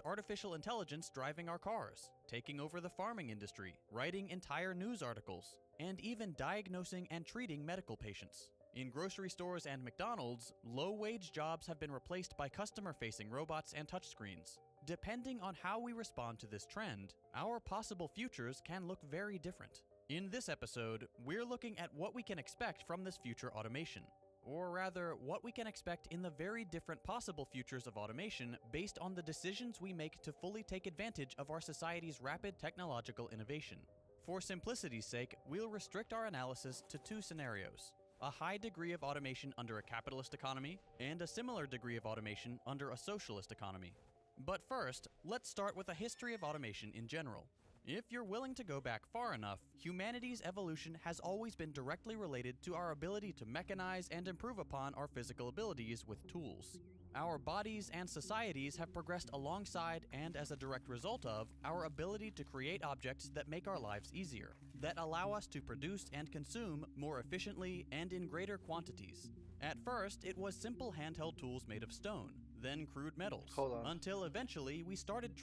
artificial intelligence driving our cars, taking over the farming industry, writing entire news articles, and even diagnosing and treating medical patients. In grocery stores and McDonald's, low-wage jobs have been replaced by customer-facing robots and touchscreens. Depending on how we respond to this trend, our possible futures can look very different. In this episode, we're looking at what we can expect from this future automation. Or rather, what we can expect in the very different possible futures of automation based on the decisions we make to fully take advantage of our society's rapid technological innovation. For simplicity's sake, we'll restrict our analysis to two scenarios: a high degree of automation under a capitalist economy, and a similar degree of automation under a socialist economy. But first, let's start with a history of automation in general. If you're willing to go back far enough, humanity's evolution has always been directly related to our ability to mechanize and improve upon our physical abilities with tools. Our bodies and societies have progressed alongside and as a direct result of our ability to create objects that make our lives easier, that allow us to produce and consume more efficiently and in greater quantities. At first, it was simple handheld tools made of stone, then crude metals, until eventually we started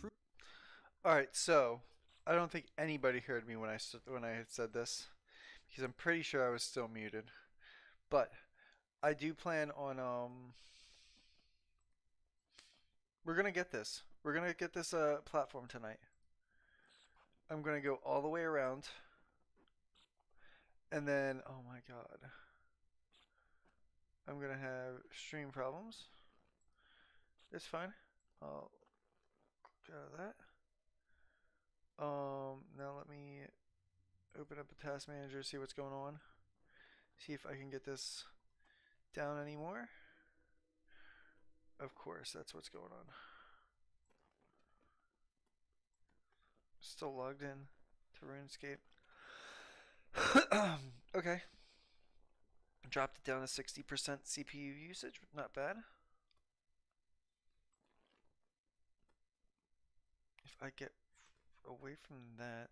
Alright, so I don't think anybody heard me when I had said this, because I'm pretty sure I was still muted. But I do plan on we're gonna get this. We're gonna get this platform tonight. I'm gonna go all the way around, and then oh my god, I'm gonna have stream problems. It's fine. I'll get out of that. Now let me open up the task manager, see what's going on. See if I can get this down anymore. Of course, that's what's going on. Still logged in to RuneScape. Okay. Dropped it down to 60% CPU usage, not bad. If I get away from that,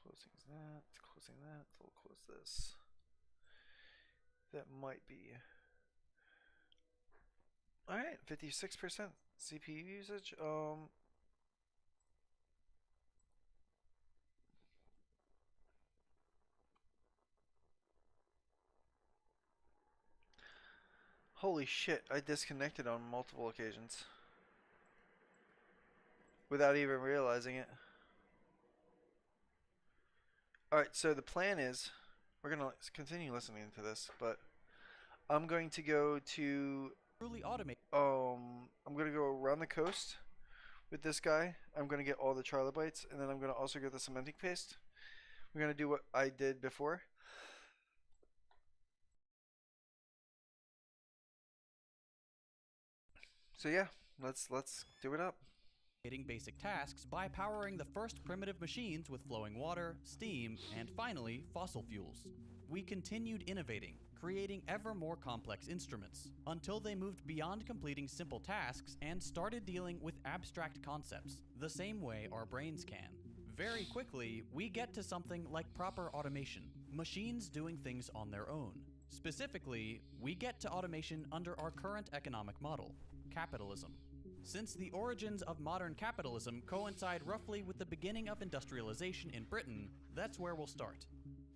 closing that, we'll close this. That might be alright. 56% CPU usage. Holy shit, I disconnected on multiple occasions without even realizing it. Alright, so the plan is, we're going to continue listening to this, but I'm going to go to, truly automate. I'm going to go around the coast with this guy. I'm going to get all the trilobites, and then I'm going to also get the cementing paste. We're going to do what I did before. So yeah, let's do it up. Basic tasks by powering the first primitive machines with flowing water, steam, and finally, fossil fuels. We continued innovating, creating ever more complex instruments, until they moved beyond completing simple tasks and started dealing with abstract concepts, the same way our brains can. Very quickly, we get to something like proper automation, machines doing things on their own. Specifically, we get to automation under our current economic model, capitalism. Since the origins of modern capitalism coincide roughly with the beginning of industrialization in Britain, that's where we'll start.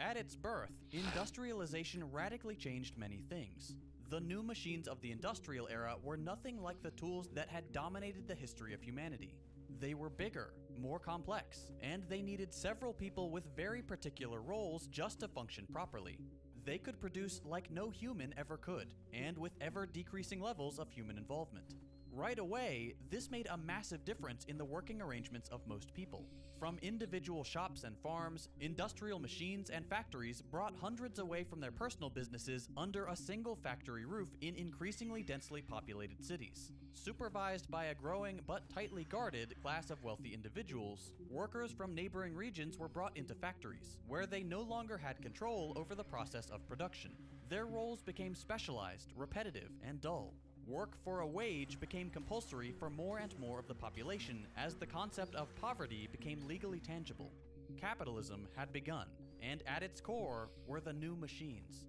At its birth, industrialization radically changed many things. The new machines of the industrial era were nothing like the tools that had dominated the history of humanity. They were bigger, more complex, and they needed several people with very particular roles just to function properly. They could produce like no human ever could, and with ever decreasing levels of human involvement. Right away, this made a massive difference in the working arrangements of most people. From individual shops and farms, industrial machines and factories brought hundreds away from their personal businesses under a single factory roof in increasingly densely populated cities. Supervised by a growing but tightly guarded class of wealthy individuals, workers from neighboring regions were brought into factories, where they no longer had control over the process of production. Their roles became specialized, repetitive, and dull. Work for a wage became compulsory for more and more of the population as the concept of poverty became legally tangible. Capitalism had begun, and at its core were the new machines.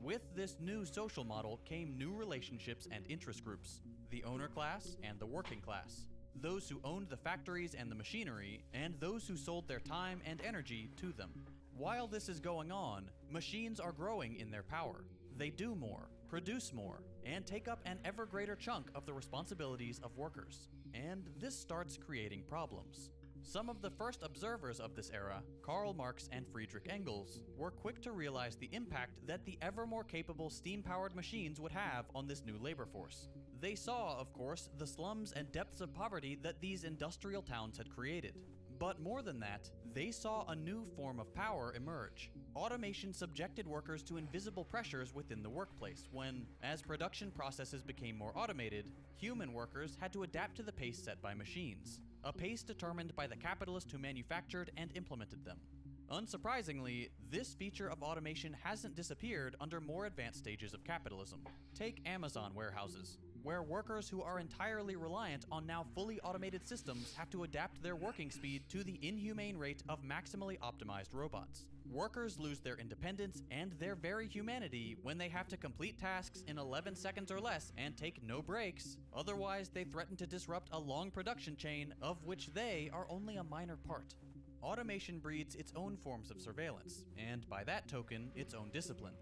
With this new social model came new relationships and interest groups: the owner class and the working class, those who owned the factories and the machinery, and those who sold their time and energy to them. While this is going on, machines are growing in their power. They do more, produce more, and take up an ever greater chunk of the responsibilities of workers. And this starts creating problems. Some of the first observers of this era, Karl Marx and Friedrich Engels, were quick to realize the impact that the ever more capable steam-powered machines would have on this new labor force. They saw, of course, the slums and depths of poverty that these industrial towns had created. But more than that, they saw a new form of power emerge. Automation subjected workers to invisible pressures within the workplace when, as production processes became more automated, human workers had to adapt to the pace set by machines, a pace determined by the capitalist who manufactured and implemented them. Unsurprisingly, this feature of automation hasn't disappeared under more advanced stages of capitalism. Take Amazon warehouses, where workers who are entirely reliant on now fully automated systems have to adapt their working speed to the inhumane rate of maximally optimized robots. Workers lose their independence and their very humanity when they have to complete tasks in 11 seconds or less and take no breaks. Otherwise, they threaten to disrupt a long production chain of which they are only a minor part. Automation breeds its own forms of surveillance, and by that token, its own discipline.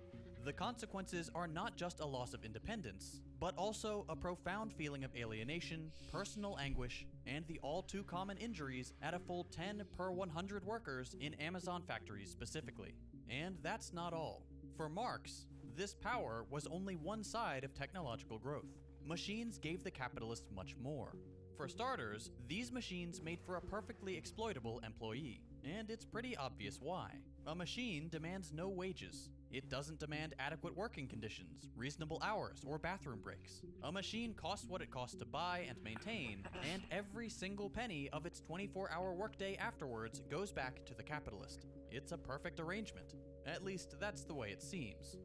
The consequences are not just a loss of independence, but also a profound feeling of alienation, personal anguish, and the all-too-common injuries at a full 10 per 100 workers in Amazon factories specifically. And that's not all. For Marx, this power was only one side of technological growth. Machines gave the capitalist much more. For starters, these machines made for a perfectly exploitable employee, and it's pretty obvious why. A machine demands no wages. It doesn't demand adequate working conditions, reasonable hours, or bathroom breaks. A machine costs what it costs to buy and maintain, and every single penny of its 24-hour workday afterwards goes back to the capitalist. It's a perfect arrangement. At least that's the way it seems.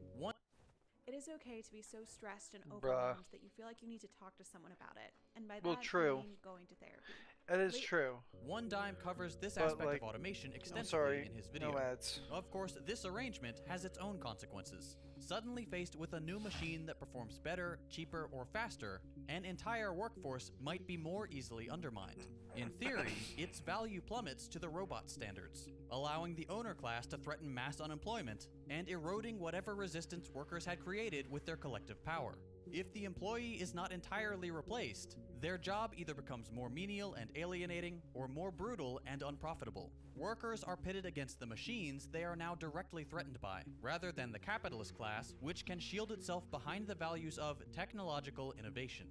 It is okay to be so stressed and overwhelmed that you feel like you need to talk to someone about it. And by that, true. I mean going to therapy. It is true. One Dime covers this But, aspect like, of automation I'm extensively sorry, in his video. no ads. Of course, this arrangement has its own consequences. Suddenly faced with a new machine that performs better, cheaper, or faster, an entire workforce might be more easily undermined. In theory, its value plummets to the robot standards, allowing the owner class to threaten mass unemployment and eroding whatever resistance workers had created with their collective power. If the employee is not entirely replaced, their job either becomes more menial and alienating or more brutal and unprofitable. Workers are pitted against the machines they are now directly threatened by, rather than the capitalist class, which can shield itself behind the values of technological innovation.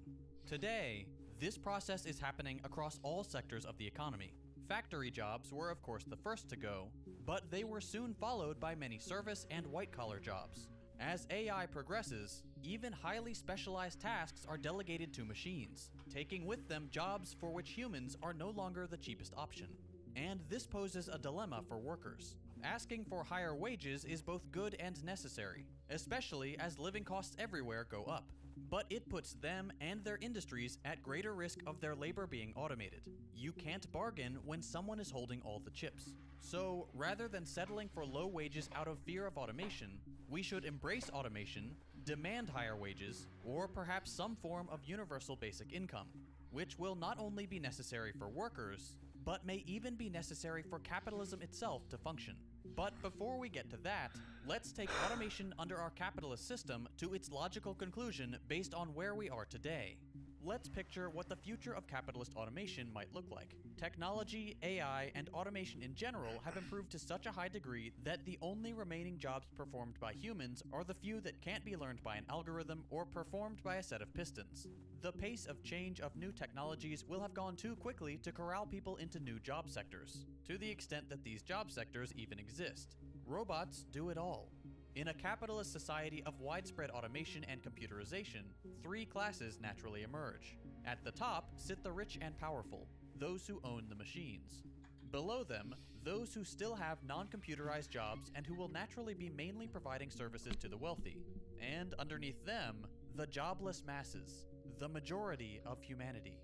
Today, this process is happening across all sectors of the economy. Factory jobs were of course the first to go, but they were soon followed by many service and white-collar jobs. As AI progresses, even highly specialized tasks are delegated to machines, taking with them jobs for which humans are no longer the cheapest option. And this poses a dilemma for workers. Asking for higher wages is both good and necessary, especially as living costs everywhere go up. But it puts them and their industries at greater risk of their labor being automated. You can't bargain when someone is holding all the chips. So, rather than settling for low wages out of fear of automation, we should embrace automation, demand higher wages, or perhaps some form of universal basic income, which will not only be necessary for workers, but may even be necessary for capitalism itself to function. But before we get to that, let's take automation under our capitalist system to its logical conclusion based on where we are today. Let's picture what the future of capitalist automation might look like. Technology, AI, and automation in general have improved to such a high degree that the only remaining jobs performed by humans are the few that can't be learned by an algorithm or performed by a set of pistons. The pace of change of new technologies will have gone too quickly to corral people into new job sectors, to the extent that these job sectors even exist. Robots do it all. In a capitalist society of widespread automation and computerization, three classes naturally emerge. At the top sit the rich and powerful, those who own the machines. Below them, those who still have non-computerized jobs and who will naturally be mainly providing services to the wealthy. And underneath them, the jobless masses, the majority of humanity.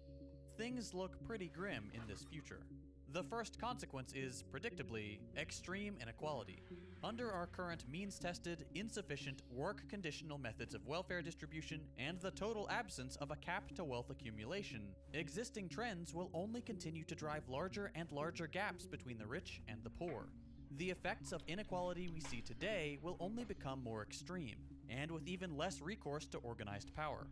Things look pretty grim in this future. The first consequence is, predictably, extreme inequality. Under our current means-tested, insufficient, work-conditional methods of welfare distribution and the total absence of a cap to wealth accumulation, existing trends will only continue to drive larger and larger gaps between the rich and the poor. The effects of inequality we see today will only become more extreme, and with even less recourse to organized power.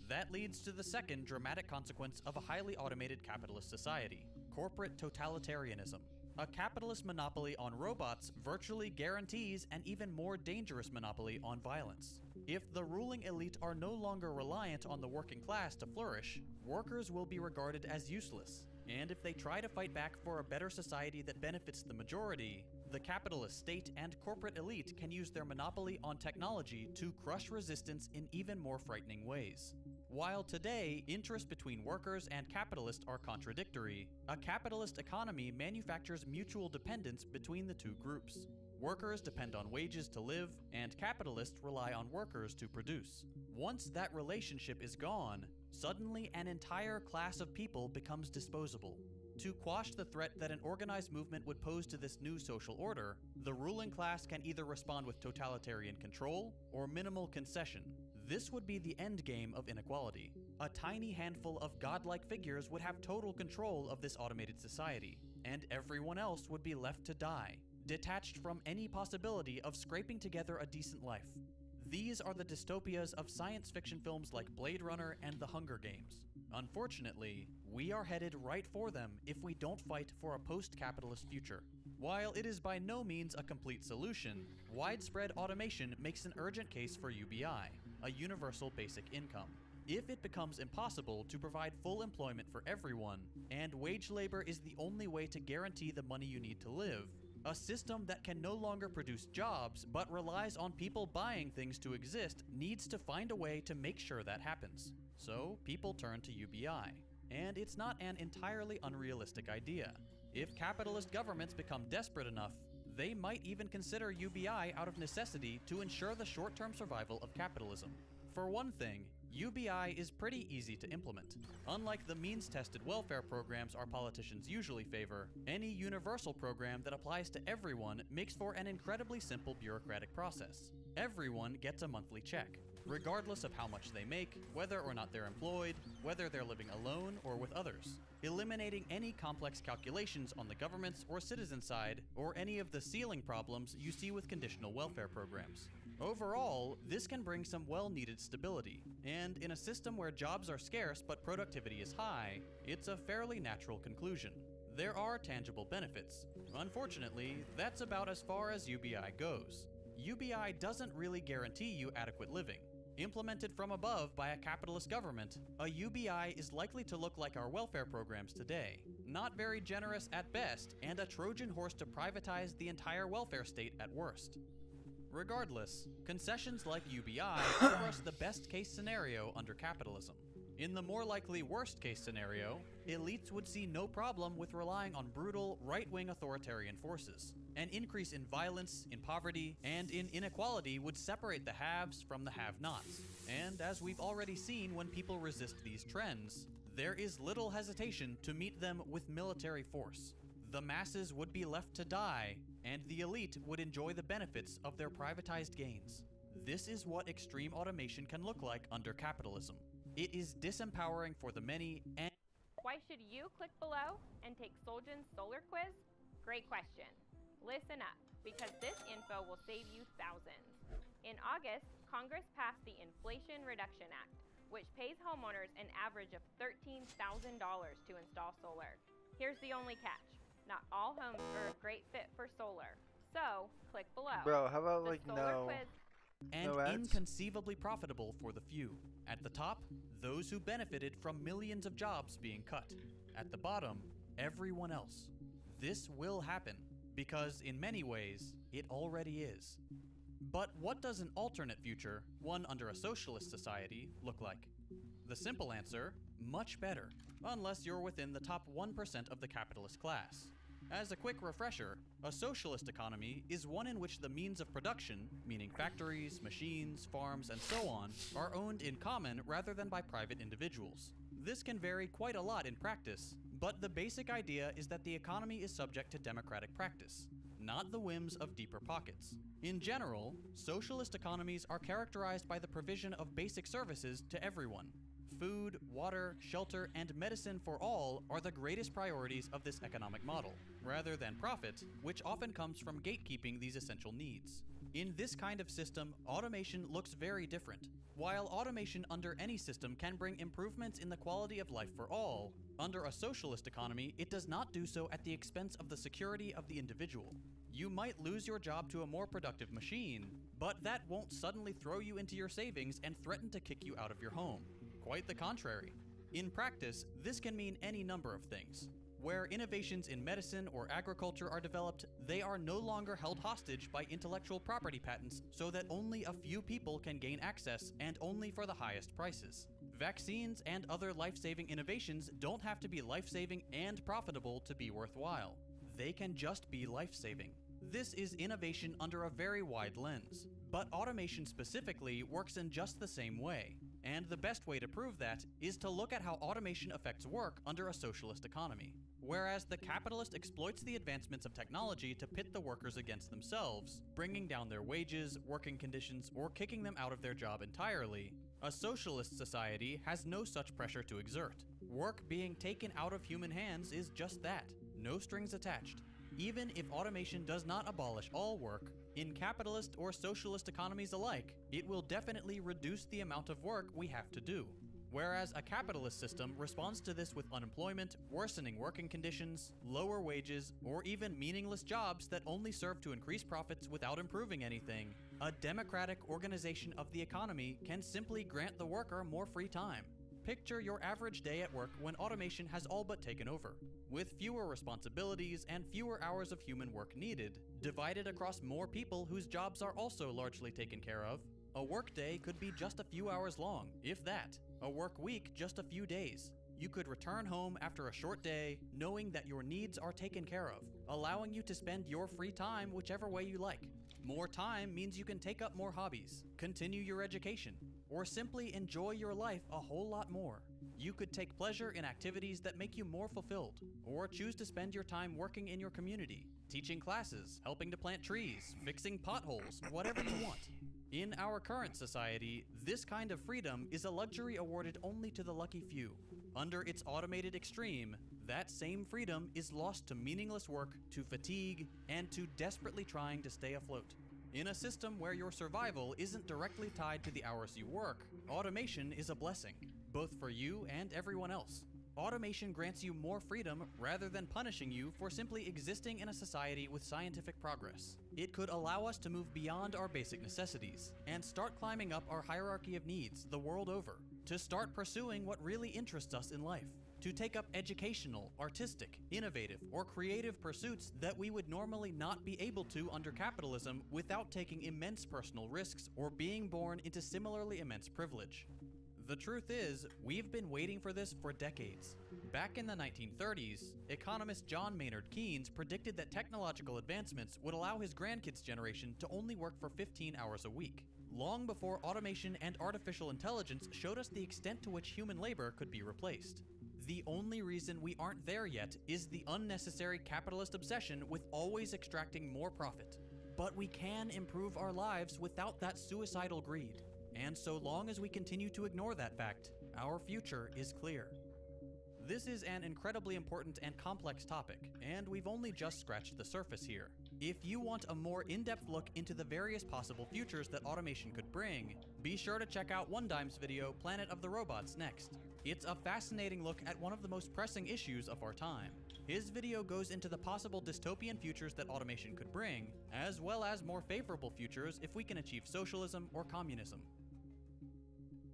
That leads to the second dramatic consequence of a highly automated capitalist society: corporate totalitarianism. A capitalist monopoly on robots virtually guarantees an even more dangerous monopoly on violence. If the ruling elite are no longer reliant on the working class to flourish, workers will be regarded as useless. And if they try to fight back for a better society that benefits the majority, the capitalist state and corporate elite can use their monopoly on technology to crush resistance in even more frightening ways. While today, interests between workers and capitalists are contradictory, a capitalist economy manufactures mutual dependence between the two groups. Workers depend on wages to live, and capitalists rely on workers to produce. Once that relationship is gone, suddenly an entire class of people becomes disposable. To quash the threat that an organized movement would pose to this new social order, the ruling class can either respond with totalitarian control or minimal concession. This would be the endgame of inequality. A tiny handful of godlike figures would have total control of this automated society, and everyone else would be left to die, detached from any possibility of scraping together a decent life. These are the dystopias of science fiction films like Blade Runner and The Hunger Games. Unfortunately, we are headed right for them if we don't fight for a post-capitalist future. While it is by no means a complete solution, widespread automation makes an urgent case for UBI, a universal basic income. If it becomes impossible to provide full employment for everyone, and wage labor is the only way to guarantee the money you need to live, a system that can no longer produce jobs but relies on people buying things to exist needs to find a way to make sure that happens. So people turn to UBI. And it's not an entirely unrealistic idea. If capitalist governments become desperate enough, they might even consider UBI out of necessity to ensure the short-term survival of capitalism. For one thing, UBI is pretty easy to implement. Unlike the means-tested welfare programs our politicians usually favor, any universal program that applies to everyone makes for an incredibly simple bureaucratic process. Everyone gets a monthly check, regardless of how much they make, whether or not they're employed, whether they're living alone or with others, eliminating any complex calculations on the government's or citizen side, or any of the ceiling problems you see with conditional welfare programs. Overall, this can bring some well-needed stability, and in a system where jobs are scarce but productivity is high, it's a fairly natural conclusion. There are tangible benefits. Unfortunately, that's about as far as UBI goes. UBI doesn't really guarantee you adequate living. Implemented from above by a capitalist government, a UBI is likely to look like our welfare programs today. Not very generous at best, and a Trojan horse to privatize the entire welfare state at worst. Regardless, concessions like UBI offer us the best-case scenario under capitalism. In the more likely worst-case scenario, elites would see no problem with relying on brutal, right-wing authoritarian forces. An increase in violence, in poverty, and in inequality would separate the haves from the have-nots. And as we've already seen when people resist these trends, there is little hesitation to meet them with military force. The masses would be left to die, and the elite would enjoy the benefits of their privatized gains. This is what extreme automation can look like under capitalism. It is disempowering for the many and— Why should you click below and take Solgen's solar quiz? Great question. Listen up, because this info will save you thousands. In August, Congress passed the Inflation Reduction Act, which pays homeowners an average of $13,000 to install solar. Here's the only catch. Not all homes are a great fit for solar. So, click below. Bro, how about The like solar no? quiz and No ads? inconceivably profitable for the few. At the top, those who benefited from millions of jobs being cut. At the bottom, everyone else. This will happen, because in many ways, it already is. But what does an alternate future, one under a socialist society, look like? The simple answer, much better, unless you're within the top 1% of the capitalist class. As a quick refresher, a socialist economy is one in which the means of production, meaning factories, machines, farms, and so on, are owned in common rather than by private individuals. This can vary quite a lot in practice, but the basic idea is that the economy is subject to democratic practice. not the whims of deeper pockets. In general, socialist economies are characterized by the provision of basic services to everyone. Food, water, shelter, and medicine for all are the greatest priorities of this economic model, rather than profit, which often comes from gatekeeping these essential needs. In this kind of system, automation looks very different. While automation under any system can bring improvements in the quality of life for all, under a socialist economy, it does not do so at the expense of the security of the individual. You might lose your job to a more productive machine, but that won't suddenly throw you into your savings and threaten to kick you out of your home. Quite the contrary. In practice, this can mean any number of things. Where innovations in medicine or agriculture are developed, they are no longer held hostage by intellectual property patents so that only a few people can gain access and only for the highest prices. Vaccines and other life-saving innovations don't have to be life-saving and profitable to be worthwhile. They can just be life-saving. This is innovation under a very wide lens, but automation specifically works in just the same way. And the best way to prove that is to look at how automation affects work under a socialist economy. Whereas the capitalist exploits the advancements of technology to pit the workers against themselves, bringing down their wages, working conditions, or kicking them out of their job entirely, a socialist society has no such pressure to exert. Work being taken out of human hands is just that, no strings attached. Even if automation does not abolish all work, in capitalist or socialist economies alike, it will definitely reduce the amount of work we have to do. Whereas a capitalist system responds to this with unemployment, worsening working conditions, lower wages, or even meaningless jobs that only serve to increase profits without improving anything, a democratic organization of the economy can simply grant the worker more free time. Picture your average day at work when automation has all but taken over. With fewer responsibilities and fewer hours of human work needed, divided across more people whose jobs are also largely taken care of, a workday could be just a few hours long, if that. A work week just a few days. You could return home after a short day, knowing that your needs are taken care of, allowing you to spend your free time whichever way you like. More time means you can take up more hobbies, continue your education, or simply enjoy your life a whole lot more. You could take pleasure in activities that make you more fulfilled, or choose to spend your time working in your community, teaching classes, helping to plant trees, fixing potholes, whatever you want. In our current society, this kind of freedom is a luxury awarded only to the lucky few. Under its automated extreme, that same freedom is lost to meaningless work, to fatigue, and to desperately trying to stay afloat. In a system where your survival isn't directly tied to the hours you work, automation is a blessing, both for you and everyone else. Automation grants you more freedom rather than punishing you for simply existing in a society with scientific progress. It could allow us to move beyond our basic necessities and start climbing up our hierarchy of needs the world over, to start pursuing what really interests us in life, to take up educational, artistic, innovative, or creative pursuits that we would normally not be able to under capitalism without taking immense personal risks or being born into similarly immense privilege. The truth is, we've been waiting for this for decades. Back in the 1930s, economist John Maynard Keynes predicted that technological advancements would allow his grandkids' generation to only work for 15 hours a week, long before automation and artificial intelligence showed us the extent to which human labor could be replaced. The only reason we aren't there yet is the unnecessary capitalist obsession with always extracting more profit. But we can improve our lives without that suicidal greed. And so long as we continue to ignore that fact, our future is clear. This is an incredibly important and complex topic, and we've only just scratched the surface here. If you want a more in-depth look into the various possible futures that automation could bring, be sure to check out OneDime's video, Planet of the Robots, next. It's a fascinating look at one of the most pressing issues of our time. His video goes into the possible dystopian futures that automation could bring, as well as more favorable futures if we can achieve socialism or communism.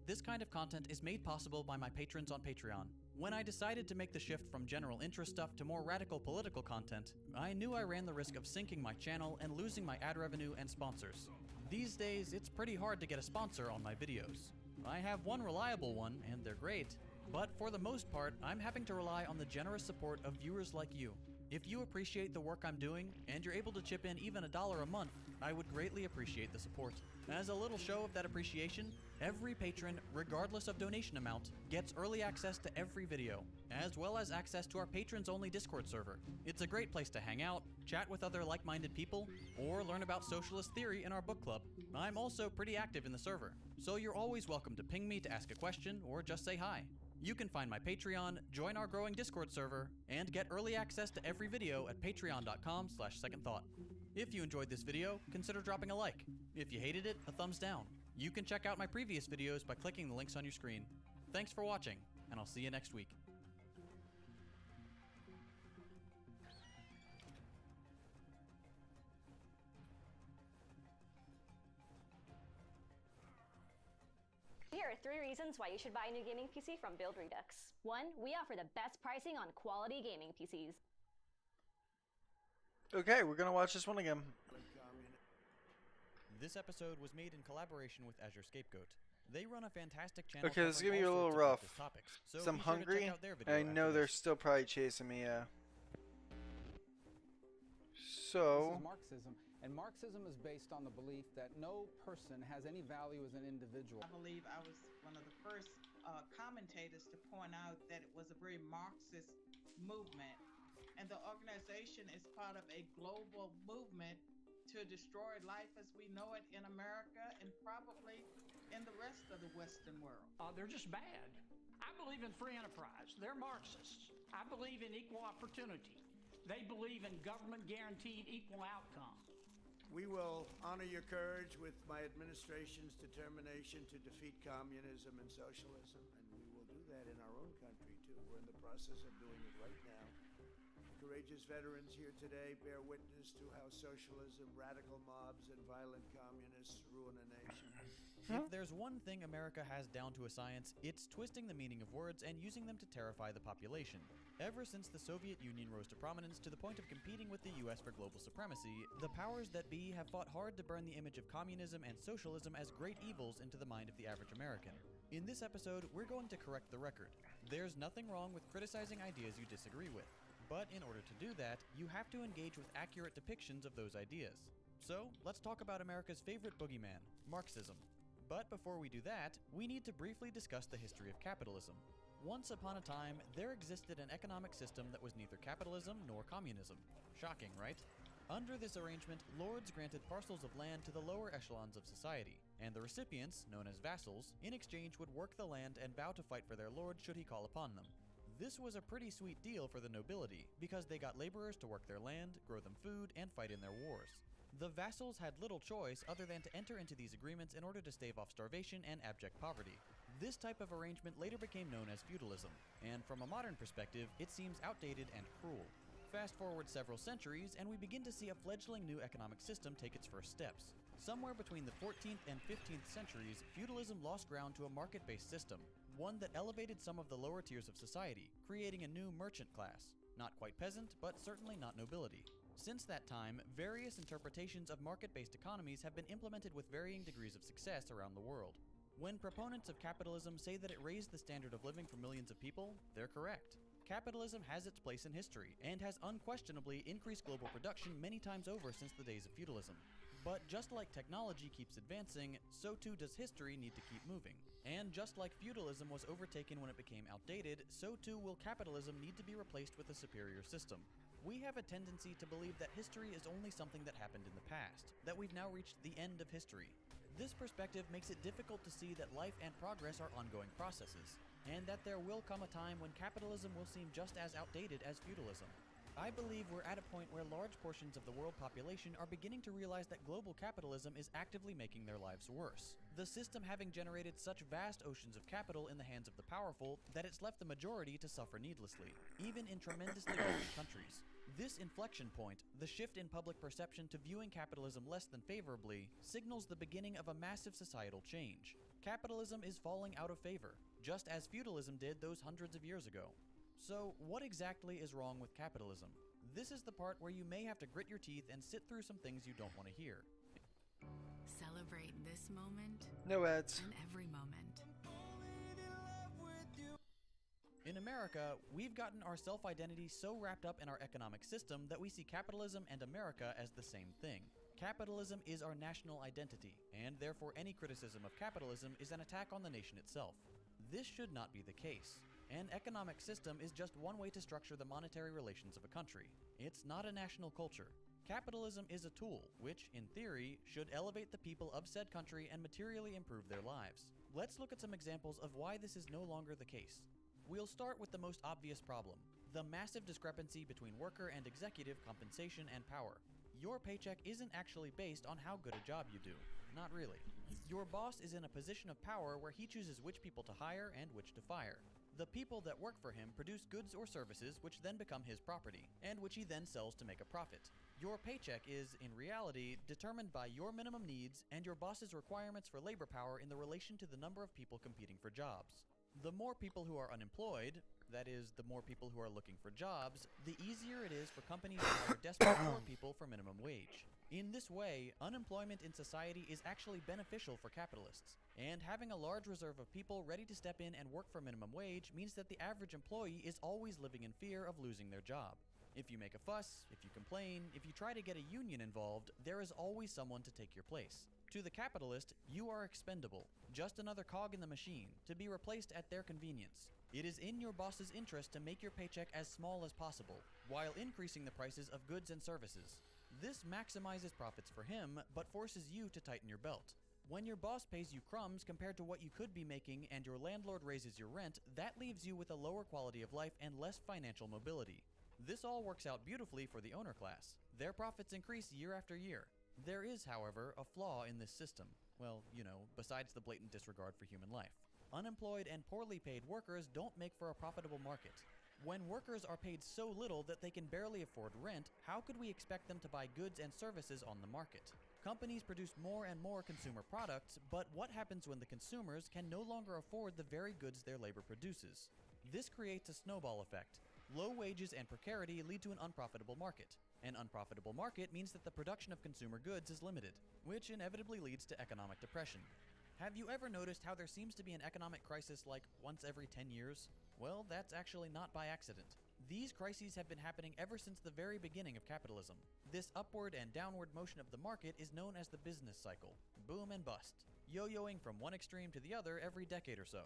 This kind of content is made possible by my patrons on Patreon. When I decided to make the shift from general interest stuff to more radical political content, I knew I ran the risk of sinking my channel and losing my ad revenue and sponsors. These days, it's pretty hard to get a sponsor on my videos. I have one reliable one, and they're great, but for the most part, I'm having to rely on the generous support of viewers like you. If you appreciate the work I'm doing and you're able to chip in even $1 a month, I would greatly appreciate the support. As a little show of that appreciation, every patron, regardless of donation amount, gets early access to every video, as well as access to our patrons-only Discord server. It's a great place to hang out, chat with other like-minded people, or learn about socialist theory in our book club. I'm also pretty active in the server, so you're always welcome to ping me to ask a question or just say hi. You can find my Patreon, join our growing Discord server, and get early access to every video at patreon.com/secondthought. If you enjoyed this video, consider dropping a like. If you hated it, a thumbs down. You can check out my previous videos by clicking the links on your screen. Thanks for watching, and I'll see you next week. Here are 3 reasons why you should buy a new gaming PC from Build Redux. 1. We offer the best pricing on quality gaming PCs. Okay, we're gonna watch this one again. This episode was made in collaboration with Azure Scapegoat. They run a fantastic channel. Okay, this is gonna be a little rough. So I'm hungry, and I know they're still probably chasing me. So. This is Marxism, and Marxism is based on the belief that no person has any value as an individual. I believe I was one of the first commentators to point out that it was a very Marxist movement, and the organization is part of a global movement to destroy life as we know it in America and probably in the rest of the Western world. They're just bad. I believe in free enterprise. They're Marxists. I believe in equal opportunity. They believe in government-guaranteed equal outcome. We will honor your courage with my administration's determination to defeat communism and socialism, and we will do that in our own country, too. We're in the process of doing it right now. Courageous veterans here today bear witness to how socialism, radical mobs, and violent communists ruin a nation. If there's one thing America has down to a science, it's twisting the meaning of words and using them to terrify the population. Ever since the Soviet Union rose to prominence to the point of competing with the US for global supremacy, the powers that be have fought hard to burn the image of communism and socialism as great evils into the mind of the average American. In this episode, we're going to correct the record. There's nothing wrong with criticizing ideas you disagree with. But in order to do that, you have to engage with accurate depictions of those ideas. So, let's talk about America's favorite boogeyman, Marxism. But before we do that, we need to briefly discuss the history of capitalism. Once upon a time, there existed an economic system that was neither capitalism nor communism. Shocking, right? Under this arrangement, lords granted parcels of land to the lower echelons of society, and the recipients, known as vassals, in exchange would work the land and vow to fight for their lord should he call upon them. This was a pretty sweet deal for the nobility, because they got laborers to work their land, grow them food, and fight in their wars. The vassals had little choice other than to enter into these agreements in order to stave off starvation and abject poverty. This type of arrangement later became known as feudalism, and from a modern perspective, it seems outdated and cruel. Fast forward several centuries, and we begin to see a fledgling new economic system take its first steps. Somewhere between the 14th and 15th centuries, feudalism lost ground to a market-based system, one that elevated some of the lower tiers of society, creating a new merchant class. Not quite peasant, but certainly not nobility. Since that time, various interpretations of market-based economies have been implemented with varying degrees of success around the world. When proponents of capitalism say that it raised the standard of living for millions of people, they're correct. Capitalism has its place in history, and has unquestionably increased global production many times over since the days of feudalism. But just like technology keeps advancing, so too does history need to keep moving. And just like feudalism was overtaken when it became outdated, so too will capitalism need to be replaced with a superior system. We have a tendency to believe that history is only something that happened in the past, that we've now reached the end of history. This perspective makes it difficult to see that life and progress are ongoing processes, and that there will come a time when capitalism will seem just as outdated as feudalism. I believe we're at a point where large portions of the world population are beginning to realize that global capitalism is actively making their lives worse. The system having generated such vast oceans of capital in the hands of the powerful that it's left the majority to suffer needlessly, even in tremendously wealthy countries. This inflection point, the shift in public perception to viewing capitalism less than favorably, signals the beginning of a massive societal change. Capitalism is falling out of favor, just as feudalism did those hundreds of years ago. So, what exactly is wrong with capitalism? This is the part where you may have to grit your teeth and sit through some things you don't want to hear. Celebrate this moment No ads. and every moment. In In America, we've gotten our self-identity so wrapped up in our economic system that we see capitalism and America as the same thing. Capitalism is our national identity, and therefore any criticism of capitalism is an attack on the nation itself. This should not be the case. An economic system is just one way to structure the monetary relations of a country. It's not a national culture. Capitalism is a tool, which, in theory, should elevate the people of said country and materially improve their lives. Let's look at some examples of why this is no longer the case. We'll start with the most obvious problem, the massive discrepancy between worker and executive compensation and power. Your paycheck isn't actually based on how good a job you do. Not really. Your boss is in a position of power where he chooses which people to hire and which to fire. The people that work for him produce goods or services which then become his property, and which he then sells to make a profit. Your paycheck is, in reality, determined by your minimum needs and your boss's requirements for labor power in the relation to the number of people competing for jobs. The more people who are unemployed, that is, the more people who are looking for jobs, the easier it is for companies to hire desperate poor people for minimum wage. In this way, unemployment in society is actually beneficial for capitalists, and having a large reserve of people ready to step in and work for minimum wage means that the average employee is always living in fear of losing their job. If you make a fuss, if you complain, if you try to get a union involved, there is always someone to take your place. To the capitalist, you are expendable, just another cog in the machine, to be replaced at their convenience. It is in your boss's interest to make your paycheck as small as possible, while increasing the prices of goods and services. This maximizes profits for him, but forces you to tighten your belt. When your boss pays you crumbs compared to what you could be making and your landlord raises your rent, that leaves you with a lower quality of life and less financial mobility. This all works out beautifully for the owner class. Their profits increase year after year. There is, however, a flaw in this system. Well, besides the blatant disregard for human life. Unemployed and poorly paid workers don't make for a profitable market. When workers are paid so little that they can barely afford rent, how could we expect them to buy goods and services on the market? Companies produce more and more consumer products, but what happens when the consumers can no longer afford the very goods their labor produces? This creates a snowball effect. Low wages and precarity lead to an unprofitable market. An unprofitable market means that the production of consumer goods is limited, which inevitably leads to economic depression. Have you ever noticed how there seems to be an economic crisis like once every 10 years? Well, that's actually not by accident. These crises have been happening ever since the very beginning of capitalism. This upward and downward motion of the market is known as the business cycle, boom and bust, yo-yoing from one extreme to the other every decade or so.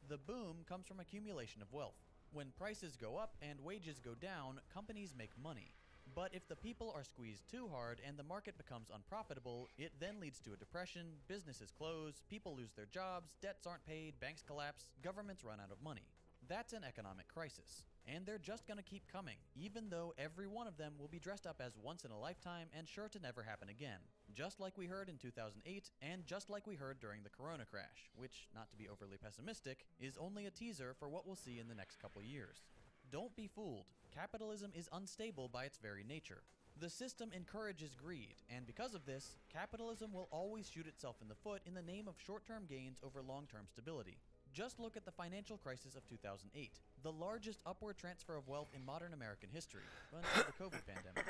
The boom comes from accumulation of wealth. When prices go up and wages go down, companies make money. But if the people are squeezed too hard and the market becomes unprofitable, it then leads to a depression, businesses close, people lose their jobs, debts aren't paid, banks collapse, governments run out of money. That's an economic crisis. And they're just gonna keep coming, even though every one of them will be dressed up as once in a lifetime and sure to never happen again. Just like we heard in 2008, and just like we heard during the Corona crash, which, not to be overly pessimistic, is only a teaser for what we'll see in the next couple years. Don't be fooled. Capitalism is unstable by its very nature. The system encourages greed, and because of this, capitalism will always shoot itself in the foot in the name of short-term gains over long-term stability. Just look at the financial crisis of 2008, the largest upward transfer of wealth in modern American history, until the COVID pandemic.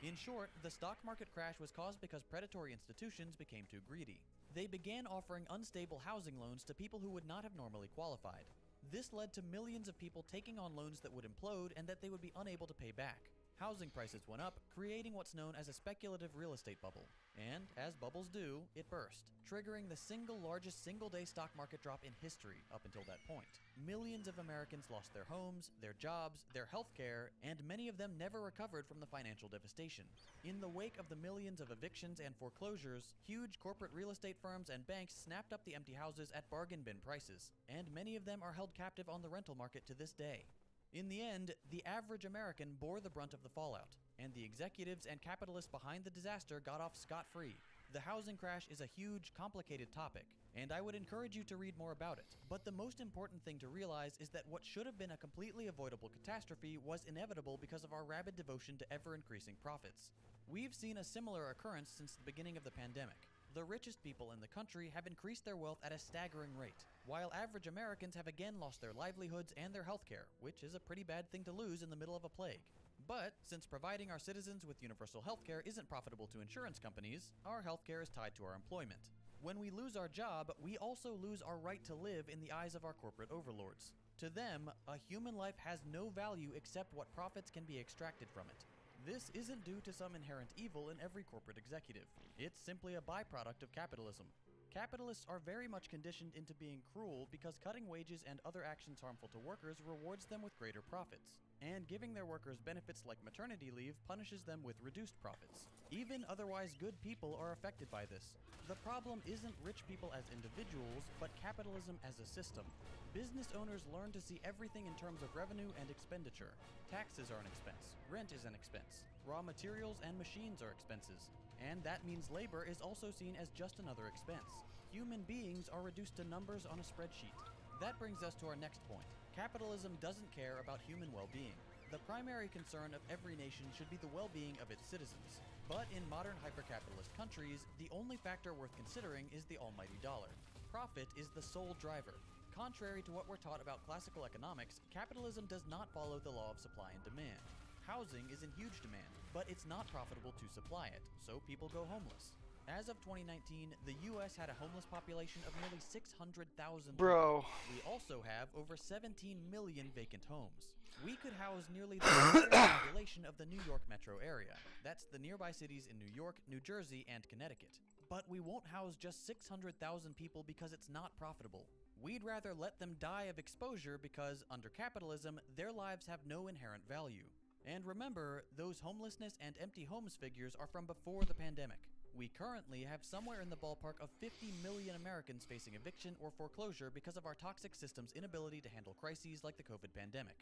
In short, the stock market crash was caused because predatory institutions became too greedy. They began offering unstable housing loans to people who would not have normally qualified. This led to millions of people taking on loans that would implode and that they would be unable to pay back. Housing prices went up, creating what's known as a speculative real estate bubble. And, as bubbles do, it burst, triggering the single largest single-day stock market drop in history up until that point. Millions of Americans lost their homes, their jobs, their health care, and many of them never recovered from the financial devastation. In the wake of the millions of evictions and foreclosures, huge corporate real estate firms and banks snapped up the empty houses at bargain bin prices, and many of them are held captive on the rental market to this day. In the end, the average American bore the brunt of the fallout, and the executives and capitalists behind the disaster got off scot-free. The housing crash is a huge, complicated topic, and I would encourage you to read more about it. But the most important thing to realize is that what should have been a completely avoidable catastrophe was inevitable because of our rabid devotion to ever-increasing profits. We've seen a similar occurrence since the beginning of the pandemic. The richest people in the country have increased their wealth at a staggering rate, while average Americans have again lost their livelihoods and their healthcare, which is a pretty bad thing to lose in the middle of a plague. But since providing our citizens with universal healthcare isn't profitable to insurance companies, our healthcare is tied to our employment. When we lose our job, we also lose our right to live in the eyes of our corporate overlords. To them, a human life has no value except what profits can be extracted from it. This isn't due to some inherent evil in every corporate executive. It's simply a byproduct of capitalism. Capitalists are very much conditioned into being cruel because cutting wages and other actions harmful to workers rewards them with greater profits, and giving their workers benefits like maternity leave punishes them with reduced profits. Even otherwise good people are affected by this. The problem isn't rich people as individuals, but capitalism as a system. Business owners learn to see everything in terms of revenue and expenditure. Taxes are an expense, rent is an expense, raw materials and machines are expenses, and that means labor is also seen as just another expense. Human beings are reduced to numbers on a spreadsheet. That brings us to our next point. Capitalism doesn't care about human well-being. The primary concern of every nation should be the well-being of its citizens. But in modern hyper-capitalist countries, the only factor worth considering is the almighty dollar. Profit is the sole driver. Contrary to what we're taught about classical economics, capitalism does not follow the law of supply and demand. Housing is in huge demand, but it's not profitable to supply it, so people go homeless. As of 2019, the US had a homeless population of nearly 600,000 Bro. people. We also have over 17 million vacant homes. We could house nearly the entire population of the New York metro area. That's the nearby cities in New York, New Jersey, and Connecticut. But we won't house just 600,000 people because it's not profitable. We'd rather let them die of exposure because, under capitalism, their lives have no inherent value. And remember, those homelessness and empty homes figures are from before the pandemic. We currently have somewhere in the ballpark of 50 million Americans facing eviction or foreclosure because of our toxic system's inability to handle crises like the COVID pandemic.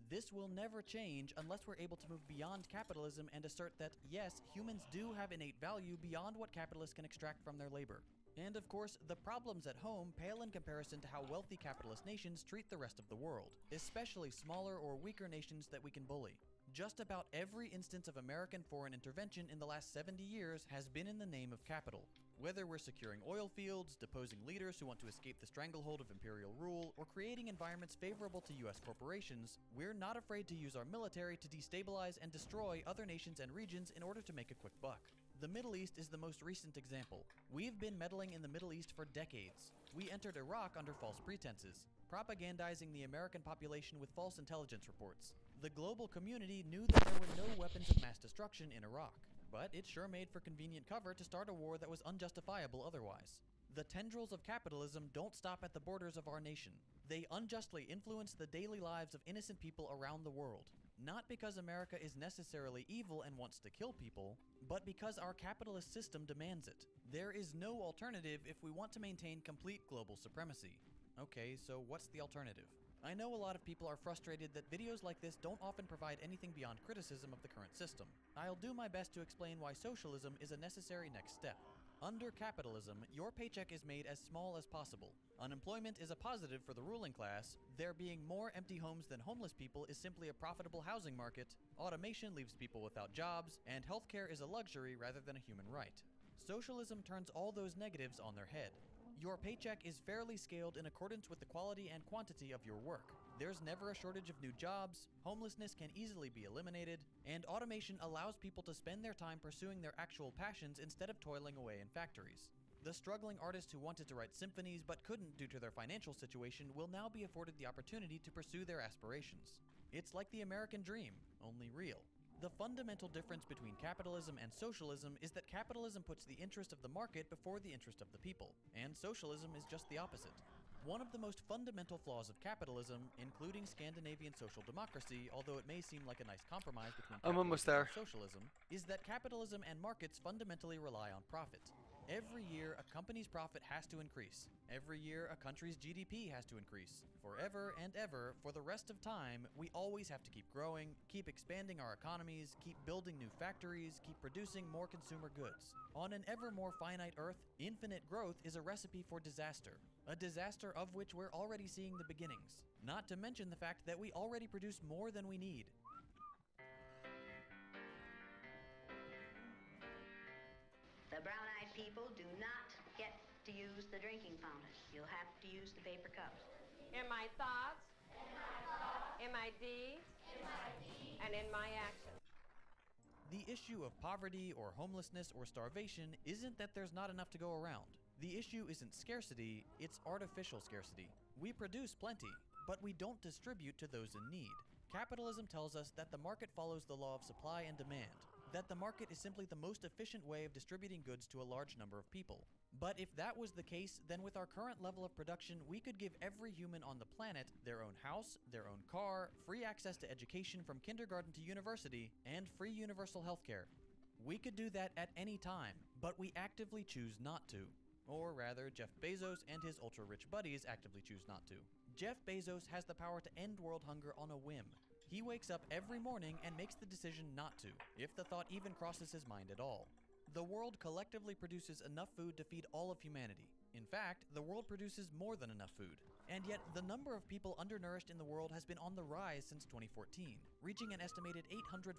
This will never change unless we're able to move beyond capitalism and assert that, yes, humans do have innate value beyond what capitalists can extract from their labor. And of course, the problems at home pale in comparison to how wealthy capitalist nations treat the rest of the world, especially smaller or weaker nations that we can bully. Just about every instance of American foreign intervention in the last 70 years has been in the name of capital. Whether we're securing oil fields, deposing leaders who want to escape the stranglehold of imperial rule, or creating environments favorable to US corporations, we're not afraid to use our military to destabilize and destroy other nations and regions in order to make a quick buck. The Middle East is the most recent example. We've been meddling in the Middle East for decades. We entered Iraq under false pretenses, propagandizing the American population with false intelligence reports. The global community knew that there were no weapons of mass destruction in Iraq, but it sure made for convenient cover to start a war that was unjustifiable otherwise. The tendrils of capitalism don't stop at the borders of our nation. They unjustly influence the daily lives of innocent people around the world. Not because America is necessarily evil and wants to kill people, but because our capitalist system demands it. There is no alternative if we want to maintain complete global supremacy. Okay, so what's the alternative? I know a lot of people are frustrated that videos like this don't often provide anything beyond criticism of the current system. I'll do my best to explain why socialism is a necessary next step. Under capitalism, your paycheck is made as small as possible. Unemployment is a positive for the ruling class. There being more empty homes than homeless people is simply a profitable housing market. Automation leaves people without jobs, and healthcare is a luxury rather than a human right. Socialism turns all those negatives on their head. Your paycheck is fairly scaled in accordance with the quality and quantity of your work. There's never a shortage of new jobs, homelessness can easily be eliminated, and automation allows people to spend their time pursuing their actual passions instead of toiling away in factories. The struggling artists who wanted to write symphonies but couldn't due to their financial situation will now be afforded the opportunity to pursue their aspirations. It's like the American dream, only real. The fundamental difference between capitalism and socialism is that capitalism puts the interest of the market before the interest of the people, and socialism is just the opposite. One of the most fundamental flaws of capitalism, including Scandinavian social democracy, although it may seem like a nice compromise between capitalism and socialism, is that capitalism and markets fundamentally rely on profit. Every year, a company's profit has to increase. Every year, a country's GDP has to increase. Forever and ever, for the rest of time, we always have to keep growing, keep expanding our economies, keep building new factories, keep producing more consumer goods. On an ever more finite Earth, infinite growth is a recipe for disaster. A disaster of which we're already seeing the beginnings. Not to mention the fact that we already produce more than we need. The brown-eyed people do not get to use the drinking fountain. You'll have to use the paper cups. In my thoughts, in my deeds, and in my actions. The issue of poverty or homelessness or starvation isn't that there's not enough to go around. The issue isn't scarcity, it's artificial scarcity. We produce plenty, but we don't distribute to those in need. Capitalism tells us that the market follows the law of supply and demand, that the market is simply the most efficient way of distributing goods to a large number of people. But if that was the case, then with our current level of production, we could give every human on the planet their own house, their own car, free access to education from kindergarten to university, and free universal healthcare. We could do that at any time, but we actively choose not to. Or rather, Jeff Bezos and his ultra-rich buddies actively choose not to. Jeff Bezos has the power to end world hunger on a whim. He wakes up every morning and makes the decision not to, if the thought even crosses his mind at all. The world collectively produces enough food to feed all of humanity. In fact, the world produces more than enough food. And yet, the number of people undernourished in the world has been on the rise since 2014, reaching an estimated 815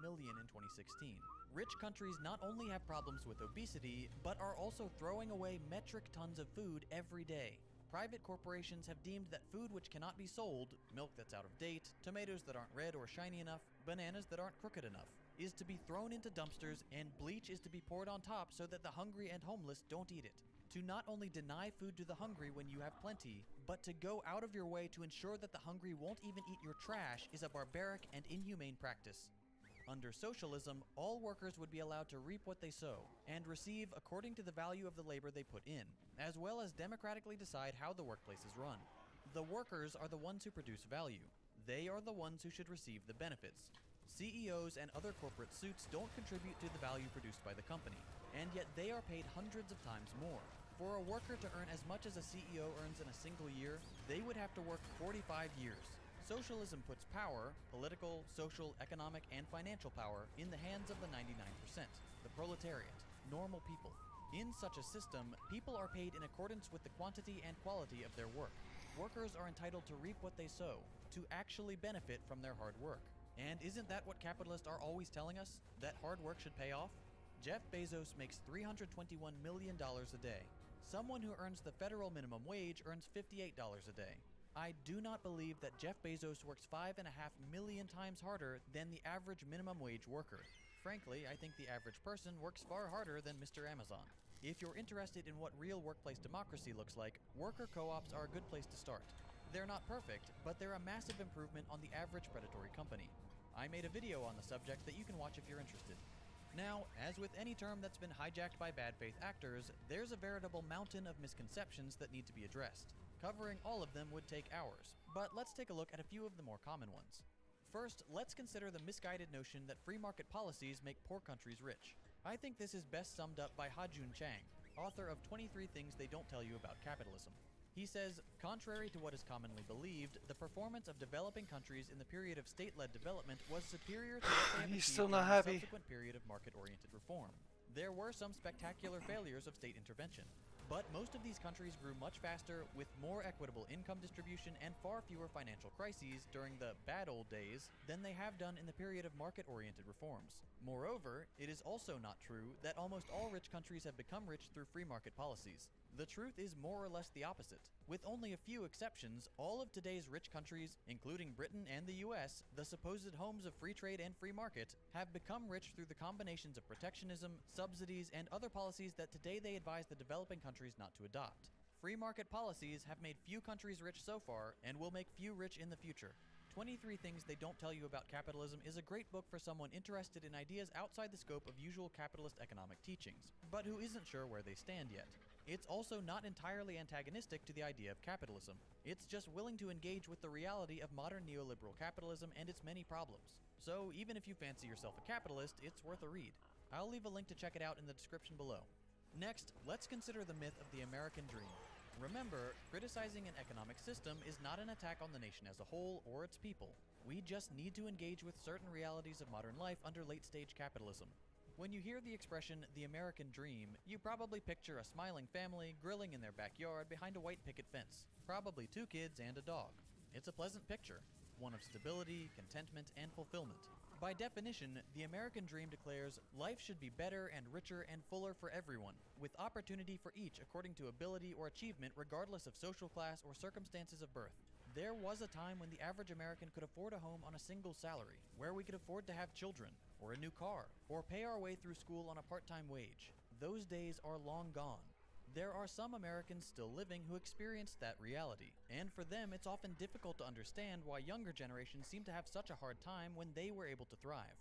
million in 2016. Rich countries not only have problems with obesity, but are also throwing away metric tons of food every day. Private corporations have deemed that food which cannot be sold, milk that's out of date, tomatoes that aren't red or shiny enough, bananas that aren't crooked enough, is to be thrown into dumpsters, and bleach is to be poured on top so that the hungry and homeless don't eat it. To not only deny food to the hungry when you have plenty, but to go out of your way to ensure that the hungry won't even eat your trash is a barbaric and inhumane practice. Under socialism, all workers would be allowed to reap what they sow, and receive according to the value of the labor they put in, as well as democratically decide how the workplace is run. The workers are the ones who produce value. They are the ones who should receive the benefits. CEOs and other corporate suits don't contribute to the value produced by the company, and yet they are paid hundreds of times more. For a worker to earn as much as a CEO earns in a single year, they would have to work 45 years. Socialism puts power, political, social, economic, and financial power, in the hands of the 99%, the proletariat, normal people. In such a system, people are paid in accordance with the quantity and quality of their work. Workers are entitled to reap what they sow, to actually benefit from their hard work. And isn't that what capitalists are always telling us? That hard work should pay off? Jeff Bezos makes $321 million a day. Someone who earns the federal minimum wage earns $58 a day. I do not believe that Jeff Bezos works 5.5 million times harder than the average minimum wage worker. Frankly, I think the average person works far harder than Mr. Amazon. If you're interested in what real workplace democracy looks like, worker co-ops are a good place to start. They're not perfect, but they're a massive improvement on the average predatory company. I made a video on the subject that you can watch if you're interested. Now, as with any term that's been hijacked by bad faith actors, there's a veritable mountain of misconceptions that need to be addressed. Covering all of them would take hours, but let's take a look at a few of the more common ones. First, let's consider the misguided notion that free market policies make poor countries rich. I think this is best summed up by Ha-Joon Chang, author of 23 Things They Don't Tell You About Capitalism. He says, contrary to what is commonly believed, the performance of developing countries in the period of state-led development was superior to what they have He's achieved still not during the happy. subsequent period of market-oriented reform. There were some spectacular failures of state intervention, but most of these countries grew much faster with more equitable income distribution and far fewer financial crises during the bad old days than they have done in the period of market-oriented reforms. Moreover, it is also not true that almost all rich countries have become rich through free market policies. The truth is more or less the opposite. With only a few exceptions, all of today's rich countries, including Britain and the US, the supposed homes of free trade and free market, have become rich through the combinations of protectionism, subsidies, and other policies that today they advise the developing countries not to adopt. Free market policies have made few countries rich so far and will make few rich in the future. 23 Things They Don't Tell You About Capitalism is a great book for someone interested in ideas outside the scope of usual capitalist economic teachings, but who isn't sure where they stand yet. It's also not entirely antagonistic to the idea of capitalism. It's just willing to engage with the reality of modern neoliberal capitalism and its many problems. So even if you fancy yourself a capitalist, it's worth a read. I'll leave a link to check it out in the description below. Next, let's consider the myth of the American dream. Remember, criticizing an economic system is not an attack on the nation as a whole or its people. We just need to engage with certain realities of modern life under late-stage capitalism. When you hear the expression, the American dream, you probably picture a smiling family grilling in their backyard behind a white picket fence, probably 2 kids and a dog. It's a pleasant picture, one of stability, contentment, and fulfillment. By definition, the American dream declares life should be better and richer and fuller for everyone, with opportunity for each according to ability or achievement regardless of social class or circumstances of birth. There was a time when the average American could afford a home on a single salary, where we could afford to have children, or a new car, or pay our way through school on a part-time wage. Those days are long gone. There are some Americans still living who experienced that reality, and for them it's often difficult to understand why younger generations seem to have such a hard time when they were able to thrive.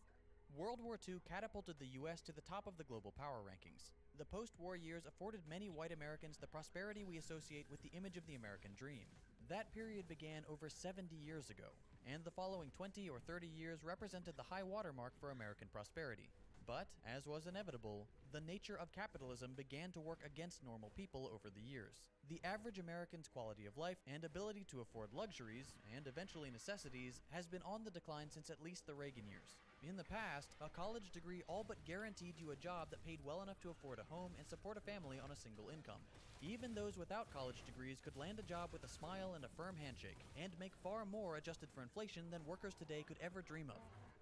World War II catapulted the US to the top of the global power rankings. The post-war years afforded many white Americans the prosperity we associate with the image of the American dream. That period began over 70 years ago, and the following 20 or 30 years represented the high watermark for American prosperity. But, as was inevitable, the nature of capitalism began to work against normal people over the years. The average American's quality of life and ability to afford luxuries, and eventually necessities, has been on the decline since at least the Reagan years. In the past, a college degree all but guaranteed you a job that paid well enough to afford a home and support a family on a single income. Even those without college degrees could land a job with a smile and a firm handshake, and make far more adjusted for inflation than workers today could ever dream of.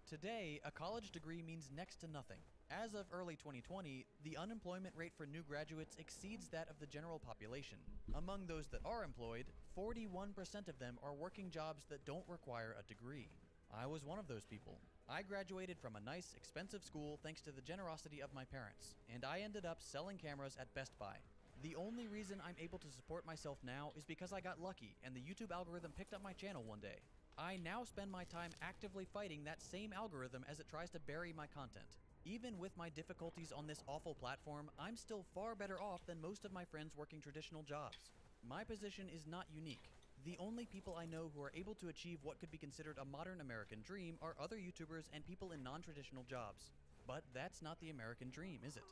Today, a college degree means next to nothing. As of early 2020, the unemployment rate for new graduates exceeds that of the general population. Among those that are employed, 41% of them are working jobs that don't require a degree. I was one of those people. I graduated from a nice, expensive school thanks to the generosity of my parents, and I ended up selling cameras at Best Buy. The only reason I'm able to support myself now is because I got lucky and the YouTube algorithm picked up my channel one day. I now spend my time actively fighting that same algorithm as it tries to bury my content. Even with my difficulties on this awful platform, I'm still far better off than most of my friends working traditional jobs. My position is not unique. The only people I know who are able to achieve what could be considered a modern American dream are other YouTubers and people in non-traditional jobs. But that's not the American dream, is it?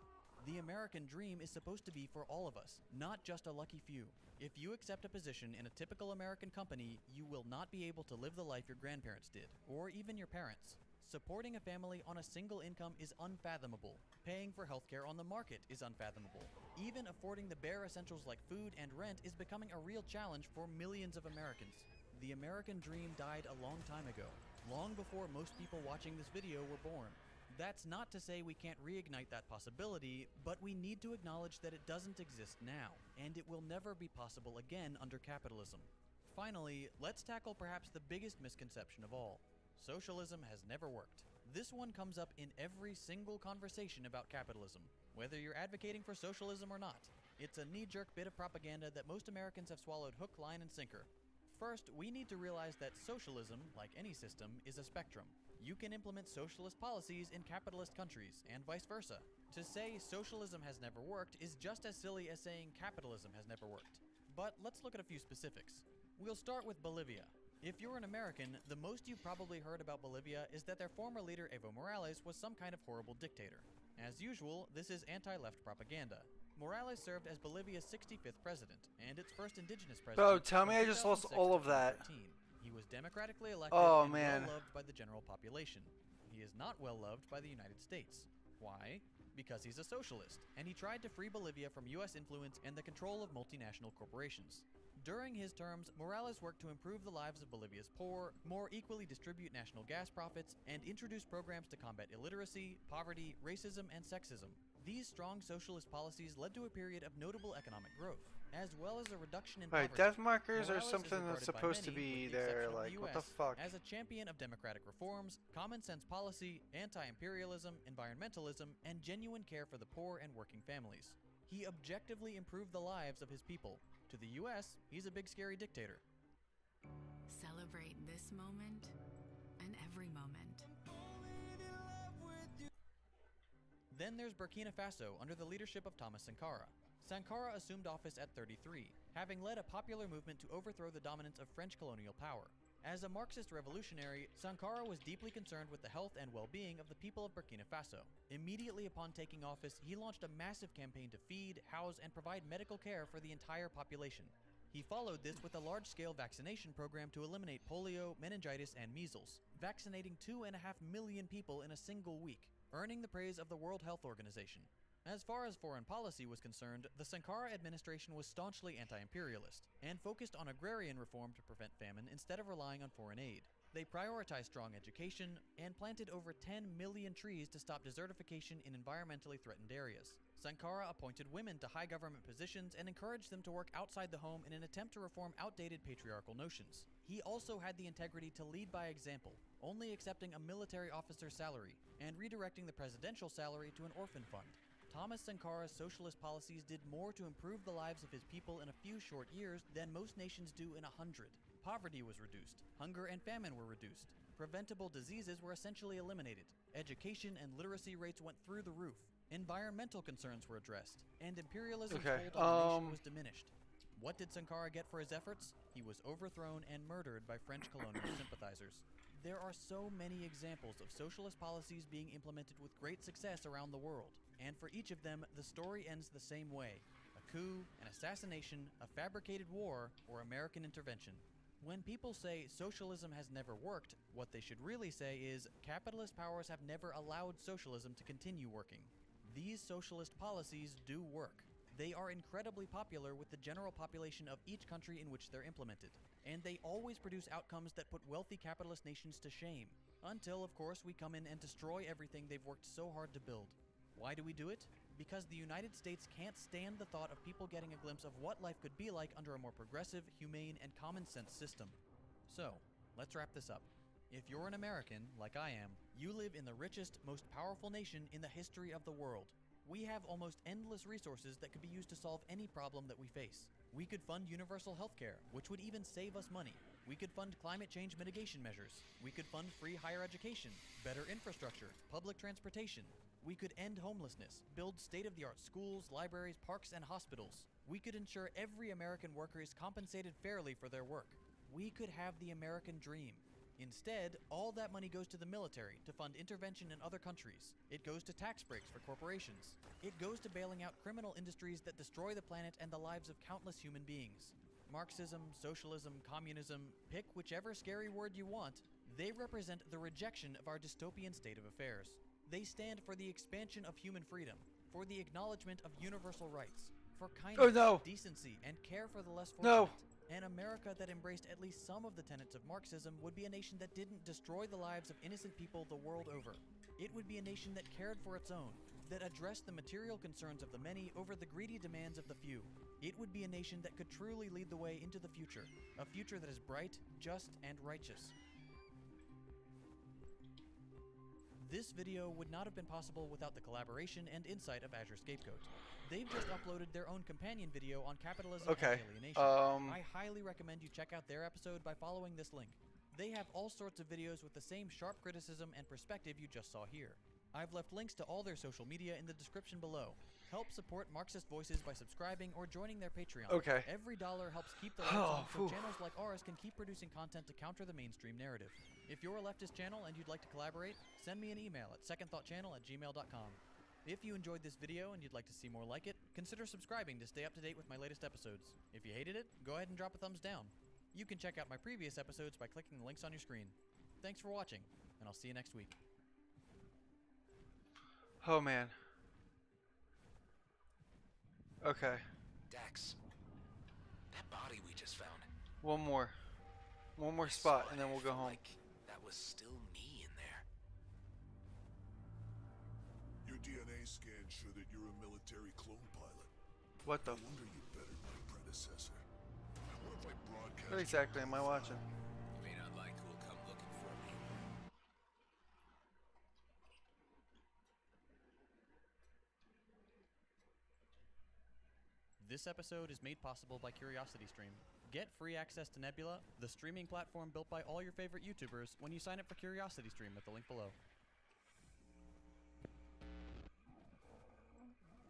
The American dream is supposed to be for all of us, not just a lucky few. If you accept a position in a typical American company, you will not be able to live the life your grandparents did, or even your parents. Supporting a family on a single income is unfathomable. Paying for healthcare on the market is unfathomable. Even affording the bare essentials like food and rent is becoming a real challenge for millions of Americans. The American dream died a long time ago, long before most people watching this video were born. That's not to say we can't reignite that possibility, but we need to acknowledge that it doesn't exist now, and it will never be possible again under capitalism. Finally, let's tackle perhaps the biggest misconception of all. Socialism has never worked. This one comes up in every single conversation about capitalism, whether you're advocating for socialism or not. It's a knee-jerk bit of propaganda that most Americans have swallowed hook, line, and sinker. First, we need to realize that socialism, like any system, is a spectrum. You can implement socialist policies in capitalist countries, and vice versa. To say socialism has never worked is just as silly as saying capitalism has never worked. But let's look at a few specifics. We'll start with Bolivia. If you're an American, the most you've probably heard about Bolivia is that their former leader Evo Morales was some kind of horrible dictator. As usual, this is anti-left propaganda. Morales served as Bolivia's 65th president, and its first indigenous president. Bro, tell me I just lost all of that. He was democratically elected and well-loved by the general population. He is not well-loved by the United States. Why? Because he's a socialist, and he tried to free Bolivia from US influence and the control of multinational corporations. During his terms, Morales worked to improve the lives of Bolivia's poor, more equally distribute national gas profits, and introduce programs to combat illiteracy, poverty, racism, and sexism. These strong socialist policies led to a period of notable economic growth, as well as a reduction in poverty. Death markers Morales are something that's supposed to be there, like, what the fuck? As a champion of democratic reforms, common sense policy, anti-imperialism, environmentalism, and genuine care for the poor and working families. He objectively improved the lives of his people. To the US, he's a big scary dictator. Celebrate this moment and every moment. Then there's Burkina Faso under the leadership of Thomas Sankara. Sankara assumed office at 33, having led a popular movement to overthrow the dominance of French colonial power. As a Marxist revolutionary, Sankara was deeply concerned with the health and well-being of the people of Burkina Faso. Immediately upon taking office, he launched a massive campaign to feed, house, and provide medical care for the entire population. He followed this with a large-scale vaccination program to eliminate polio, meningitis, and measles, vaccinating 2.5 million people in a single week, earning the praise of the World Health Organization. As far as foreign policy was concerned, the Sankara administration was staunchly anti-imperialist and focused on agrarian reform to prevent famine instead of relying on foreign aid. They prioritized strong education and planted over 10 million trees to stop desertification in environmentally threatened areas. Sankara appointed women to high government positions and encouraged them to work outside the home in an attempt to reform outdated patriarchal notions. He also had the integrity to lead by example, only accepting a military officer's salary and redirecting the presidential salary to an orphan fund. Thomas Sankara's socialist policies did more to improve the lives of his people in a few short years than most nations do in 100. Poverty was reduced, hunger and famine were reduced, preventable diseases were essentially eliminated, education and literacy rates went through the roof, environmental concerns were addressed, and imperialism's hold on the nation was diminished. What did Sankara get for his efforts? He was overthrown and murdered by French colonial sympathizers. There are so many examples of socialist policies being implemented with great success around the world, and for each of them, the story ends the same way: a coup, an assassination, a fabricated war, or American intervention. When people say socialism has never worked, what they should really say is capitalist powers have never allowed socialism to continue working. These socialist policies do work. They are incredibly popular with the general population of each country in which they're implemented, and they always produce outcomes that put wealthy capitalist nations to shame, until of course we come in and destroy everything they've worked so hard to build. Why do we do it? Because the United States can't stand the thought of people getting a glimpse of what life could be like under a more progressive, humane, and common sense system. So, let's wrap this up. If you're an American, like I am, you live in the richest, most powerful nation in the history of the world. We have almost endless resources that could be used to solve any problem that we face. We could fund universal healthcare, which would even save us money. We could fund climate change mitigation measures. We could fund free higher education, better infrastructure, public transportation. We could end homelessness, build state-of-the-art schools, libraries, parks, and hospitals. We could ensure every American worker is compensated fairly for their work. We could have the American dream. Instead, all that money goes to the military to fund intervention in other countries. It goes to tax breaks for corporations. It goes to bailing out criminal industries that destroy the planet and the lives of countless human beings. Marxism, socialism, communism, pick whichever scary word you want, they represent the rejection of our dystopian state of affairs. They stand for the expansion of human freedom, for the acknowledgement of universal rights, for kindness, decency, and care for the less fortunate. An America that embraced at least some of the tenets of Marxism would be a nation that didn't destroy the lives of innocent people the world over. It would be a nation that cared for its own, that addressed the material concerns of the many over the greedy demands of the few. It would be a nation that could truly lead the way into the future, a future that is bright, just, and righteous. This video would not have been possible without the collaboration and insight of Azure Scapegoat. They've just uploaded their own companion video on capitalism and alienation. I highly recommend you check out their episode by following this link. They have all sorts of videos with the same sharp criticism and perspective you just saw here. I've left links to all their social media in the description below. Help support Marxist Voices by subscribing or joining their Patreon. Every dollar helps keep the lights on so channels like ours can keep producing content to counter the mainstream narrative. If you're a leftist channel and you'd like to collaborate, send me an email at secondthoughtchannel@gmail.com. If you enjoyed this video and you'd like to see more like it, consider subscribing to stay up to date with my latest episodes. If you hated it, go ahead and drop a thumbs down. You can check out my previous episodes by clicking the links on your screen. Thanks for watching, and I'll see you next week. Oh man. Okay. Dax, that body we just found. One more spot, and then we'll go home. Like that was still me in there. Your DNA scans show that you're a military clone pilot. What the? No wonder you bettered my predecessor. What if I broadcast? What exactly am I watching? You may not like who'll come looking for me. This episode is made possible by CuriosityStream. Get free access to Nebula, the streaming platform built by all your favorite YouTubers, when you sign up for CuriosityStream at the link below.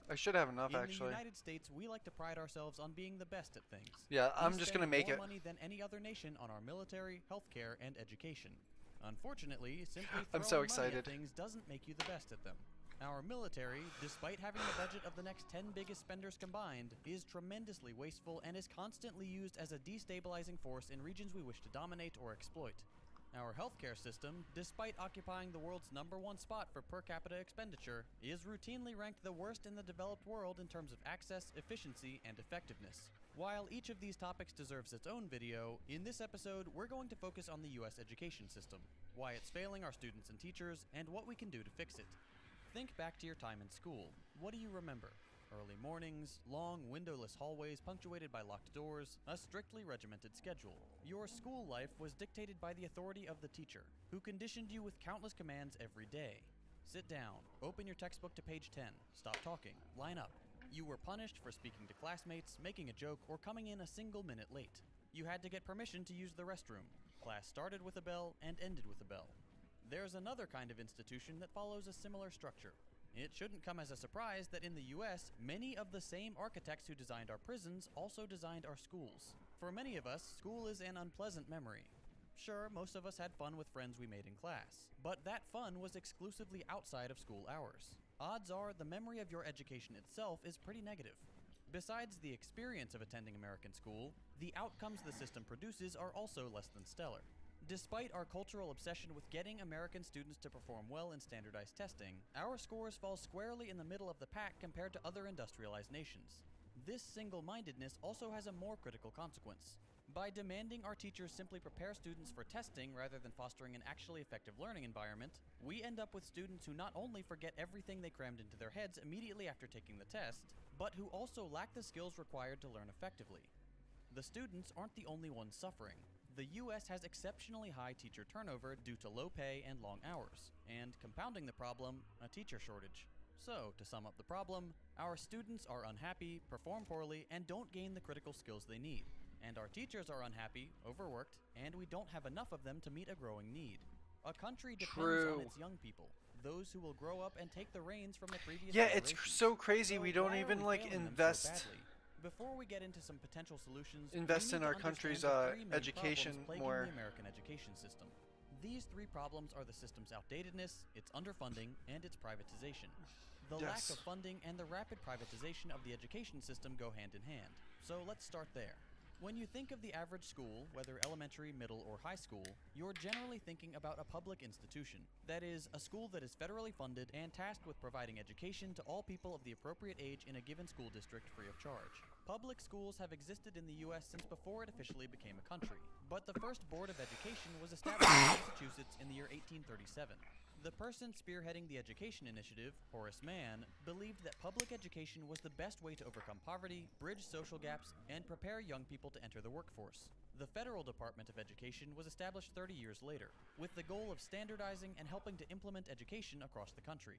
I should have enough, actually. In the United States, we like to pride ourselves on being the best at things. Yeah, I'm just gonna make it. We spend more money than any other nation on our military, healthcare, and education. Unfortunately, simply throwing money at things doesn't make you the best at them. Our military, despite having the budget of the next 10 biggest spenders combined, is tremendously wasteful and is constantly used as a destabilizing force in regions we wish to dominate or exploit. Our healthcare system, despite occupying the world's #1 spot for per capita expenditure, is routinely ranked the worst in the developed world in terms of access, efficiency, and effectiveness. While each of these topics deserves its own video, in this episode we're going to focus on the US education system, why it's failing our students and teachers, and what we can do to fix it. Think back to your time in school. What do you remember? Early mornings, long windowless hallways punctuated by locked doors, a strictly regimented schedule. Your school life was dictated by the authority of the teacher, who conditioned you with countless commands every day. Sit down. Open your textbook to page 10. Stop talking. Line up. You were punished for speaking to classmates, making a joke, or coming in a single minute late. You had to get permission to use the restroom. Class started with a bell and ended with a bell. There's another kind of institution that follows a similar structure. It shouldn't come as a surprise that in the US, many of the same architects who designed our prisons also designed our schools. For many of us, school is an unpleasant memory. Sure, most of us had fun with friends we made in class, but that fun was exclusively outside of school hours. Odds are the memory of your education itself is pretty negative. Besides the experience of attending American school, the outcomes the system produces are also less than stellar. Despite our cultural obsession with getting American students to perform well in standardized testing, our scores fall squarely in the middle of the pack compared to other industrialized nations. This single-mindedness also has a more critical consequence. By demanding our teachers simply prepare students for testing rather than fostering an actually effective learning environment, we end up with students who not only forget everything they crammed into their heads immediately after taking the test, but who also lack the skills required to learn effectively. The students aren't the only ones suffering. The US has exceptionally high teacher turnover due to low pay and long hours, and compounding the problem, a teacher shortage. So, to sum up the problem, our students are unhappy, perform poorly, and don't gain the critical skills they need. And our teachers are unhappy, overworked, and we don't have enough of them to meet a growing need. A country depends on its young people, those who will grow up and take the reins from the previous it's generations. so crazy So we don't why are even we like failing them so invest badly? Before we get into some potential solutions, invest we in need our to country's understand the three main education problems plaguing more. the American education system. These three problems are the system's outdatedness, its underfunding, and its privatization. The lack Yes. of funding and the rapid privatization of the education system go hand in hand. So let's start there. When you think of the average school, whether elementary, middle, or high school, you're generally thinking about a public institution. That is, a school that is federally funded and tasked with providing education to all people of the appropriate age in a given school district free of charge. Public schools have existed in the US since before it officially became a country, but the first Board of Education was established in Massachusetts in the year 1837. The person spearheading the education initiative, Horace Mann, believed that public education was the best way to overcome poverty, bridge social gaps, and prepare young people to enter the workforce. The Federal Department of Education was established 30 years later, with the goal of standardizing and helping to implement education across the country.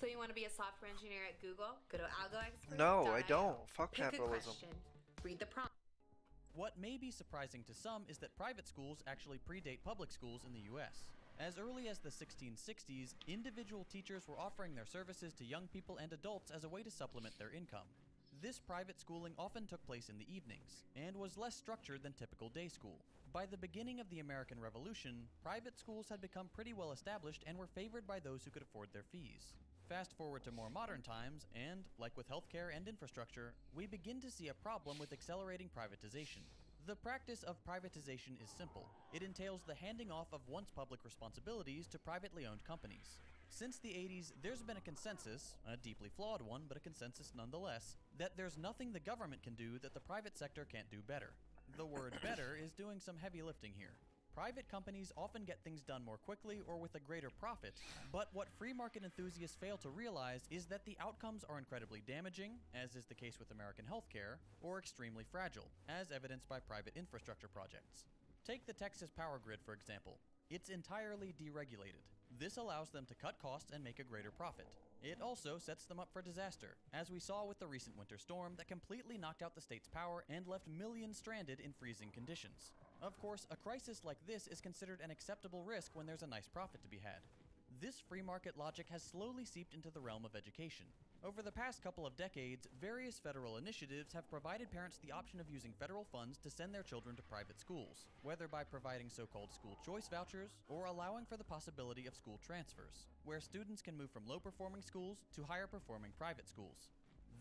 So you want to be a software engineer at Google? Go to algoexpert.io. No, I don't. Fuck Pick capitalism. a question. Read the prompt. What may be surprising to some is that private schools actually predate public schools in the US. As early as the 1660s, individual teachers were offering their services to young people and adults as a way to supplement their income. This private schooling often took place in the evenings, and was less structured than typical day school. By the beginning of the American Revolution, private schools had become pretty well established and were favored by those who could afford their fees. Fast forward to more modern times, and, like with healthcare and infrastructure, we begin to see a problem with accelerating privatization. The practice of privatization is simple. It entails the handing off of once public responsibilities to privately owned companies. Since the 80s, there's been a consensus, a deeply flawed one, but a consensus nonetheless, that there's nothing the government can do that the private sector can't do better. The word better is doing some heavy lifting here. Private companies often get things done more quickly or with a greater profit, but what free market enthusiasts fail to realize is that the outcomes are incredibly damaging, as is the case with American healthcare, or extremely fragile, as evidenced by private infrastructure projects. Take the Texas power grid, for example. It's entirely deregulated. This allows them to cut costs and make a greater profit. It also sets them up for disaster, as we saw with the recent winter storm that completely knocked out the state's power and left millions stranded in freezing conditions. Of course, a crisis like this is considered an acceptable risk when there's a nice profit to be had. This free market logic has slowly seeped into the realm of education. Over the past couple of decades, various federal initiatives have provided parents the option of using federal funds to send their children to private schools, whether by providing so-called school choice vouchers or allowing for the possibility of school transfers, where students can move from low-performing schools to higher-performing private schools.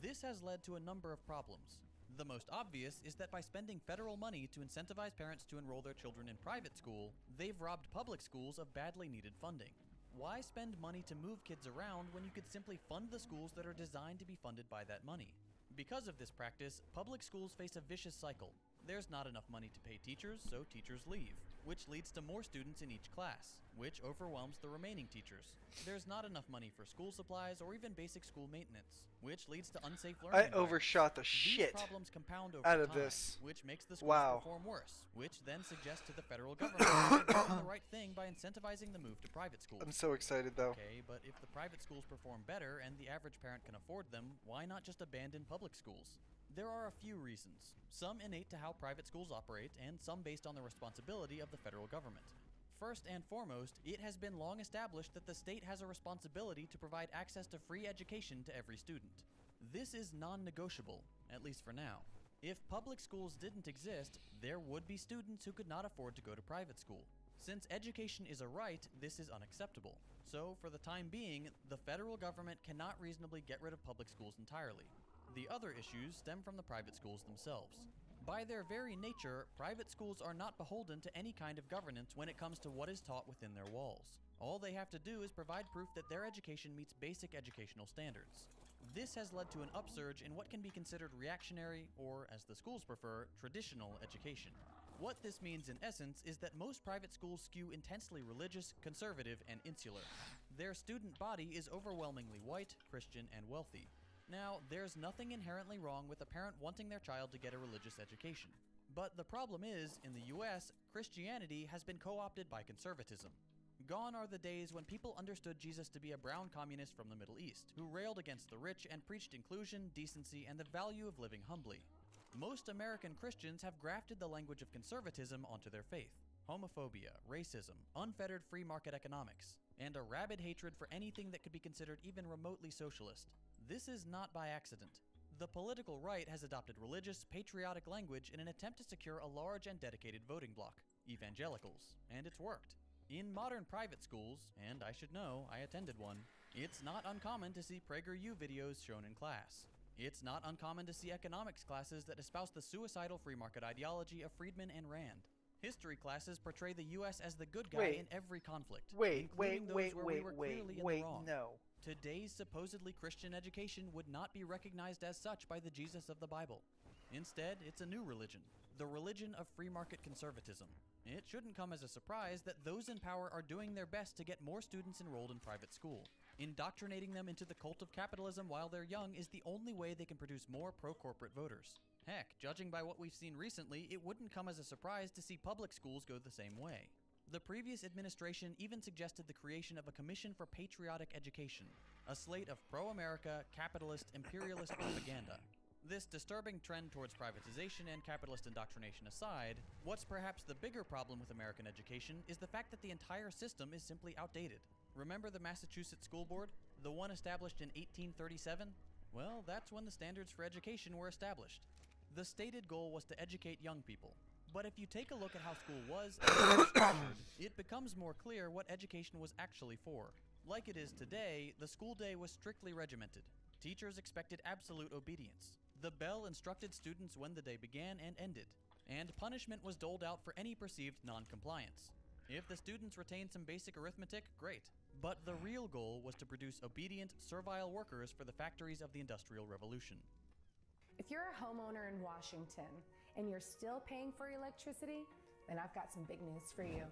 This has led to a number of problems. The most obvious is that by spending federal money to incentivize parents to enroll their children in private school, they've robbed public schools of badly needed funding. Why spend money to move kids around when you could simply fund the schools that are designed to be funded by that money? Because of this practice, public schools face a vicious cycle. There's not enough money to pay teachers, so teachers leave. which leads to more students in each class, which overwhelms the remaining teachers. There's not enough money for school supplies or even basic school maintenance, which leads to unsafe learning I environments. overshot the These shit problems compound over out of time, this. which makes the schools Wow. perform worse, which then suggests to the federal government that they're doing the right thing by incentivizing the move to private schools. I'm so excited though. Okay, but if the private schools perform better and the average parent can afford them, why not just abandon public schools? There are a few reasons, some innate to how private schools operate and some based on the responsibility of the federal government. First and foremost, it has been long established that the state has a responsibility to provide access to free education to every student. This is non-negotiable, at least for now. If public schools didn't exist, there would be students who could not afford to go to private school. Since education is a right, this is unacceptable. So, for the time being, the federal government cannot reasonably get rid of public schools entirely. The other issues stem from the private schools themselves. By their very nature, private schools are not beholden to any kind of governance when it comes to what is taught within their walls. All they have to do is provide proof that their education meets basic educational standards. This has led to an upsurge in what can be considered reactionary, or as the schools prefer, traditional education. What this means in essence is that most private schools skew intensely religious, conservative, and insular. Their student body is overwhelmingly white, Christian, and wealthy. Now, there's nothing inherently wrong with a parent wanting their child to get a religious education. But the problem is, in the US, Christianity has been co-opted by conservatism. Gone are the days when people understood Jesus to be a brown communist from the Middle East, who railed against the rich and preached inclusion, decency, and the value of living humbly. Most American Christians have grafted the language of conservatism onto their faith. Homophobia, racism, unfettered free market economics, and a rabid hatred for anything that could be considered even remotely socialist. This is not by accident. The political right has adopted religious, patriotic language in an attempt to secure a large and dedicated voting bloc, evangelicals, and it's worked. In modern private schools, and I should know, I attended one, it's not uncommon to see PragerU videos shown in class. It's not uncommon to see economics classes that espouse the suicidal free market ideology of Friedman and Rand. History classes portray the US as the good guy in every conflict, including those where we were clearly in the wrong. No. Today's supposedly Christian education would not be recognized as such by the Jesus of the Bible. Instead, it's a new religion, the religion of free market conservatism. It shouldn't come as a surprise that those in power are doing their best to get more students enrolled in private school. Indoctrinating them into the cult of capitalism while they're young is the only way they can produce more pro-corporate voters. Heck, judging by what we've seen recently, it wouldn't come as a surprise to see public schools go the same way. The previous administration even suggested the creation of a Commission for Patriotic Education, a slate of pro-America, capitalist, imperialist propaganda. This disturbing trend towards privatization and capitalist indoctrination aside, what's perhaps the bigger problem with American education is the fact that the entire system is simply outdated. Remember the Massachusetts School Board? The one established in 1837? Well, that's when the standards for education were established. The stated goal was to educate young people. But if you take a look at how school was and was structured, it becomes more clear what education was actually for. Like it is today, the school day was strictly regimented. Teachers expected absolute obedience. The bell instructed students when the day began and ended, and punishment was doled out for any perceived non-compliance. If the students retained some basic arithmetic, great. But the real goal was to produce obedient, servile workers for the factories of the Industrial Revolution. If you're a homeowner in Washington and you're still paying for electricity, then I've got some big news for you.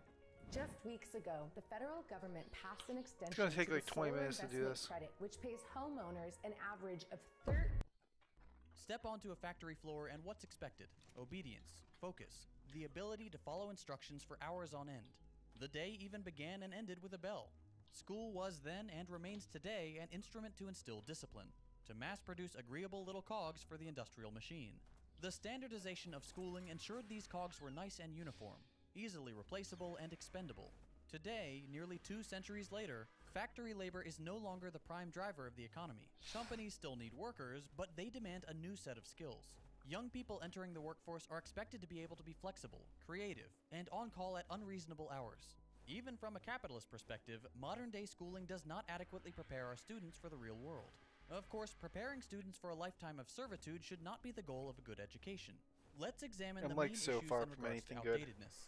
Just weeks ago, the federal government passed an extension It's gonna take to like the 20 solar minutes to do investment this. credit, which pays homeowners an average of 13. Step onto a factory floor and what's expected? Obedience, focus, the ability to follow instructions for hours on end. The day even began and ended with a bell. School was then and remains today an instrument to instill discipline, to mass produce agreeable little cogs for the industrial machine. The standardization of schooling ensured these cogs were nice and uniform, easily replaceable and expendable. Today, nearly 2 centuries later, factory labor is no longer the prime driver of the economy. Companies still need workers, but they demand a new set of skills. Young people entering the workforce are expected to be able to be flexible, creative, and on call at unreasonable hours. Even from a capitalist perspective, modern-day schooling does not adequately prepare our students for the real world. Of course, preparing students for a lifetime of servitude should not be the goal of a good education. Let's examine the main issues in regards to outdatedness.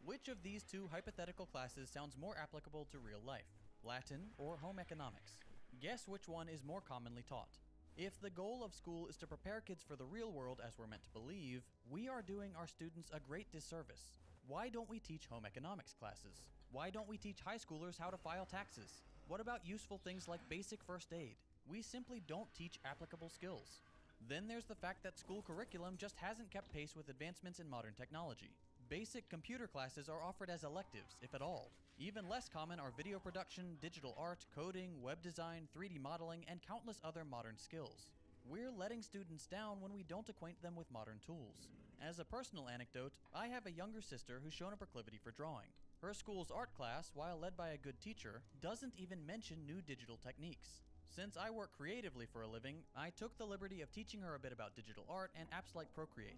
Which of these two hypothetical classes sounds more applicable to real life? Latin or home economics? Guess which one is more commonly taught. If the goal of school is to prepare kids for the real world as we're meant to believe, we are doing our students a great disservice. Why don't we teach home economics classes? Why don't we teach high schoolers how to file taxes? What about useful things like basic first aid? We simply don't teach applicable skills. Then there's the fact that school curriculum just hasn't kept pace with advancements in modern technology. Basic computer classes are offered as electives, if at all. Even less common are video production, digital art, coding, web design, 3D modeling, and countless other modern skills. We're letting students down when we don't acquaint them with modern tools. As a personal anecdote, I have a younger sister who's shown a proclivity for drawing. Her school's art class, while led by a good teacher, doesn't even mention new digital techniques. Since I work creatively for a living, I took the liberty of teaching her a bit about digital art and apps like Procreate.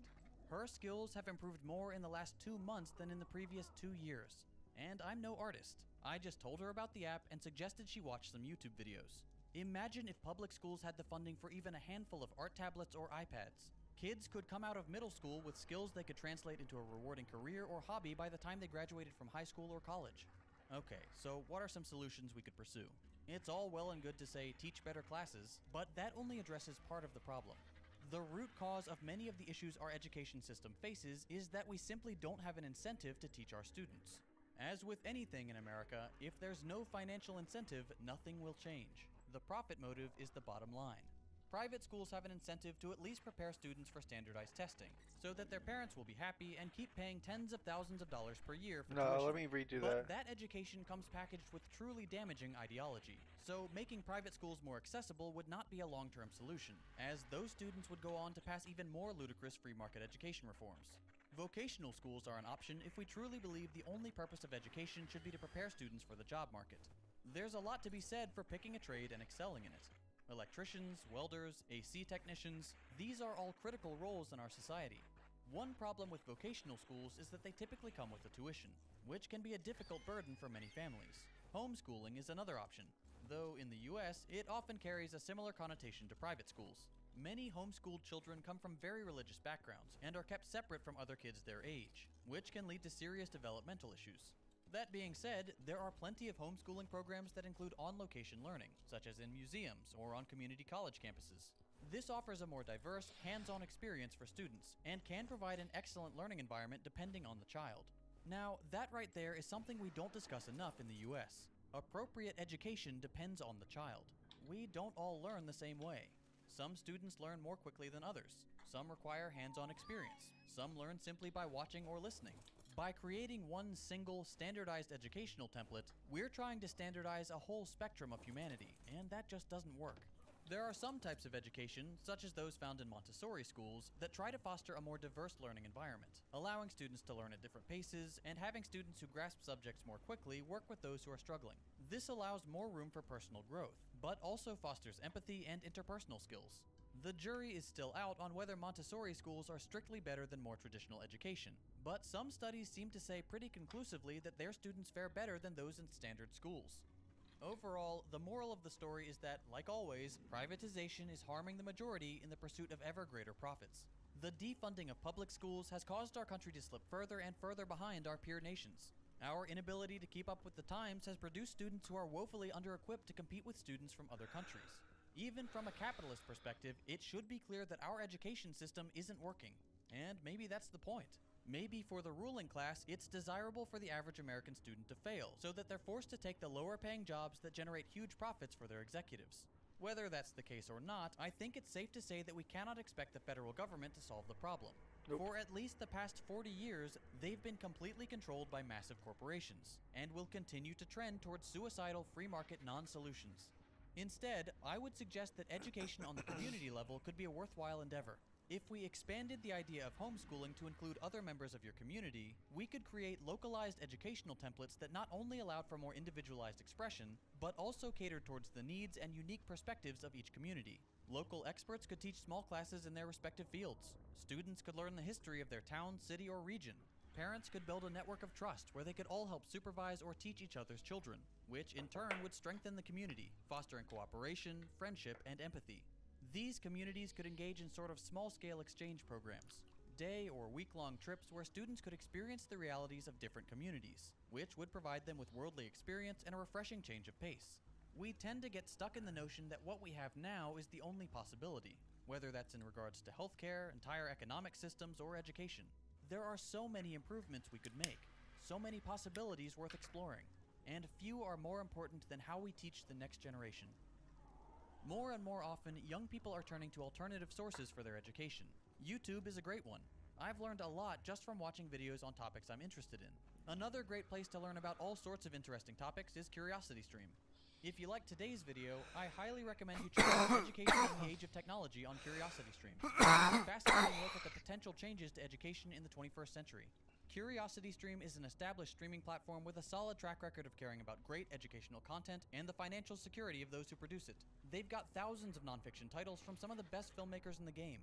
Her skills have improved more in the last 2 months than in the previous 2 years. And I'm no artist. I just told her about the app and suggested she watch some YouTube videos. Imagine if public schools had the funding for even a handful of art tablets or iPads. Kids could come out of middle school with skills they could translate into a rewarding career or hobby by the time they graduated from high school or college. Okay, so what are some solutions we could pursue? It's all well and good to say teach better classes, but that only addresses part of the problem. The root cause of many of the issues our education system faces is that we simply don't have an incentive to teach our students. As with anything in America, if there's no financial incentive, nothing will change. The profit motive is the bottom line. Private schools have an incentive to at least prepare students for standardized testing, so that their parents will be happy and keep paying tens of thousands of dollars per year for tuition. Let me redo But that. that education comes packaged with truly damaging ideology, so making private schools more accessible would not be a long-term solution, as those students would go on to pass even more ludicrous free market education reforms. Vocational schools are an option if we truly believe the only purpose of education should be to prepare students for the job market. There's a lot to be said for picking a trade and excelling in it. Electricians, welders, AC technicians, these are all critical roles in our society. One problem with vocational schools is that they typically come with a tuition, which can be a difficult burden for many families. Homeschooling is another option, though in the US, it often carries a similar connotation to private schools. Many homeschooled children come from very religious backgrounds and are kept separate from other kids their age, which can lead to serious developmental issues. That being said, there are plenty of homeschooling programs that include on-location learning, such as in museums or on community college campuses. This offers a more diverse, hands-on experience for students and can provide an excellent learning environment depending on the child. Now, that right there is something we don't discuss enough in the US. Appropriate education depends on the child. We don't all learn the same way. Some students learn more quickly than others. Some require hands-on experience. Some learn simply by watching or listening. By creating one single, standardized educational template, we're trying to standardize a whole spectrum of humanity, and that just doesn't work. There are some types of education, such as those found in Montessori schools, that try to foster a more diverse learning environment, allowing students to learn at different paces and having students who grasp subjects more quickly work with those who are struggling. This allows more room for personal growth, but also fosters empathy and interpersonal skills. The jury is still out on whether Montessori schools are strictly better than more traditional education, but some studies seem to say pretty conclusively that their students fare better than those in standard schools. Overall, the moral of the story is that, like always, privatization is harming the majority in the pursuit of ever greater profits. The defunding of public schools has caused our country to slip further and further behind our peer nations. Our inability to keep up with the times has produced students who are woefully under-equipped to compete with students from other countries. Even from a capitalist perspective, it should be clear that our education system isn't working. And maybe that's the point. Maybe for the ruling class, it's desirable for the average American student to fail, so that they're forced to take the lower-paying jobs that generate huge profits for their executives. Whether that's the case or not, I think it's safe to say that we cannot expect the federal government to solve the problem. Nope. For at least the past 40 years, they've been completely controlled by massive corporations, and will continue to trend towards suicidal free market non-solutions. Instead, I would suggest that education on the community level could be a worthwhile endeavor. If we expanded the idea of homeschooling to include other members of your community, we could create localized educational templates that not only allowed for more individualized expression, but also catered towards the needs and unique perspectives of each community. Local experts could teach small classes in their respective fields. Students could learn the history of their town, city, or region. Parents could build a network of trust where they could all help supervise or teach each other's children, which in turn would strengthen the community, fostering cooperation, friendship, and empathy. These communities could engage in sort of small-scale exchange programs, day or week-long trips where students could experience the realities of different communities, which would provide them with worldly experience and a refreshing change of pace. We tend to get stuck in the notion that what we have now is the only possibility, whether that's in regards to healthcare, entire economic systems, or education. There are so many improvements we could make, so many possibilities worth exploring, and few are more important than how we teach the next generation. More and more often, young people are turning to alternative sources for their education. YouTube is a great one. I've learned a lot just from watching videos on topics I'm interested in. Another great place to learn about all sorts of interesting topics is CuriosityStream. If you like today's video, I highly recommend you check out Education in the Age of Technology on CuriosityStream. It's a fascinating look at the potential changes to education in the 21st century. CuriosityStream is an established streaming platform with a solid track record of caring about great educational content and the financial security of those who produce it. They've got thousands of nonfiction titles from some of the best filmmakers in the game.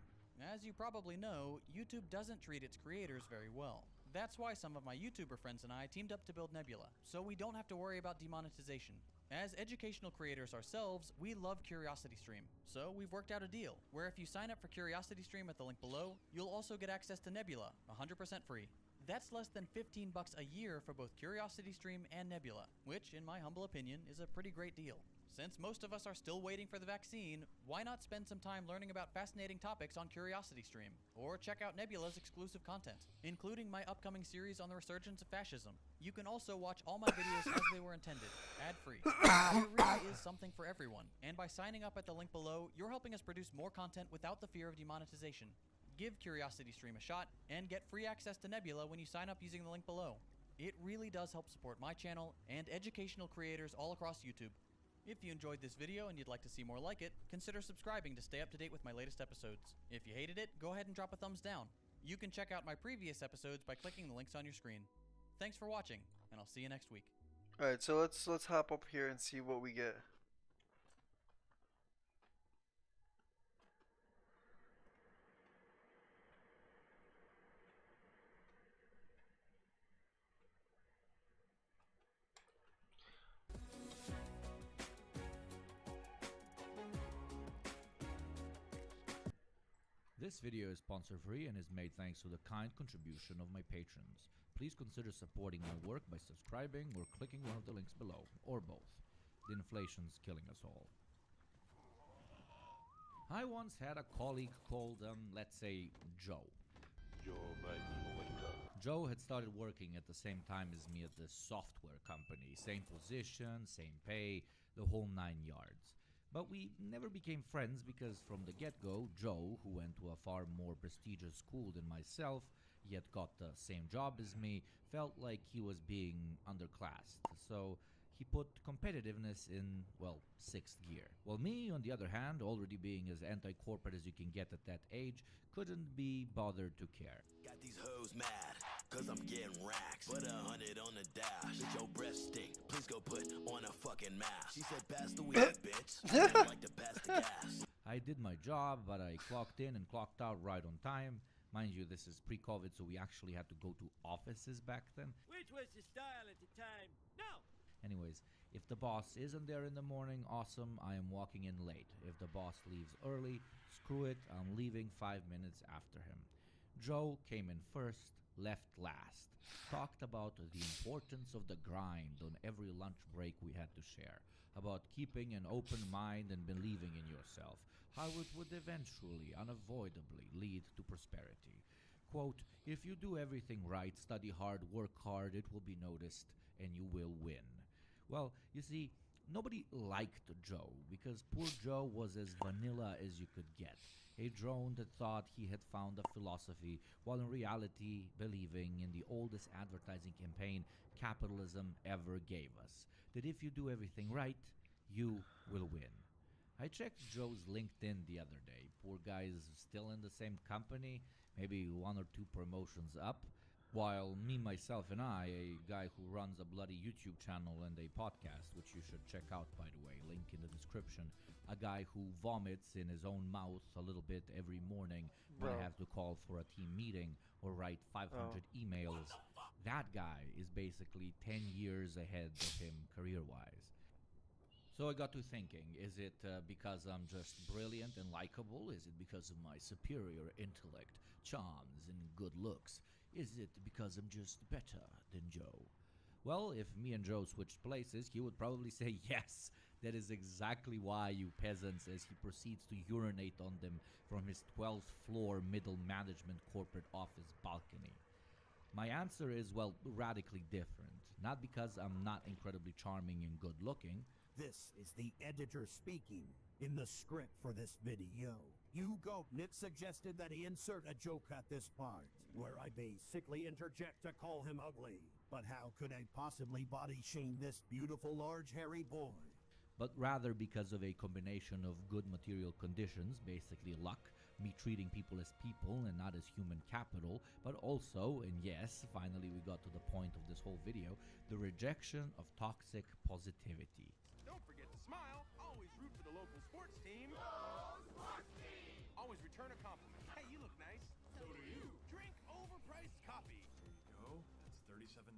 As you probably know, YouTube doesn't treat its creators very well. That's why some of my YouTuber friends and I teamed up to build Nebula, so we don't have to worry about demonetization. As educational creators ourselves, we love CuriosityStream, so we've worked out a deal, where if you sign up for CuriosityStream at the link below, you'll also get access to Nebula, 100% free. That's less than $15 a year for both CuriosityStream and Nebula, which, in my humble opinion, is a pretty great deal. Since most of us are still waiting for the vaccine, why not spend some time learning about fascinating topics on CuriosityStream, or check out Nebula's exclusive content, including my upcoming series on the resurgence of fascism. You can also watch all my videos as they were intended, ad-free. There really is something for everyone, and by signing up at the link below, you're helping us produce more content without the fear of demonetization. Give CuriosityStream a shot, and get free access to Nebula when you sign up using the link below. It really does help support my channel and educational creators all across YouTube. If you enjoyed this video and you'd like to see more like it, consider subscribing to stay up to date with my latest episodes. If you hated it, go ahead and drop a thumbs down. You can check out my previous episodes by clicking the links on your screen. Thanks for watching, and I'll see you next week. Alright, so let's hop up here and see what we get. This video is sponsor free and is made thanks to the kind contribution of my patrons. Please consider supporting my work by subscribing or clicking one of the links below, or both. The inflation's killing us all. I once had a colleague called, let's say, Joe. Joe had started working at the same time as me at this software company. Same position, same pay, the whole 9 yards. But we never became friends because from the get-go, Joe, who went to a far more prestigious school than myself, yet got the same job as me, felt like he was being underclassed. So he put competitiveness in, well, 6th gear. While me, on the other hand, already being as anti-corporate as you can get at that age, couldn't be bothered to care. Got these hoes mad, cause I'm getting racks. Put 100 on the dash. Bitch, your breath stink. Please go put on a fucking mask. She said, pass the weed, bitch. I don't like to pass the gas. I did my job, but I clocked in and clocked out right on time. Mind you, this is pre-COVID, so we actually had to go to offices back then. Which was the style at the time? No! Anyways, if the boss isn't there in the morning, awesome, I am walking in late. If the boss leaves early, screw it, I'm leaving 5 minutes after him. Joe came in first, left last. Talked about the importance of the grind on every lunch break we had to share. About keeping an open mind and believing in yourself. How it would eventually, unavoidably, lead to prosperity. Quote, if you do everything right, study hard, work hard, it will be noticed, and you will win. Well, you see, nobody liked Joe, because poor Joe was as vanilla as you could get. A drone that thought he had found a philosophy, while in reality believing in the oldest advertising campaign capitalism ever gave us. That if you do everything right, you will win. I checked Joe's LinkedIn the other day. Poor guy is still in the same company, maybe 1 or 2 promotions up. While me, myself, and I, a guy who runs a bloody YouTube channel and a podcast, which you should check out, by the way, link in the description, a guy who vomits in his own mouth a little bit every morning when I have to call for a team meeting or write 500 emails. That guy is basically 10 years ahead of him career-wise. So I got to thinking, is it because I'm just brilliant and likable? Is it because of my superior intellect, charms, and good looks? Is it because I'm just better than Joe? Well, if me and Joe switched places, he would probably say yes. That is exactly why, you peasants, as he proceeds to urinate on them from his 12th floor middle management corporate office balcony. My answer is, well, radically different. Not because I'm not incredibly charming and good looking. This is the editor speaking. In the script for this video, Hugh Gopnik suggested that he insert a joke at this part, where I basically interject to call him ugly. But how could I possibly body shame this beautiful large hairy boy? But rather because of a combination of good material conditions, basically luck, me treating people as people and not as human capital, but also, and yes, finally we got to the point of this whole video, the rejection of toxic positivity. Don't forget to smile. Always root for the local sports team. Always return a compliment. Hey, you look nice. So do you. Drink overpriced coffee. There you go. That's $37.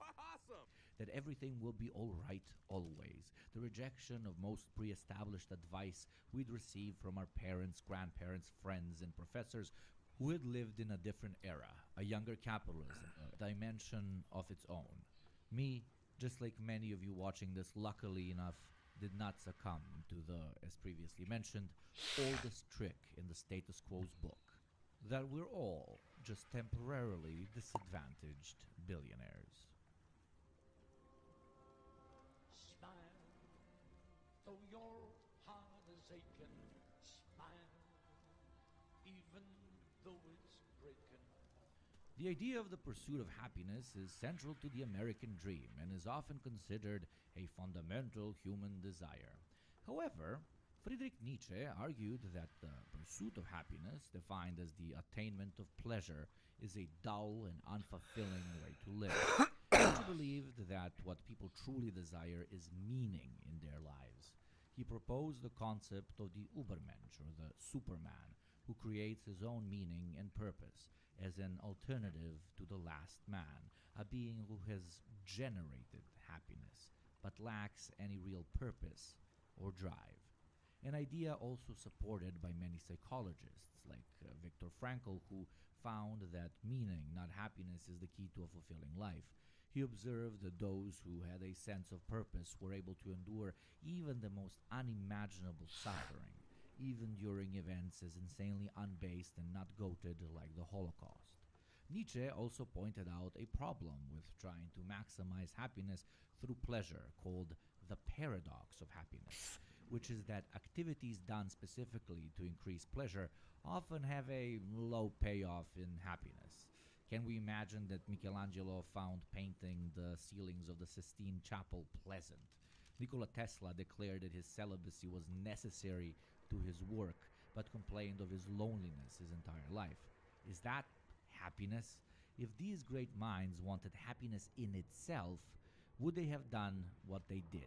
Awesome. That everything will be all right always. The rejection of most pre-established advice we'd received from our parents, grandparents, friends, and professors who had lived in a different era, a younger capitalism, a dimension of its own. Me, just like many of you watching this, luckily enough, did not succumb to the, as previously mentioned, oldest trick in the status quo's book, that we're all just temporarily disadvantaged billionaires. Smile, though your heart is aching. Smile, even though it's breaking. The idea of the pursuit of happiness is central to the American dream and is often considered a fundamental human desire. However, Friedrich Nietzsche argued that the pursuit of happiness, defined as the attainment of pleasure, is a dull and unfulfilling way to live. Nietzsche believed that what people truly desire is meaning in their lives. He proposed the concept of the Übermensch, or the Superman, who creates his own meaning and purpose, as an alternative to the last man, a being who has generated happiness, but lacks any real purpose or drive. An idea also supported by many psychologists, like Viktor Frankl, who found that meaning, not happiness, is the key to a fulfilling life. He observed that those who had a sense of purpose were able to endure even the most unimaginable suffering, even during events as insanely unbased and not goated like the Holocaust. Nietzsche also pointed out a problem with trying to maximize happiness through pleasure, called the paradox of happiness, which is that activities done specifically to increase pleasure often have a low payoff in happiness. Can we imagine that Michelangelo found painting the ceilings of the Sistine Chapel pleasant? Nikola Tesla declared that his celibacy was necessary to his work, but complained of his loneliness his entire life. Is that happiness? If these great minds wanted happiness in itself, would they have done what they did?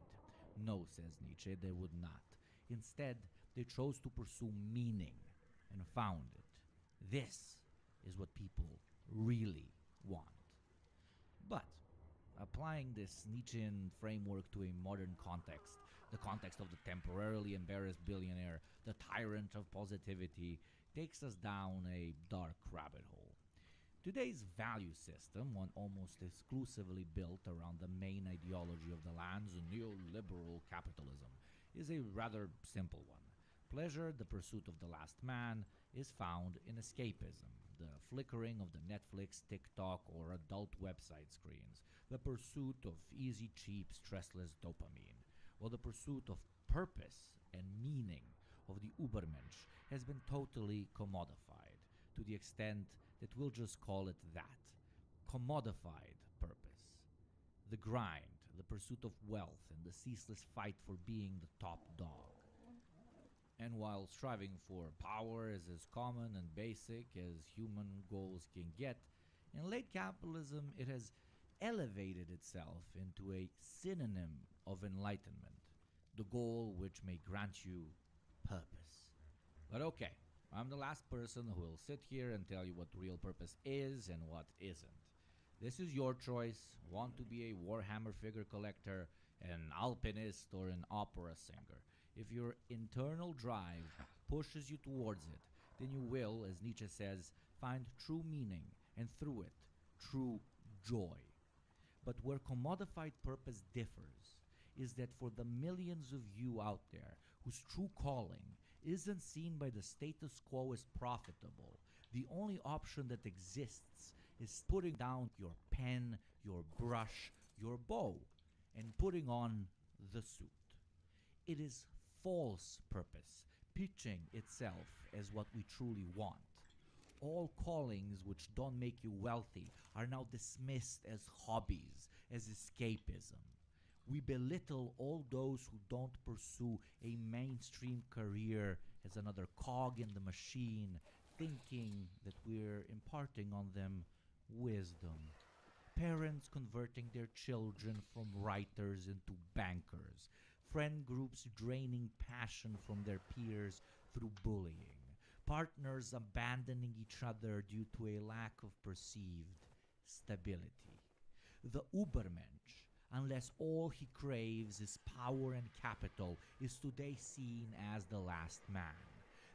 No, says Nietzsche, they would not. Instead, they chose to pursue meaning and found it. This is what people really want. But applying this Nietzschean framework to a modern context, the context of the temporarily embarrassed billionaire, the tyrant of positivity, takes us down a dark rabbit hole. Today's value system, one almost exclusively built around the main ideology of the land's neoliberal capitalism, is a rather simple one. Pleasure, the pursuit of the last man, is found in escapism, the flickering of the Netflix, TikTok, or adult website screens, the pursuit of easy, cheap, stressless dopamine, while the pursuit of purpose and meaning of the Übermensch has been totally commodified, to the extent that we'll just call it that. Commodified purpose. The grind, the pursuit of wealth, and the ceaseless fight for being the top dog. And while striving for power is as common and basic as human goals can get, in late capitalism it has elevated itself into a synonym of enlightenment, the goal which may grant you purpose. But okay, I'm the last person who will sit here and tell you what real purpose is and what isn't. This is your choice. Want to be a Warhammer figure collector, an alpinist, or an opera singer. If your internal drive pushes you towards it, then you will, as Nietzsche says, find true meaning, and through it, true joy. But where commodified purpose differs is that for the millions of you out there whose true calling isn't seen by the status quo as profitable, the only option that exists is putting down your pen, your brush, your bow, and putting on the suit. It is false purpose, pitching itself as what we truly want. All callings which don't make you wealthy are now dismissed as hobbies, as escapism. We belittle all those who don't pursue a mainstream career as another cog in the machine, thinking that we're imparting on them wisdom. Parents converting their children from writers into bankers. Friend groups draining passion from their peers through bullying. Partners abandoning each other due to a lack of perceived stability. The Ubermensch, unless all he craves is power and capital, is today seen as the last man.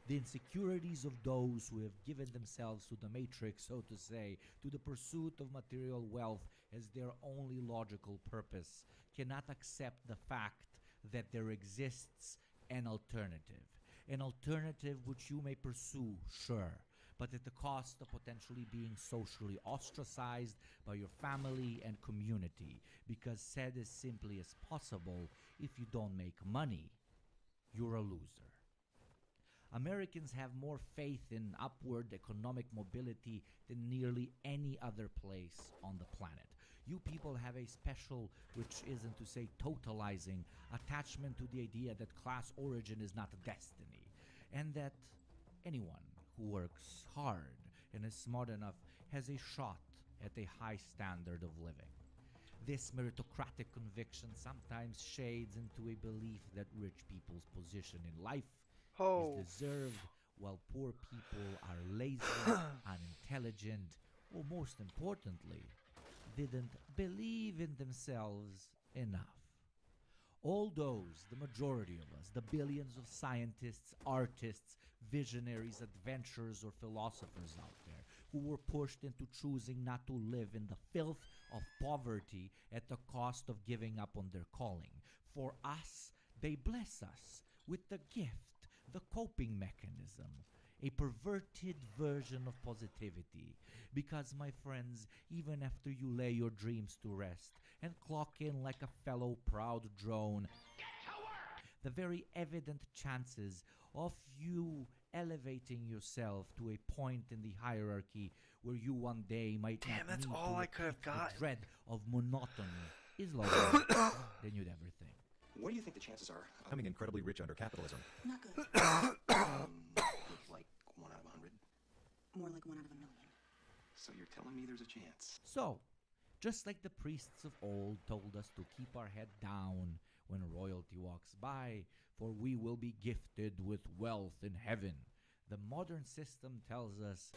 The insecurities of those who have given themselves to the matrix, so to say, to the pursuit of material wealth as their only logical purpose, cannot accept the fact that there exists an alternative. An alternative which you may pursue, sure, but at the cost of potentially being socially ostracized by your family and community, because said as simply as possible, if you don't make money, you're a loser. Americans have more faith in upward economic mobility than nearly any other place on the planet. You people have a special, which isn't to say totalizing, attachment to the idea that class origin is not a destiny, and that anyone who works hard and is smart enough has a shot at a high standard of living. This meritocratic conviction sometimes shades into a belief that rich people's position in life is deserved, while poor people are lazy, unintelligent, or most importantly, didn't believe in themselves enough. All those, the majority of us, the billions of scientists, artists, visionaries, adventurers, or philosophers out there who were pushed into choosing not to live in the filth of poverty at the cost of giving up on their calling. For us, they bless us with the gift, the coping mechanism, a perverted version of positivity. Because, my friends, even after you lay your dreams to rest and clock in like a fellow proud drone, the very evident chances of you elevating yourself to a point in the hierarchy where you one day might not that's need all to I could have repeat gotten. the dread of monotony is lower than you'd ever think. What do you think the chances are of becoming incredibly rich under capitalism? Not good. Like 1 out of 100? More like 1 out of 1 million. So you're telling me there's a chance? So, just like the priests of old told us to keep our head down when royalty walks by, for we will be gifted with wealth in heaven, the modern system tells us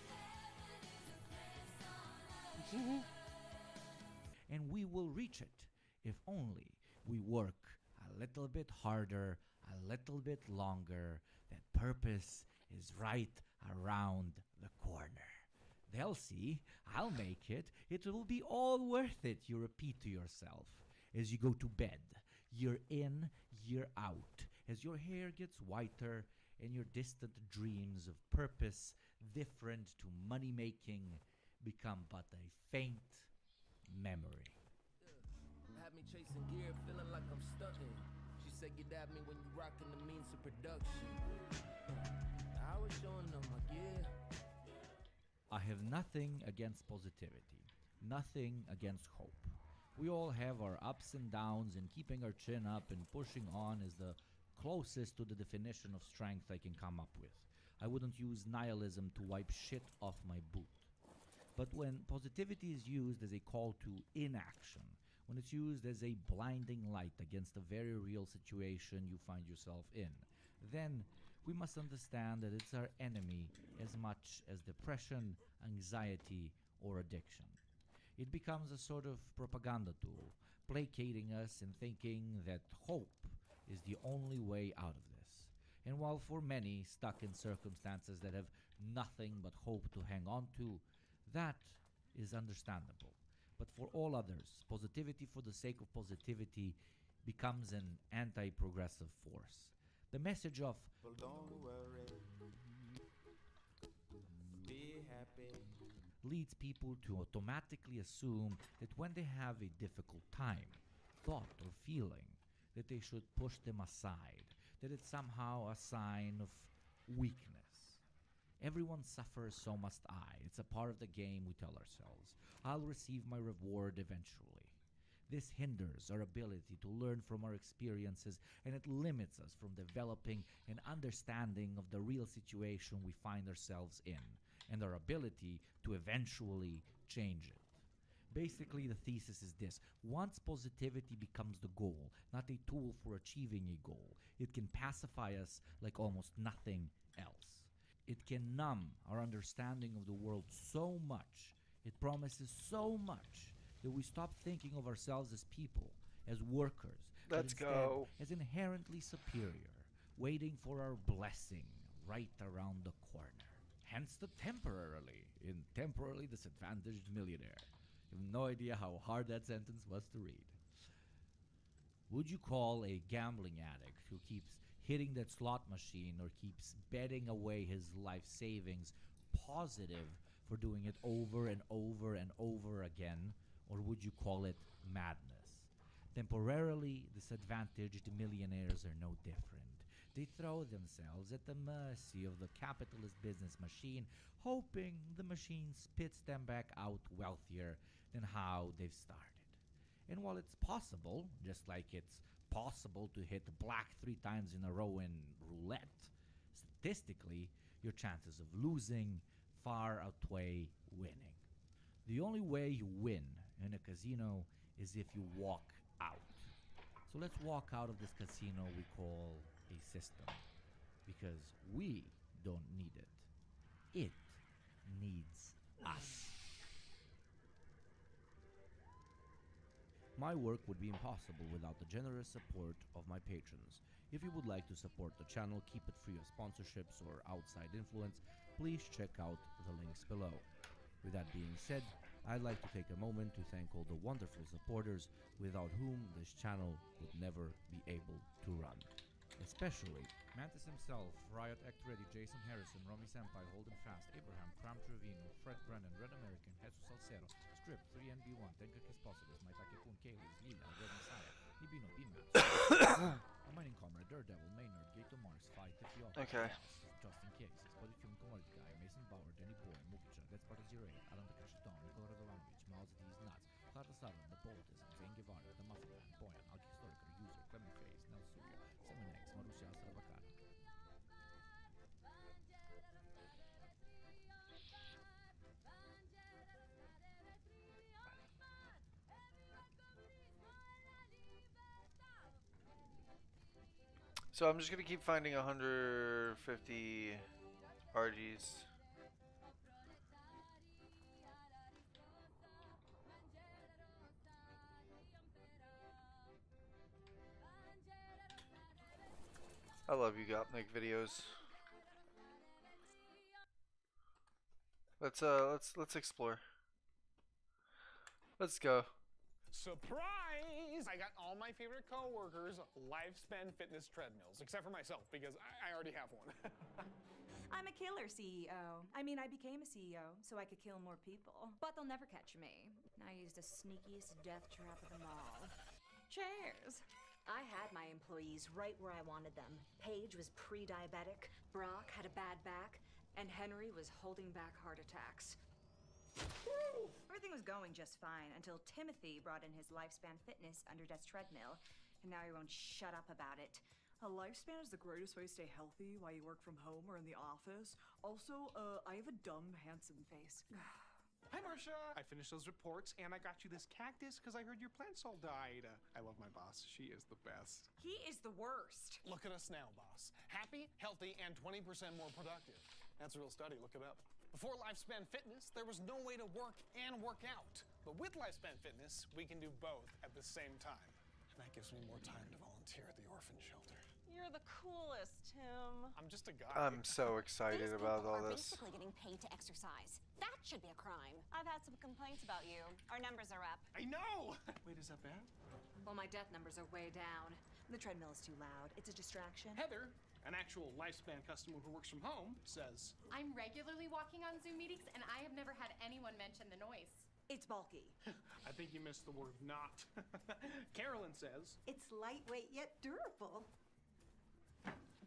and we will reach it if only we work a little bit harder, a little bit longer. That purpose is right around the corner. They'll see, I'll make it. It will be all worth it, you repeat to yourself as you go to bed, year in, year out, as your hair gets whiter and your distant dreams of purpose, different to money-making, become but a faint memory. Had me chasing gear, feeling like I'm stunting. She said get at me when you rockin' the means of production. I was showing them my gear. I have nothing against positivity, nothing against hope. We all have our ups and downs, and keeping our chin up and pushing on is the closest to the definition of strength I can come up with. I wouldn't use nihilism to wipe shit off my boot. But when positivity is used as a call to inaction, when it's used as a blinding light against a very real situation you find yourself in, then we must understand that it's our enemy as much as depression, anxiety, or addiction. It becomes a sort of propaganda tool, placating us and thinking that hope is the only way out of this. And while for many stuck in circumstances that have nothing but hope to hang on to, that is understandable. But for all others, positivity for the sake of positivity becomes an anti-progressive force. The message of Well, don't worry. Be happy. leads people to automatically assume that when they have a difficult time, thought, or feeling, that they should push them aside, that it's somehow a sign of weakness. Everyone suffers, so must I. It's a part of the game we tell ourselves. I'll receive my reward eventually. This hinders our ability to learn from our experiences, and it limits us from developing an understanding of the real situation we find ourselves in, and our ability to eventually change it. Basically, the thesis is this. Once positivity becomes the goal, not a tool for achieving a goal, it can pacify us like almost nothing else. It can numb our understanding of the world so much, it promises so much, that we stop thinking of ourselves as people, as workers, but instead as inherently superior, waiting for our blessing right around the corner. Hence the temporarily disadvantaged millionaire. I have no idea how hard that sentence was to read. Would you call a gambling addict who keeps hitting that slot machine or keeps betting away his life savings positive for doing it over and over and over again, or would you call it madness? Temporarily disadvantaged millionaires are no different. They throw themselves at the mercy of the capitalist business machine, hoping the machine spits them back out wealthier than how they've started. And while it's possible, just like it's possible to hit black 3 times in a row in roulette, statistically, your chances of losing far outweigh winning. The only way you win in a casino is if you walk out. So let's walk out of this casino we call a system, because we don't need it. It needs us. My work would be impossible without the generous support of my patrons. If you would like to support the channel, keep it free of sponsorships or outside influence, please check out the links below. With that being said, I'd like to take a moment to thank all the wonderful supporters without whom this channel would never be able to run. Especially Mantis himself, Riot Act Ready, Jason Harrison, Romy Senpai, Holden Fast, Abraham, Cram Trevino, Fred Brennan, Red American, Jesus Salcero, Script, 3NB1, Denka Kespositus, Maitake Kun, Kayleys, Lila, Red Messiah, Nibino, B-Maps, A Mining Comrade, Daredevil, Maynard, Gato Mars, Fight, Tifioka, Okay. Just in Case, Spotifilm, Commodity Guy, Mason Bauer, Danny Boy, Mukicha, That's Part of 08, Alan Takashitone, Nikola Radovanovic, Mao Zeddy's Nuts, Carlos Saran, The Politism, Zane Guevara, The Muffin Man, Boyan, Alki Historiker, User, Clement Face, Nel Suya, Seminex, Marussia Astravacana. So I'm just gonna keep finding 150 RGs. I love you Gopnik videos. Let's explore. Let's go. Surprise! I got all my favorite coworkers Lifespan Fitness treadmills, except for myself because I already have one. I'm a killer CEO. I mean, I became a CEO so I could kill more people. But they'll never catch me. I used the sneakiest death trap of them all. Chairs. I had my employees right where I wanted them. Paige was pre-diabetic, Brock had a bad back, and Henry was holding back heart attacks. Everything was going just fine until Timothy brought in his Lifespan Fitness under desk treadmill, and now he won't shut up about it. A lifespan is the greatest way to stay healthy while you work from home or in the office. Also, I have a dumb, handsome face. Hi, Marcia. I finished those reports, and I got you this cactus because I heard your plants all died. I love my boss. She is the best. He is the worst. Look at us now, boss. Happy, healthy, and 20% more productive. That's a real study. Look it up. Before Lifespan Fitness, there was no way to work and work out. But with Lifespan Fitness, we can do both at the same time. And that gives me more time to volunteer at the orphan shelter. You're the coolest, Tim. I'm just a guy. I'm so excited about all These this. people are getting paid to exercise. That should be a crime. I've had some complaints about you. Our numbers are up. I know! Wait, is that bad? Well, my death numbers are way down. The treadmill is too loud. It's a distraction. Heather, An actual Lifespan customer who works from home says, I'm regularly walking on Zoom meetings, and I have never had anyone mention the noise. It's bulky. I think you missed the word not. Carolyn says, It's lightweight yet durable.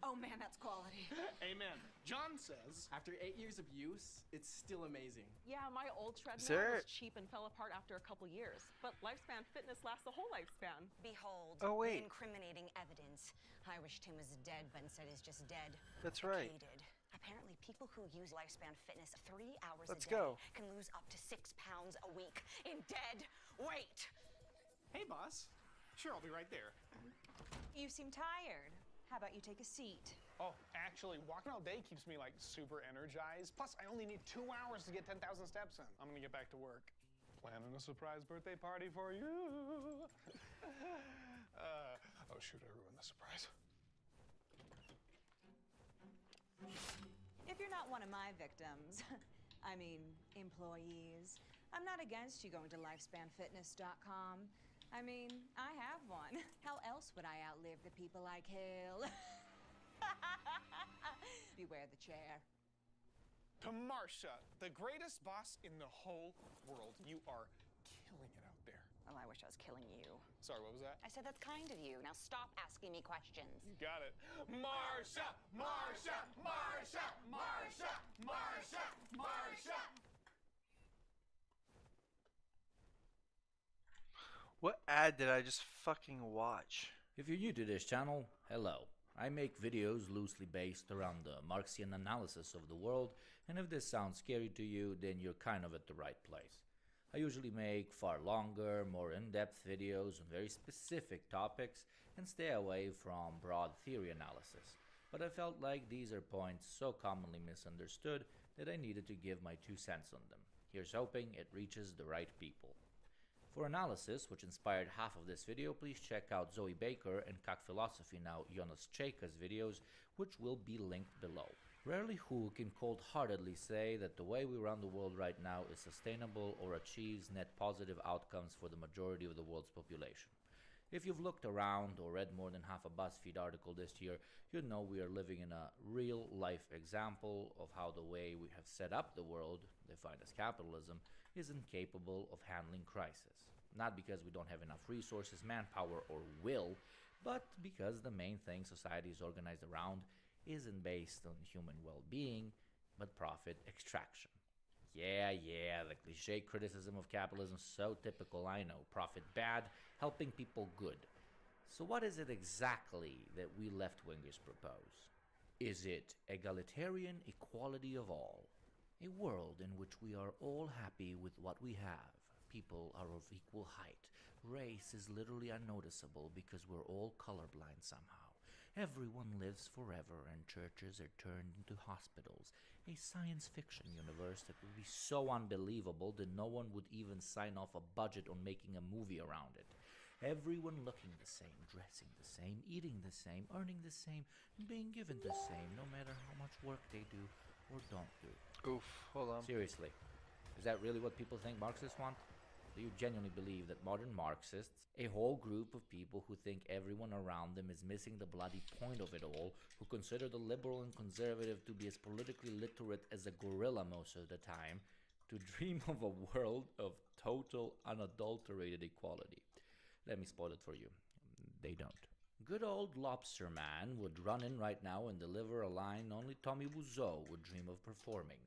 Oh man, that's quality. Amen. John says, after 8 years of use, it's still amazing. Yeah, my old treadmill there- was cheap and fell apart after a couple years, but Lifespan Fitness lasts the whole lifespan. Behold, Oh, wait. the incriminating evidence. I wished him was dead, but instead he's just dead. That's right. Hated. Apparently, people who use Lifespan Fitness 3 hours Let's a day go. can lose up to 6 pounds a week in dead weight. hey, boss. Sure, I'll be right there. You seem tired. How about you take a seat? Oh, actually, walking all day keeps me, like, super energized. Plus, I only need 2 hours to get 10,000 steps in. I'm gonna get back to work. Planning a surprise birthday party for you. Oh, shoot, I ruined the surprise. If you're not one of my victims, I mean, employees, I'm not against you going to lifespanfitness.com. I mean, I have one. How else would I outlive the people I kill? Beware the chair. To Marsha, the greatest boss in the whole world. You are killing it out there. Well, I wish I was killing you. Sorry, what was that? I said that's kind of you. Now stop asking me questions. You got it. Marsha! Marsha! Marsha! Marsha! Marsha! Marsha! What ad did I just fucking watch? If you're new to this channel, hello. I make videos loosely based around the Marxian analysis of the world, and if this sounds scary to you, then you're kind of at the right place. I usually make far longer, more in-depth videos on very specific topics and stay away from broad theory analysis. But I felt like these are points so commonly misunderstood that I needed to give my 2 cents on them. Here's hoping it reaches the right people. For analysis, which inspired half of this video, please check out Zoe Baker and Kak Philosophy Now Jonas Cheka's videos, which will be linked below. Rarely who can cold-heartedly say that the way we run the world right now is sustainable or achieves net positive outcomes for the majority of the world's population. If you've looked around or read more than half a BuzzFeed article this year, you know we are living in a real-life example of how the way we have set up the world, defined as capitalism, is incapable of handling crisis. Not because we don't have enough resources, manpower, or will, but because the main thing society is organized around isn't based on human well-being, but profit extraction. Yeah, the cliche criticism of capitalism, so typical, I know. Profit bad, helping people good. So what is it exactly that we left-wingers propose? Is it egalitarian equality of all? A world in which we are all happy with what we have. People are of equal height. Race is literally unnoticeable because we're all colorblind somehow. Everyone lives forever and churches are turned into hospitals. A science fiction universe that would be so unbelievable that no one would even sign off a budget on making a movie around it. Everyone looking the same, dressing the same, eating the same, earning the same, and being given the same, no matter how much work they do or don't do. Oof, hold on. Seriously, is that really what people think Marxists want? Do you genuinely believe that modern Marxists, a whole group of people who think everyone around them is missing the bloody point of it all, who consider the liberal and conservative to be as politically literate as a gorilla most of the time, to dream of a world of total unadulterated equality? Let me spoil it for you. They don't. Good old Lobster Man would run in right now and deliver a line only Tommy Wiseau would dream of performing.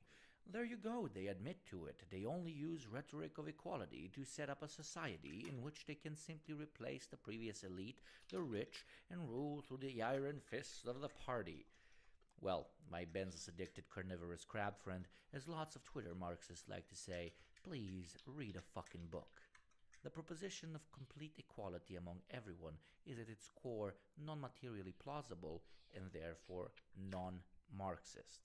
There you go, they admit to it. They only use rhetoric of equality to set up a society in which they can simply replace the previous elite, the rich, and rule through the iron fists of the party. Well, my benzos-addicted carnivorous crab friend, as lots of Twitter Marxists like to say, please read a fucking book. The proposition of complete equality among everyone is at its core non-materially plausible and therefore non-Marxist.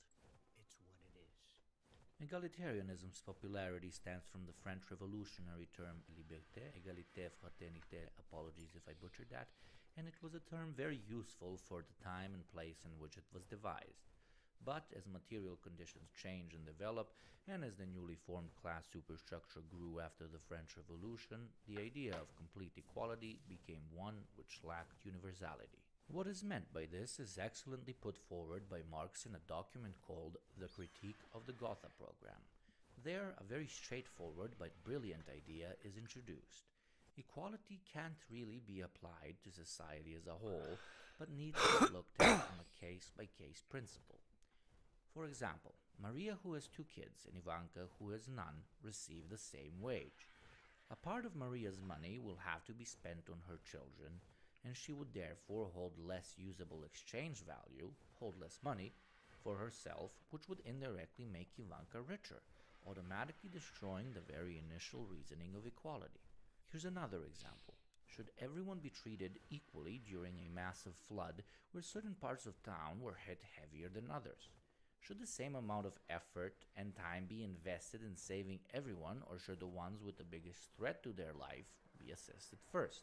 Egalitarianism's popularity stems from the French revolutionary term liberté, égalité, fraternité, apologies if I butchered that, and it was a term very useful for the time and place in which it was devised. But as material conditions change and develop, and as the newly formed class superstructure grew after the French Revolution, the idea of complete equality became one which lacked universality. What is meant by this is excellently put forward by Marx in a document called The Critique of the Gotha Program. There, a very straightforward but brilliant idea is introduced. Equality can't really be applied to society as a whole, but needs to be looked at on a case-by-case principle. For example, Maria, who has 2 kids, and Ivanka, who has none, receive the same wage. A part of Maria's money will have to be spent on her children, and she would therefore hold less usable exchange value, hold less money, for herself, which would indirectly make Ivanka richer, automatically destroying the very initial reasoning of equality. Here's another example. Should everyone be treated equally during a massive flood where certain parts of town were hit heavier than others? Should the same amount of effort and time be invested in saving everyone, or should the ones with the biggest threat to their life be assisted first?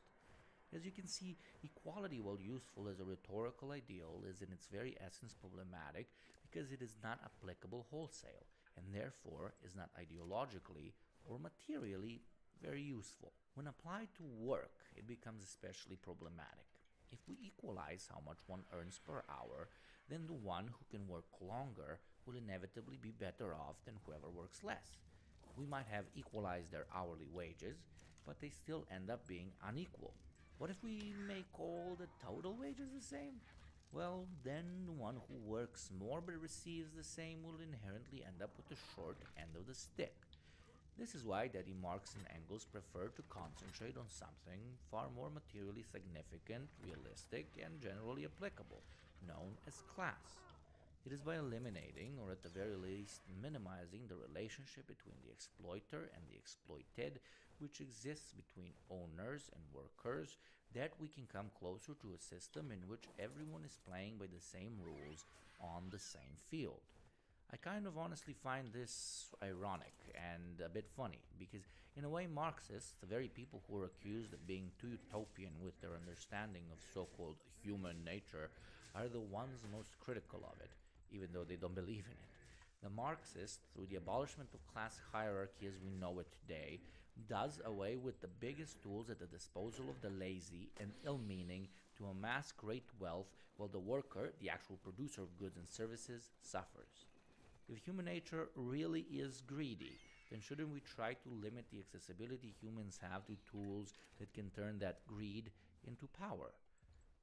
As you can see, equality, while useful as a rhetorical ideal, is in its very essence problematic because it is not applicable wholesale, and therefore is not ideologically or materially very useful. When applied to work, it becomes especially problematic. If we equalize how much one earns per hour, then the one who can work longer will inevitably be better off than whoever works less. We might have equalized their hourly wages, but they still end up being unequal. What if we make all the total wages the same? Well, then the one who works more but receives the same will inherently end up with the short end of the stick. This is why Daddy Marx and Engels prefer to concentrate on something far more materially significant, realistic, and generally applicable, known as class. It is by eliminating, or at the very least minimizing, the relationship between the exploiter and the exploited, which exists between owners and workers, that we can come closer to a system in which everyone is playing by the same rules on the same field. I kind of honestly find this ironic and a bit funny, because in a way Marxists, the very people who are accused of being too utopian with their understanding of so-called human nature, are the ones most critical of it, even though they don't believe in it. The Marxist, through the abolishment of class hierarchy as we know it today, does away with the biggest tools at the disposal of the lazy and ill-meaning to amass great wealth, while the worker, the actual producer of goods and services, suffers. If human nature really is greedy, then shouldn't we try to limit the accessibility humans have to tools that can turn that greed into power?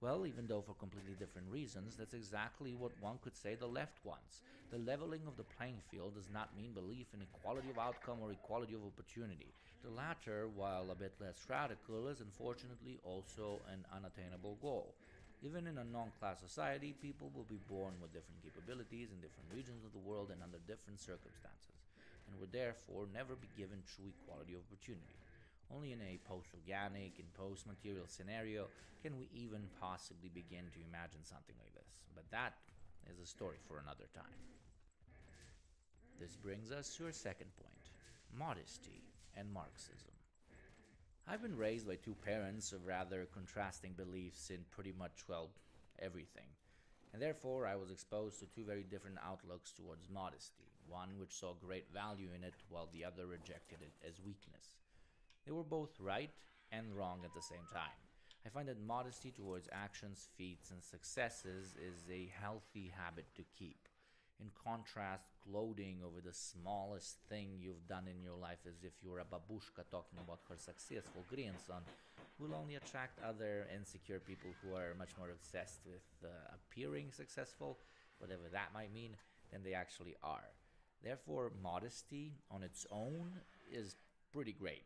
Well, even though for completely different reasons, that's exactly what one could say the left wants. The leveling of the playing field does not mean belief in equality of outcome or equality of opportunity. The latter, while a bit less radical, is unfortunately also an unattainable goal. Even in a non-class society, people will be born with different capabilities in different regions of the world and under different circumstances, and will therefore never be given true equality of opportunity. Only in a post-organic and post-material scenario can we even possibly begin to imagine something like this. But that is a story for another time. This brings us to our second point: modesty and Marxism. I've been raised by 2 parents of rather contrasting beliefs in pretty much, well, everything. And therefore I was exposed to 2 very different outlooks towards modesty, one which saw great value in it while the other rejected it as weakness. They were both right and wrong at the same time. I find that modesty towards actions, feats, and successes is a healthy habit to keep. In contrast, gloating over the smallest thing you've done in your life as if you were a babushka talking about her successful grandson will only attract other insecure people who are much more obsessed with appearing successful, whatever that might mean, than they actually are. Therefore, modesty on its own is pretty great.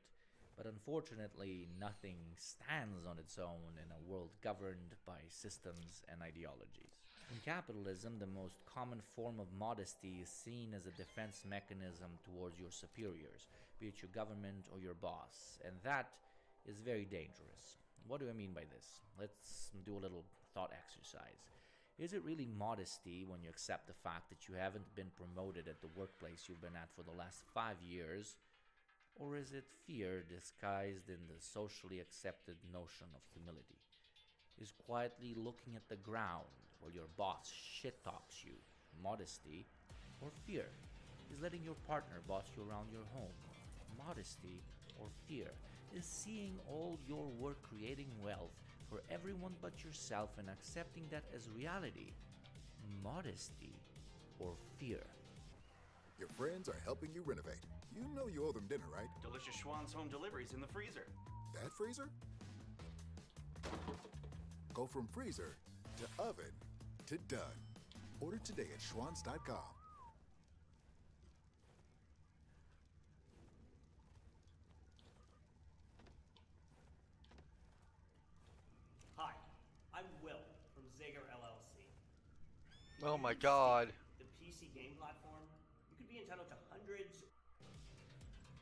But unfortunately, nothing stands on its own in a world governed by systems and ideologies. In capitalism, the most common form of modesty is seen as a defense mechanism towards your superiors, be it your government or your boss, and that is very dangerous. What do I mean by this? Let's do a little thought exercise. Is it really modesty when you accept the fact that you haven't been promoted at the workplace you've been at for the last 5 years? Or is it fear disguised in the socially accepted notion of humility? Is quietly looking at the ground while your boss shit-talks you modesty, or fear? Is letting your partner boss you around your home modesty, or fear? Is seeing all your work creating wealth for everyone but yourself and accepting that as reality? Modesty or fear? Your friends are helping you renovate. You know you owe them dinner, right? Delicious Schwann's home deliveries in the freezer. That freezer? Go from freezer to oven to done. Order today at schwans.com. Hi, I'm Will from Zager LLC. Oh my god. The PC game platform, you could be entitled to hundreds.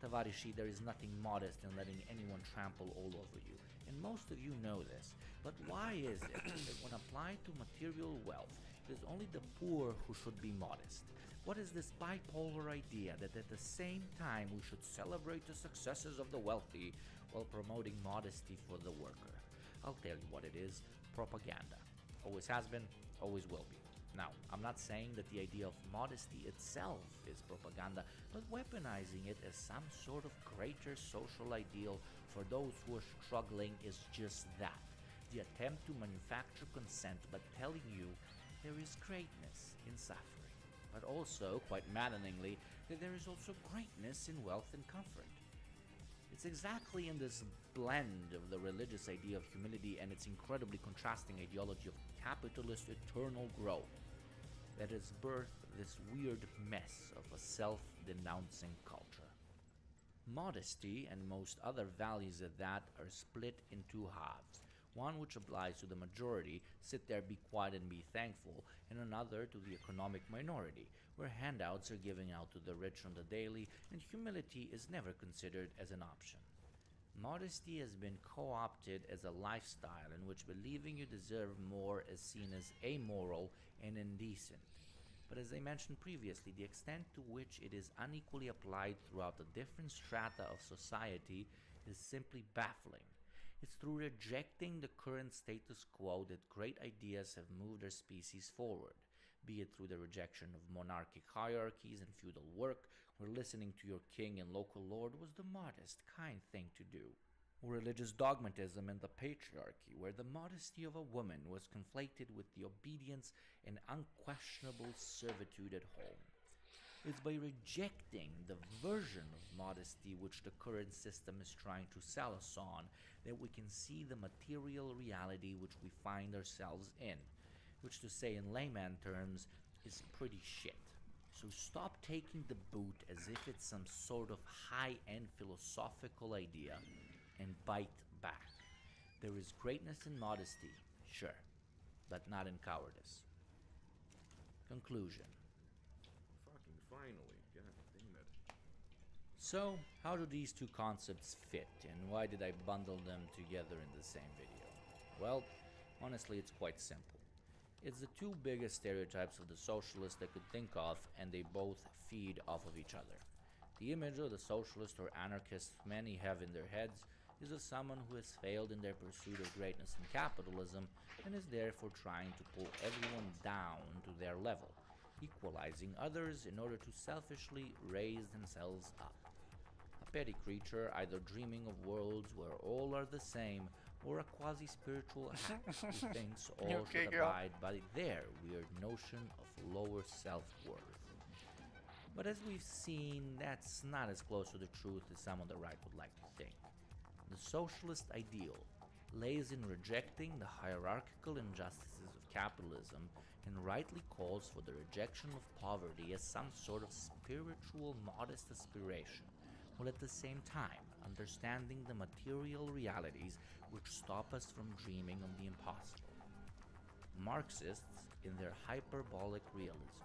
Tavarishi, there is nothing modest in letting anyone trample all over you, and most of you know this. But why is it that when applied to material wealth, it is only the poor who should be modest? What is this bipolar idea that at the same time we should celebrate the successes of the wealthy while promoting modesty for the worker? I'll tell you what it is: propaganda. Always has been, always will be. Now, I'm not saying that the idea of modesty itself is propaganda, but weaponizing it as some sort of greater social ideal for those who are struggling is just that. The attempt to manufacture consent by telling you there is greatness in suffering, but also, quite maddeningly, that there is also greatness in wealth and comfort. It's exactly in this blend of the religious idea of humility and its incredibly contrasting ideology of capitalist eternal growth that has birthed this weird mess of a self-denouncing culture. Modesty and most other values at that are split in two halves. One which applies to the majority, sit there, be quiet and be thankful, and another to the economic minority, where handouts are given out to the rich on the daily and humility is never considered as an option. Modesty has been co-opted as a lifestyle in which believing you deserve more is seen as amoral and indecent. But as I mentioned previously, the extent to which it is unequally applied throughout the different strata of society is simply baffling. It's through rejecting the current status quo that great ideas have moved our species forward, be it through the rejection of monarchic hierarchies and feudal work, where listening to your king and local lord was the modest, kind thing to do, or religious dogmatism and the patriarchy, where the modesty of a woman was conflated with the obedience and unquestionable servitude at home. It's by rejecting the version of modesty which the current system is trying to sell us on that we can see the material reality which we find ourselves in, which to say in layman terms is pretty shit. So stop taking the boot as if it's some sort of high-end philosophical idea and bite back. There is greatness in modesty, sure, but not in cowardice. Conclusion. Fucking finally, god damn it. So, how do these two concepts fit, and why did I bundle them together in the same video? Well, honestly, it's quite simple. It's the two biggest stereotypes of the socialist I could think of, and they both feed off of each other. The image of the socialist or anarchist many have in their heads is of someone who has failed in their pursuit of greatness in capitalism and is therefore trying to pull everyone down to their level, equalizing others in order to selfishly raise themselves up. A petty creature either dreaming of worlds where all are the same, or a quasi-spiritual hack who thinks all should abide by their weird notion of lower self-worth. But as we've seen, that's not as close to the truth as some on the right would like to think. The socialist ideal lays in rejecting the hierarchical injustices of capitalism and rightly calls for the rejection of poverty as some sort of spiritual modest aspiration, while at the same time understanding the material realities which stop us from dreaming of the impossible. Marxists, in their hyperbolic realism,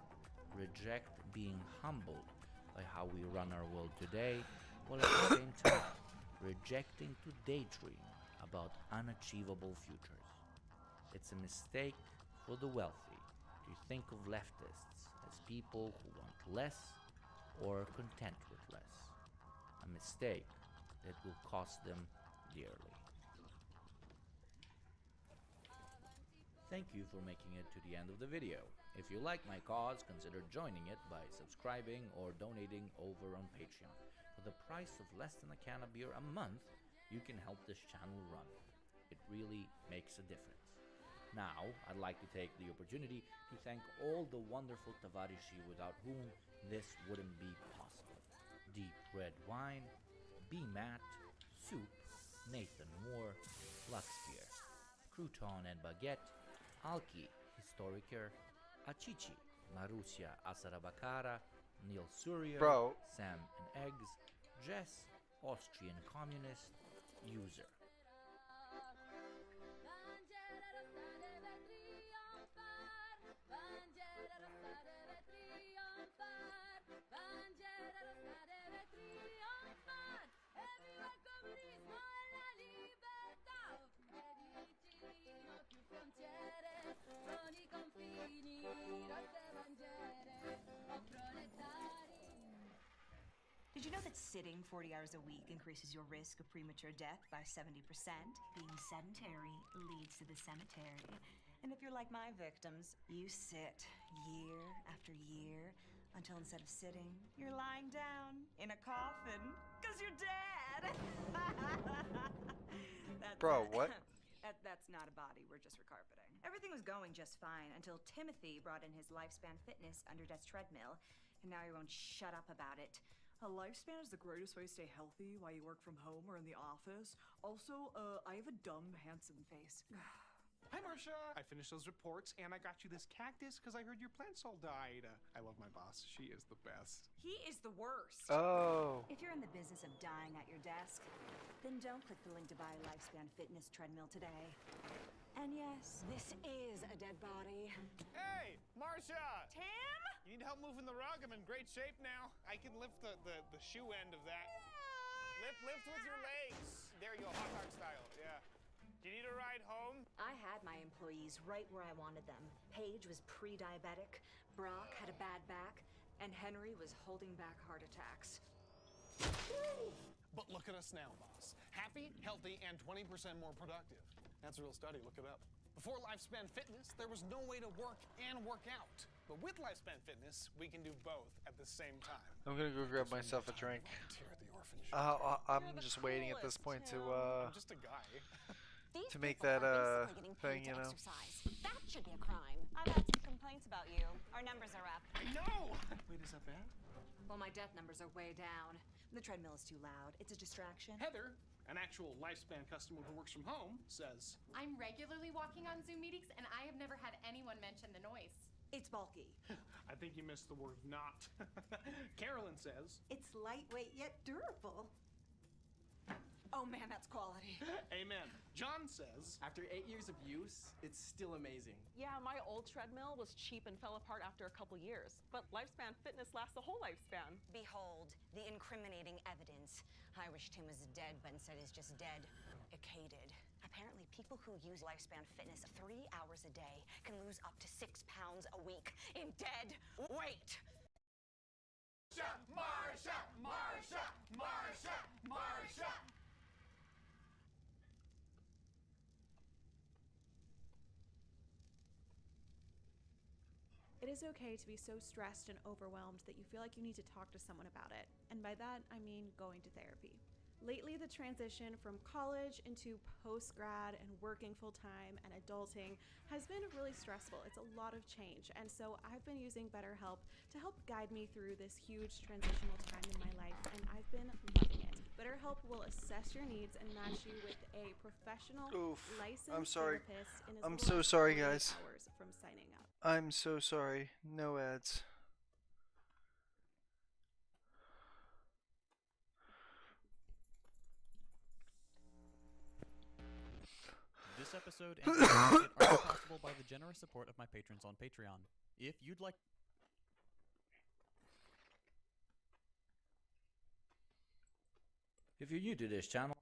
reject being humbled by how we run our world today, while at the same time rejecting to daydream about unachievable futures. It's a mistake for the wealthy to think of leftists as people who want less or are content with less. A mistake that will cost them dearly. Thank you for making it to the end of the video. If you like my cause, consider joining it by subscribing or donating over on Patreon. For the price of less than a can of beer a month, you can help this channel run. It really makes a difference. Now, I'd like to take the opportunity to thank all the wonderful Tavarishi without whom this wouldn't be possible. Deep Red Wine, B. Matt, Soup, Nathan Moore, Luxpier, Crouton and Baguette, Alki, Historiker, Achichi, Marussia Asarabakara, Neil Surya, Bro. Sam and Eggs, Jess, Austrian Communist, User. Did you know that sitting 40 hours a week increases your risk of premature death by 70%? Being sedentary leads to the cemetery. And if you're like my victims, you sit year after year until instead of sitting, you're lying down in a coffin because you're dead. Bro, what? That's not a body, we're just recarpeting. Everything was going just fine until Timothy brought in his Lifespan Fitness under-desk treadmill, and now he won't shut up about it. A lifespan is the greatest way to stay healthy while you work from home or in the office. Also, I have a dumb, handsome face. Hi, Marcia. I finished those reports, and I got you this cactus because I heard your plants all died. I love my boss. She is the best. He is the worst. Oh. If you're in the business of dying at your desk, then don't click the link to buy a Lifespan Fitness treadmill today. And yes, this is a dead body. Hey, Marcia! Tim? You need help moving the rug? I'm in great shape now. I can lift the shoe end of that. Lift with your legs. There you go, hot dog style, yeah. Do you need a ride home? I had my employees right where I wanted them. Paige was pre-diabetic, Brock had a bad back, and Henry was holding back heart attacks. But look at us now, boss. Happy, healthy, and 20% more productive. That's a real study, look it up. Before Lifespan Fitness, there was no way to work and work out. But with Lifespan Fitness, we can do both at the same time. I'm gonna go grab myself a drink. Here at the orphanage. I'm just waiting at this point to I'm just a guy. to make that thing, you know. That should be a crime. I've had some complaints about you. Our numbers are up. No! Wait, is that bad? Well, my death numbers are way down. The treadmill is too loud. It's a distraction. Heather, an actual Lifespan customer who works from home, says, I'm regularly walking on Zoom meetings, and I have never had anyone mention the noise. It's bulky. I think you missed the word not. Carolyn says, It's lightweight yet durable. Oh man, that's quality. Amen. John says, After 8 years of use, it's still amazing. Yeah, my old treadmill was cheap and fell apart after a couple years, but Lifespan Fitness lasts the whole lifespan. Behold, the incriminating evidence. I wish Tim was dead, but instead he's just dead. Icaded. Apparently, people who use Lifespan Fitness 3 hours a day can lose up to 6 pounds a week in dead weight. Marsha! Marsha! Marsha! Marsha! It is okay to be so stressed and overwhelmed that you feel like you need to talk to someone about it. And by that, I mean going to therapy. Lately, the transition from college into post-grad and working full-time and adulting has been really stressful. It's a lot of change. And so I've been using BetterHelp to help guide me through this huge transitional time in my life, and I've been loving it. BetterHelp will assess your needs and match you with a professional, licensed therapist in as I'm little so as sorry, 48 guys. hours from signing up. I'm so sorry. No ads. This episode and this are made possible by the generous support of my patrons on Patreon. If you'd like... If you're new to this channel,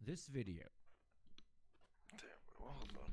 This video Hold on.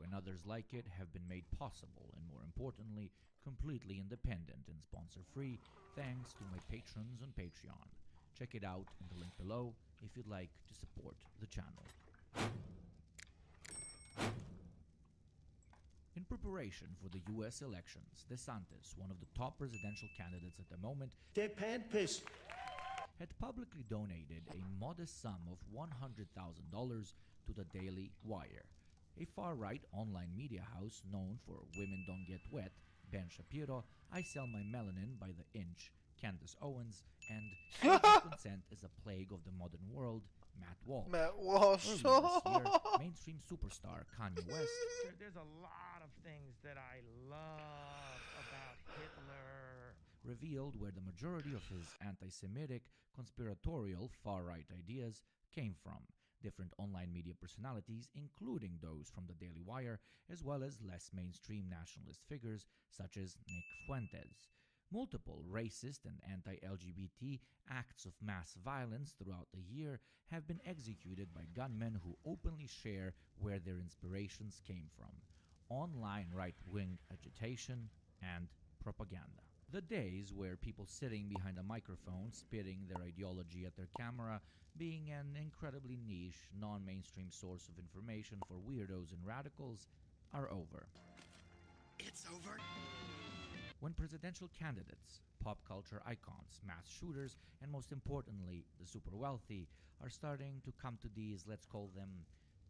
and others like it have been made possible and, more importantly, completely independent and sponsor-free thanks to my patrons on Patreon. Check it out in the link below if you'd like to support the channel. In preparation for the US elections, DeSantis, one of the top presidential candidates at the moment, had publicly donated a modest sum of $100,000 to the Daily Wire, a far-right online media house known for Women Don't Get Wet, Ben Shapiro, I Sell My Melanin by the Inch, Candace Owens, and Consent is a Plague of the Modern World, Matt Walsh. Earlier this year, mainstream superstar Kanye West. There's a lot of things that I love about Hitler. Revealed where the majority of his anti-Semitic, conspiratorial, far-right ideas came from. Different online media personalities, including those from the Daily Wire, as well as less mainstream nationalist figures such as Nick Fuentes. Multiple racist and anti-LGBT acts of mass violence throughout the year have been executed by gunmen who openly share where their inspirations came from: online right-wing agitation and propaganda. The days where people sitting behind a microphone spitting their ideology at their camera, being an incredibly niche, non-mainstream source of information for weirdos and radicals, are over. It's over. When presidential candidates, pop culture icons, mass shooters, and most importantly, the super wealthy, are starting to come to these, let's call them,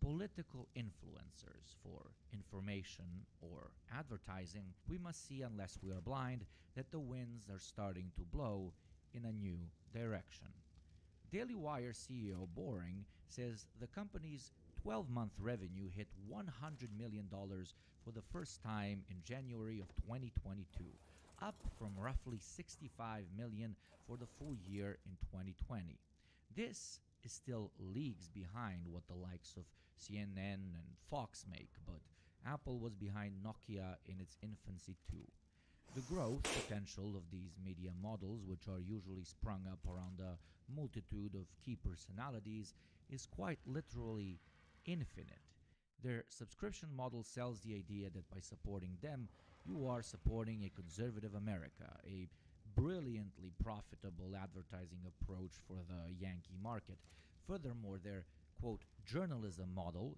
political influencers for information or advertising, we must see, unless we are blind, that the winds are starting to blow in a new direction. Daily Wire CEO Boring says the company's 12-month revenue hit $100 million for the first time in January of 2022, up from roughly $65 million for the full year in 2020. This is still leagues behind what the likes of CNN and Fox make, but Apple was behind Nokia in its infancy too. The growth potential of these media models, which are usually sprung up around a multitude of key personalities, is quite literally infinite. Their subscription model sells the idea that by supporting them, you are supporting a conservative America, a brilliantly profitable advertising approach for the Yankee market. Furthermore, their, quote, journalism model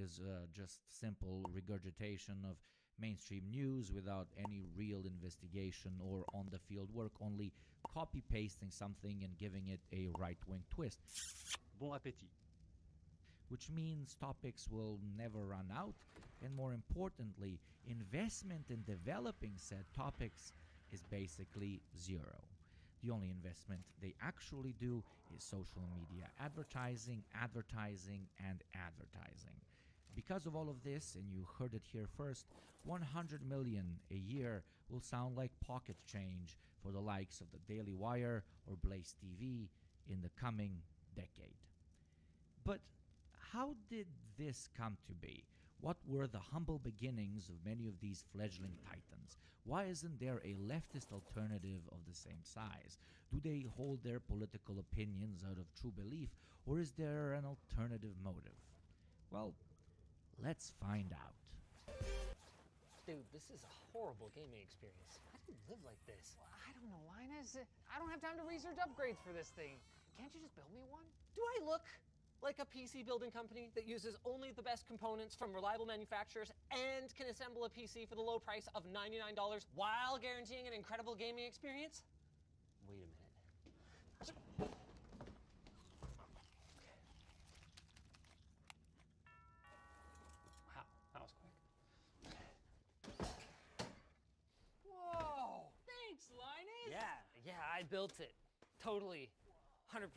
is just simple regurgitation of mainstream news without any real investigation or on-the-field work, only copy-pasting something and giving it a right-wing twist. Bon appétit. Which means topics will never run out, and more importantly, investment in developing said topics is basically zero. The only investment they actually do is social media advertising, advertising, and advertising. Because of all of this, and you heard it here first, $100 million a year will sound like pocket change for the likes of the Daily Wire or Blaze TV in the coming decade. But how did this come to be? What were the humble beginnings of many of these fledgling titans? Why isn't there a leftist alternative of the same size? Do they hold their political opinions out of true belief, or is there an alternative motive? Well, let's find out. Dude, this is a horrible gaming experience. How do you live like this? I don't know, Linus. I don't have time to research upgrades for this thing. Can't you just build me one? Do I look like a PC building company that uses only the best components from reliable manufacturers and can assemble a PC for the low price of $99 while guaranteeing an incredible gaming experience? Wait a minute. Wow, that was quick. Whoa! Thanks, Linus! Yeah, I built it. Totally. 100%.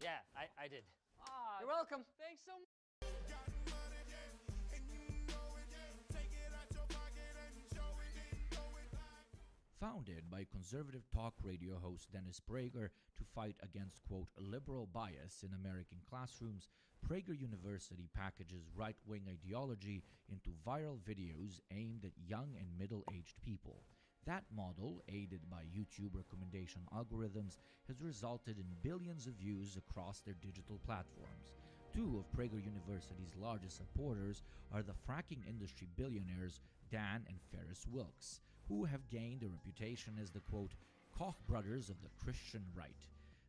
Yeah, I did. You're welcome. Thanks so much. Founded by conservative talk radio host Dennis Prager to fight against, quote, liberal bias in American classrooms, Prager University packages right-wing ideology into viral videos aimed at young and middle-aged people. That model, aided by YouTube recommendation algorithms, has resulted in billions of views across their digital platforms. Two of Prager University's largest supporters are the fracking industry billionaires Dan and Ferris Wilks, who have gained a reputation as the, quote, Koch brothers of the Christian right.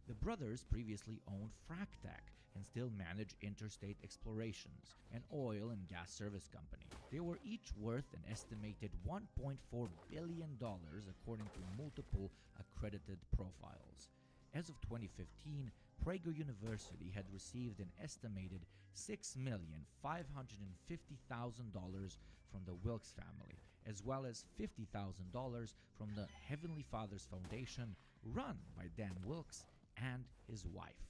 The brothers previously owned FracTech and still manage Interstate Explorations, an oil and gas service company. They were each worth an estimated $1.4 billion according to multiple accredited profiles. As of 2015, Prager University had received an estimated $6,550,000 from the Wilks family, as well as $50,000 from the Heavenly Fathers Foundation, run by Dan Wilks and his wife.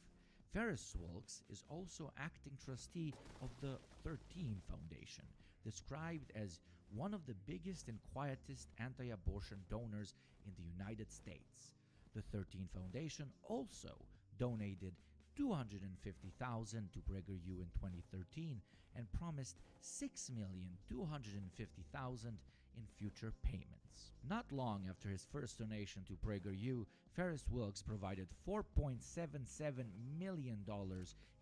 Ferris Wilks is also acting trustee of the 13 Foundation, described as one of the biggest and quietest anti-abortion donors in the United States. The 13 Foundation also donated $250,000 to PragerU in 2013 and promised $6,250,000 in future payments. Not long after his first donation to PragerU, Ferris Wilks provided $4.77 million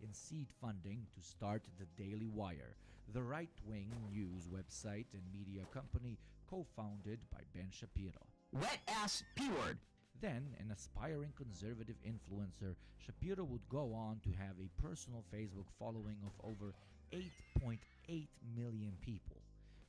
in seed funding to start the Daily Wire, the right-wing news website and media company co-founded by Ben Shapiro. Wet-ass P-word! Then, an aspiring conservative influencer, Shapiro would go on to have a personal Facebook following of over 8.8 million people.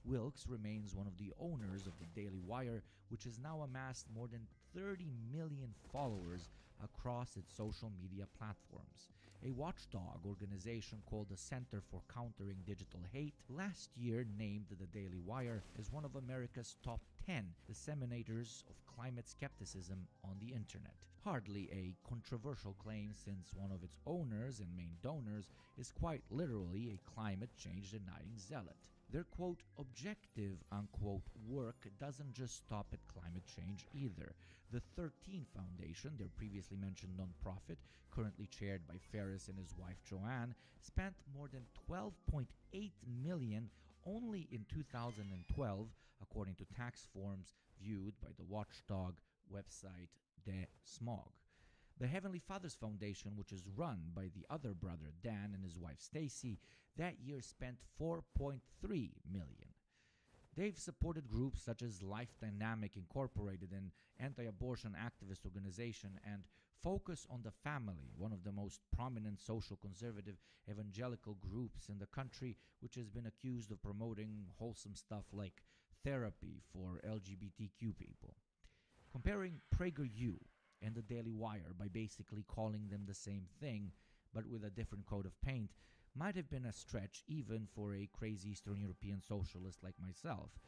Wilks remains one of the owners of the Daily Wire, which has now amassed more than 30 million followers across its social media platforms. A watchdog organization called the Center for Countering Digital Hate last year named the Daily Wire as one of America's top 10 disseminators of climate skepticism on the internet. Hardly a controversial claim, since one of its owners and main donors is quite literally a climate change denying zealot. Their, quote, objective, unquote, work doesn't just stop at climate change either. The 13 Foundation, their previously mentioned nonprofit, currently chaired by Ferris and his wife Joanne, spent more than $12.8 million only in 2012, according to tax forms viewed by the watchdog website De Smog. The Heavenly Fathers Foundation, which is run by the other brother Dan and his wife Stacy, that year spent $4.3 million. They've supported groups such as Life Dynamic Incorporated, an anti-abortion activist organization, and Focus on the Family, one of the most prominent social conservative evangelical groups in the country, which has been accused of promoting wholesome stuff like therapy for LGBTQ people. Comparing PragerU and the Daily Wire by basically calling them the same thing, but with a different coat of paint, might have been a stretch even for a crazy Eastern European socialist like myself,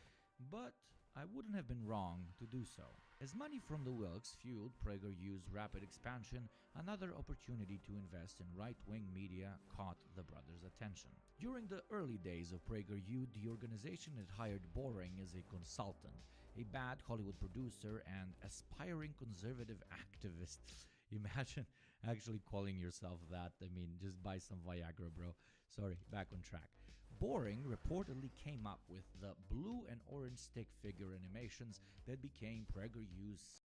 but I wouldn't have been wrong to do so. As money from the Wilks fueled PragerU's rapid expansion, another opportunity to invest in right-wing media caught the brothers' attention. During the early days of PragerU, the organization had hired Boring as a consultant, a bad Hollywood producer and aspiring conservative activist. Imagine actually calling yourself that. I mean, just buy some Viagra, bro. Sorry, back on track. Boring reportedly came up with the blue and orange stick figure animations that became PragerU's.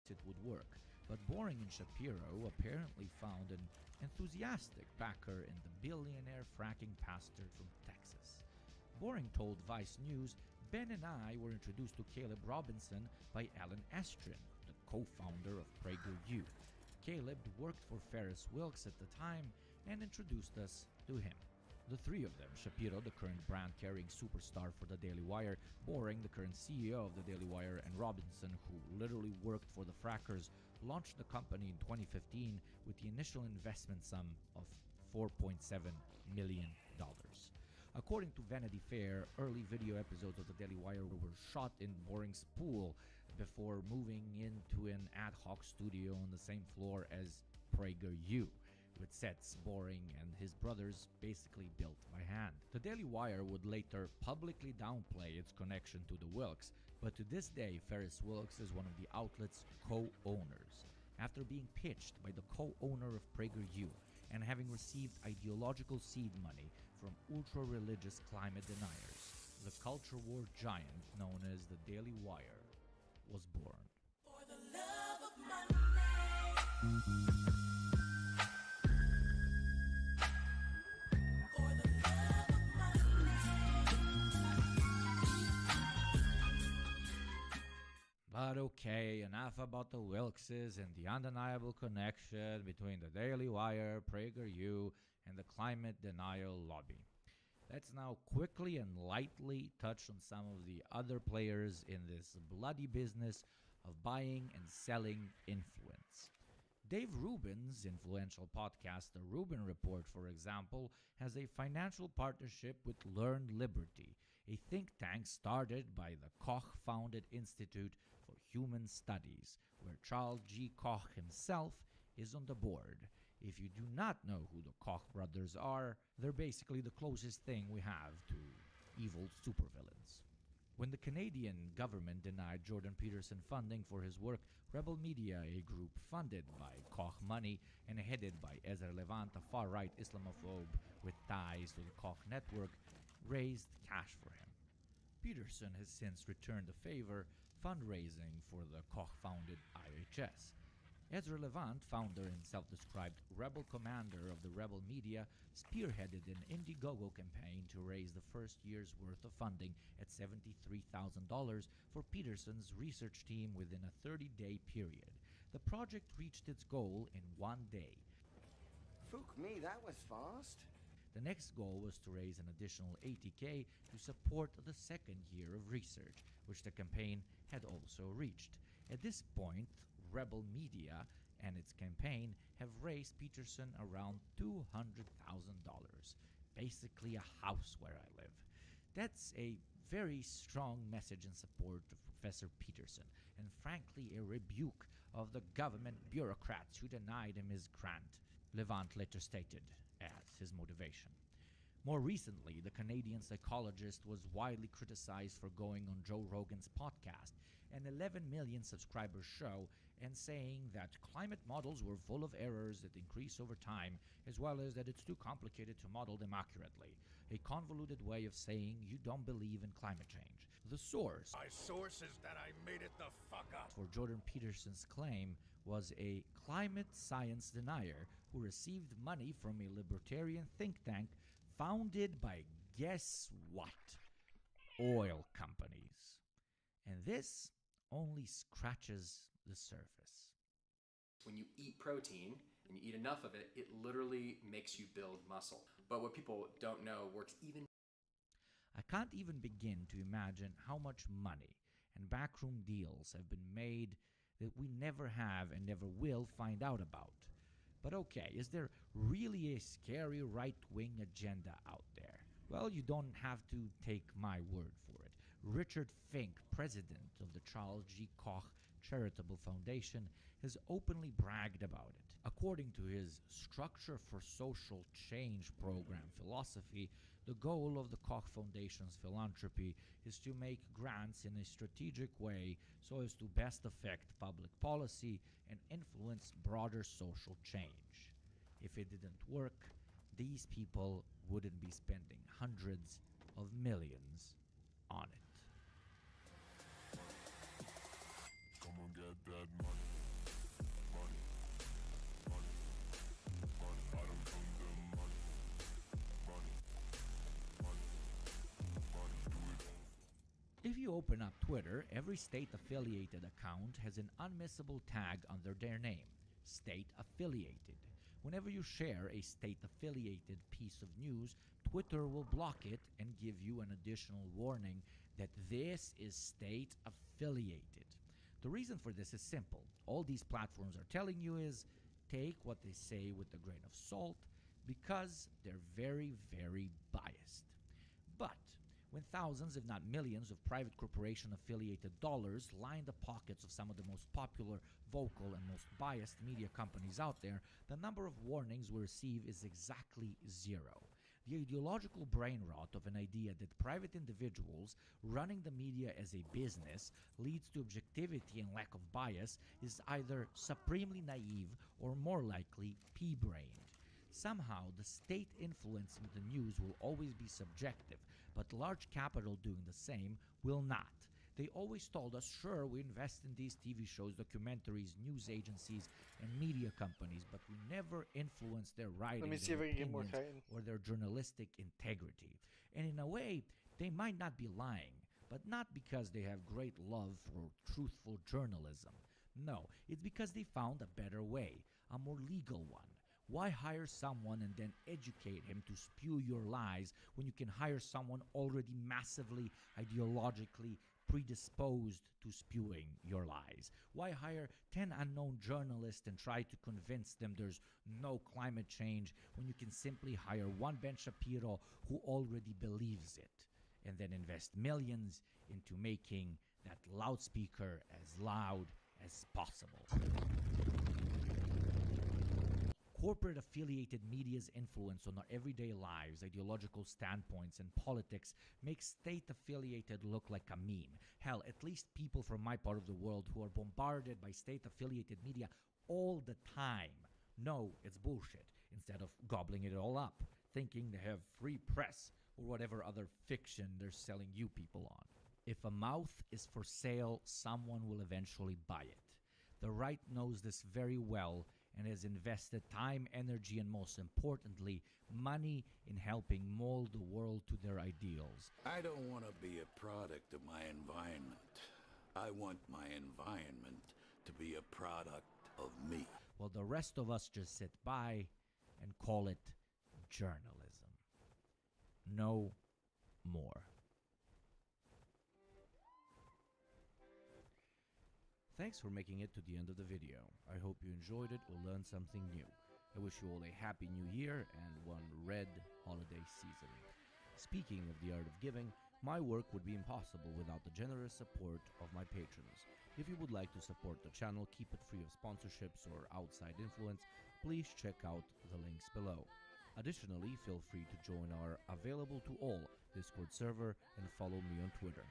It would work, but Boring and Shapiro apparently found an enthusiastic backer in the billionaire fracking pastor from Texas. Boring told Vice News Ben and I were introduced to Caleb Robinson by Alan Estrin, the co-founder of PragerU. Caleb worked for Ferris Wilks at the time and introduced us to him. The three of them, Shapiro, the current brand-carrying superstar for the Daily Wire, Boring, the current CEO of the Daily Wire, and Robinson, who literally worked for the Frackers, launched the company in 2015 with the initial investment sum of $4.7 million. According to Vanity Fair, early video episodes of the Daily Wire were shot in Boring's pool before moving into an ad hoc studio on the same floor as PragerU, with sets Boring and his brothers basically built by hand. The Daily Wire would later publicly downplay its connection to the Wilks, but to this day Ferris Wilks is one of the outlet's co-owners. After being pitched by the co-owner of PragerU and having received ideological seed money from ultra-religious climate deniers, the culture war giant known as the Daily Wire was born. For the love of money. But okay, enough about the Wilkses and the undeniable connection between the Daily Wire, PragerU, and the climate denial lobby. Let's now quickly and lightly touch on some of the other players in this bloody business of buying and selling influence. Dave Rubin's influential podcast, The Rubin Report, for example, has a financial partnership with Learned Liberty, a think tank started by the Koch-founded Institute for Human Studies, where Charles G. Koch himself is on the board. If you do not know who the Koch brothers are, they're basically the closest thing we have to evil supervillains. When the Canadian government denied Jordan Peterson funding for his work, Rebel Media, a group funded by Koch money and headed by Ezra Levant, a far-right Islamophobe with ties to the Koch network, raised cash for him. Peterson has since returned the favor, fundraising for the Koch-founded IHS. Ezra Levant, founder and self-described rebel commander of the Rebel Media, spearheaded an Indiegogo campaign to raise the first year's worth of funding at $73,000 for Peterson's research team within a 30-day period. The project reached its goal in 1 day. Fook me, that was fast. The next goal was to raise an additional $80,000 to support the second year of research, which the campaign had also reached. At this point, Rebel Media and its campaign have raised Peterson around $200,000, basically a house where I live. That's a very strong message in support of Professor Peterson, and frankly a rebuke of the government bureaucrats who denied him his grant, Levant later stated as his motivation. More recently, the Canadian psychologist was widely criticized for going on Joe Rogan's podcast, an 11 million subscriber show, and saying that climate models were full of errors that increase over time, as well as that it's too complicated to model them accurately. A convoluted way of saying you don't believe in climate change. The source, My source is that I made it the fuck up. for Jordan Peterson's claim was a climate science denier who received money from a libertarian think tank founded by, guess what? Oil companies. And this only scratches the surface. When you eat protein and you eat enough of it, it literally makes you build muscle. But what people don't know works even. I can't even begin to imagine how much money and backroom deals have been made that we never have and never will find out about. But okay, is there really a scary right-wing agenda out there? Well, you don't have to take my word for it. Richard Fink, president of the Charles G. Koch Charitable Foundation, has openly bragged about it. According to his Structure for Social Change program philosophy, the goal of the Koch Foundation's philanthropy is to make grants in a strategic way so as to best affect public policy and influence broader social change. If it didn't work, these people wouldn't be spending hundreds of millions on it. Come on, get that money. Money. Money. Money. I don't come the money. Money. Money. Money. Do it all. If you open up Twitter, every state-affiliated account has an unmissable tag under their name, state-affiliated. Whenever you share a state-affiliated piece of news, Twitter will block it and give you an additional warning that this is state-affiliated. The reason for this is simple. All these platforms are telling you is, take what they say with a grain of salt, because they're very, very biased. But when thousands, if not millions, of private corporation-affiliated dollars line the pockets of some of the most popular, vocal, and most biased media companies out there, the number of warnings we receive is exactly zero. The ideological brain rot of an idea that private individuals running the media as a business leads to objectivity and lack of bias is either supremely naive or more likely pea-brained. Somehow, the state influencing the news will always be subjective, but large capital doing the same will not. They always told us, sure, we invest in these TV shows, documentaries, news agencies, and media companies, but we never influence their writing, Let me see if I can get more chitin. or their journalistic integrity. And in a way, they might not be lying, but not because they have great love for truthful journalism. No, it's because they found a better way, a more legal one. Why hire someone and then educate him to spew your lies when you can hire someone already massively ideologically predisposed to spewing your lies? Why hire 10 unknown journalists and try to convince them there's no climate change when you can simply hire one Ben Shapiro who already believes it, and then invest millions into making that loudspeaker as loud as possible? Corporate affiliated media's influence on our everyday lives, ideological standpoints, and politics makes state-affiliated look like a meme. Hell, at least people from my part of the world who are bombarded by state-affiliated media all the time know it's bullshit, instead of gobbling it all up, thinking they have free press or whatever other fiction they're selling you people on. If a mouth is for sale, someone will eventually buy it. The right knows this very well and has invested time, energy, and most importantly, money in helping mold the world to their ideals. I don't want to be a product of my environment. I want my environment to be a product of me. While the rest of us just sit by and call it journalism. No more. Thanks for making it to the end of the video. I hope you enjoyed it or learned something new. I wish you all a happy new year and one red holiday season. Speaking of the art of giving, my work would be impossible without the generous support of my patrons. If you would like to support the channel, keep it free of sponsorships or outside influence, please check out the links below. Additionally, feel free to join our available to all Discord server and follow me on Twitter.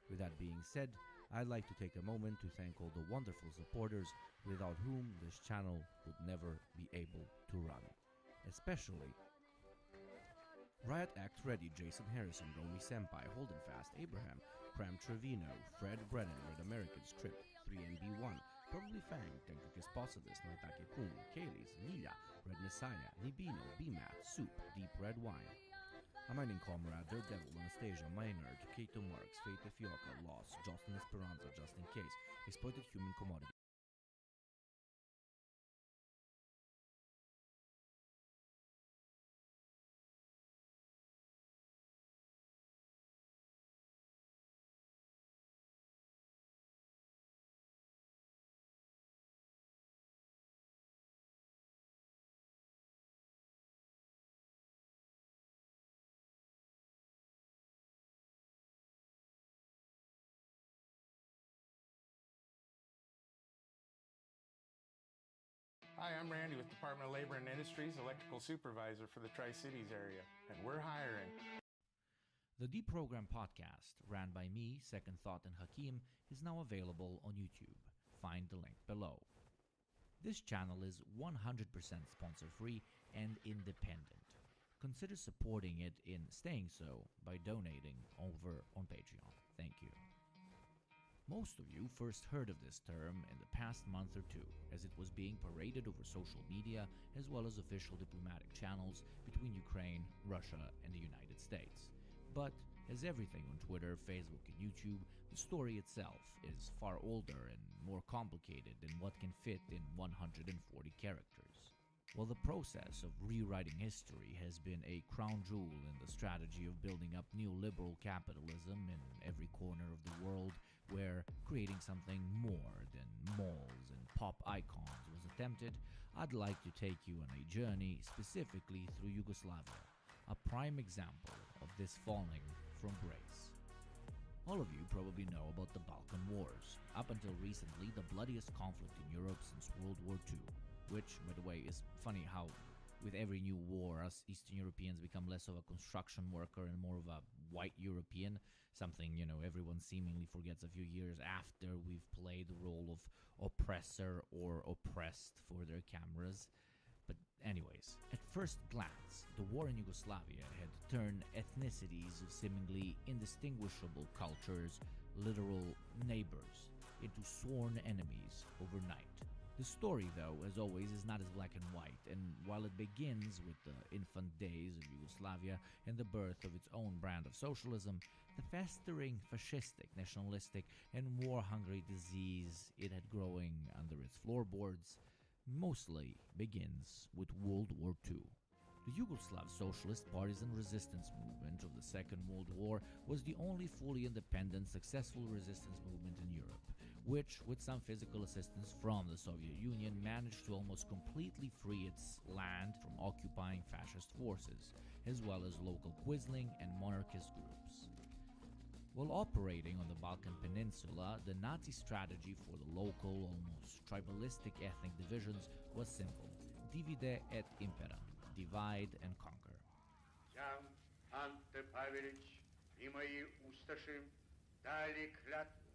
With that being said, I'd like to take a moment to thank all the wonderful supporters without whom this channel would never be able to run. Especially Riot Act Ready, Jason Harrison, Romy Senpai, Holden Fast, Abraham, Cram Trevino, Fred Brennan, Red American Script, 3MB1, Probably Fang, Tenkakis Posadis, Naitake Kun, Kayleys, Nila, Red Messiah, Nibino, BMAT, Soup, Deep Red Wine, A Mining Comrade, Daredevil, Anastasia, Maynard, Kato Marks, Fate Fioca, Lost, Justin Esperanza, Just in Case, Exploited Human Commodity. Hi, I'm Randy with Department of Labor and Industries, Electrical Supervisor for the Tri-Cities area, and we're hiring. The Deprogram podcast, ran by me, Second Thought, and Hakeem, is now available on YouTube. Find the link below. This channel is 100% sponsor-free and independent. Consider supporting it in staying so by donating over on Patreon. Thank you. Most of you first heard of this term in the past month or two, as it was being paraded over social media as well as official diplomatic channels between Ukraine, Russia, and the United States. But As everything on Twitter, Facebook, and YouTube, the story itself is far older and more complicated than what can fit in 140 characters. While the process of rewriting history has been a crown jewel in the strategy of building up neoliberal capitalism in every corner of the world, where creating something more than malls and pop icons was attempted, I'd like to take you on a journey specifically through Yugoslavia, a prime example of this falling from grace. All of you probably know about the Balkan Wars, up until recently the bloodiest conflict in Europe since World War II, which, by the way, is funny how with every new war, us Eastern Europeans become less of a construction worker and more of a white European, something, everyone seemingly forgets a few years after we've played the role of oppressor or oppressed for their cameras. But anyways, at first glance, the war in Yugoslavia had turned ethnicities of seemingly indistinguishable cultures, literal neighbors, into sworn enemies overnight. The story, though, as always, is not as black and white, and while it begins with the infant days of Yugoslavia and the birth of its own brand of socialism, the festering fascistic, nationalistic, and war-hungry disease it had growing under its floorboards mostly begins with World War II. The Yugoslav Socialist Partisan Resistance Movement of the Second World War was the only fully independent, successful resistance movement in Europe, which, with some physical assistance from the Soviet Union, managed to almost completely free its land from occupying fascist forces, as well as local Quisling and monarchist groups. While operating on the Balkan Peninsula, the Nazi strategy for the local, almost tribalistic ethnic divisions was simple: divide et impera, divide and conquer. Я, Анте Павелич, и мои усташи дали клятву,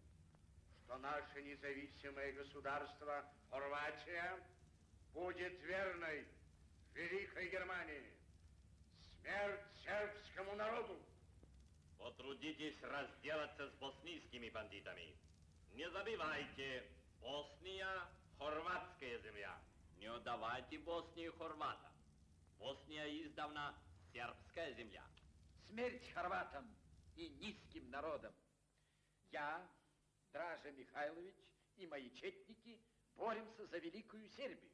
что наше независимое государство Хорватия будет верной Великой Германии. Смерть сербскому народу! Потрудитесь разделаться с боснийскими бандитами. Не забывайте, Босния – хорватская земля. Не отдавайте Боснию хорватам. Босния издавна сербская земля. Смерть хорватам и низким народам. Я, Дража Михайлович и мои четники боремся за Великую Сербию.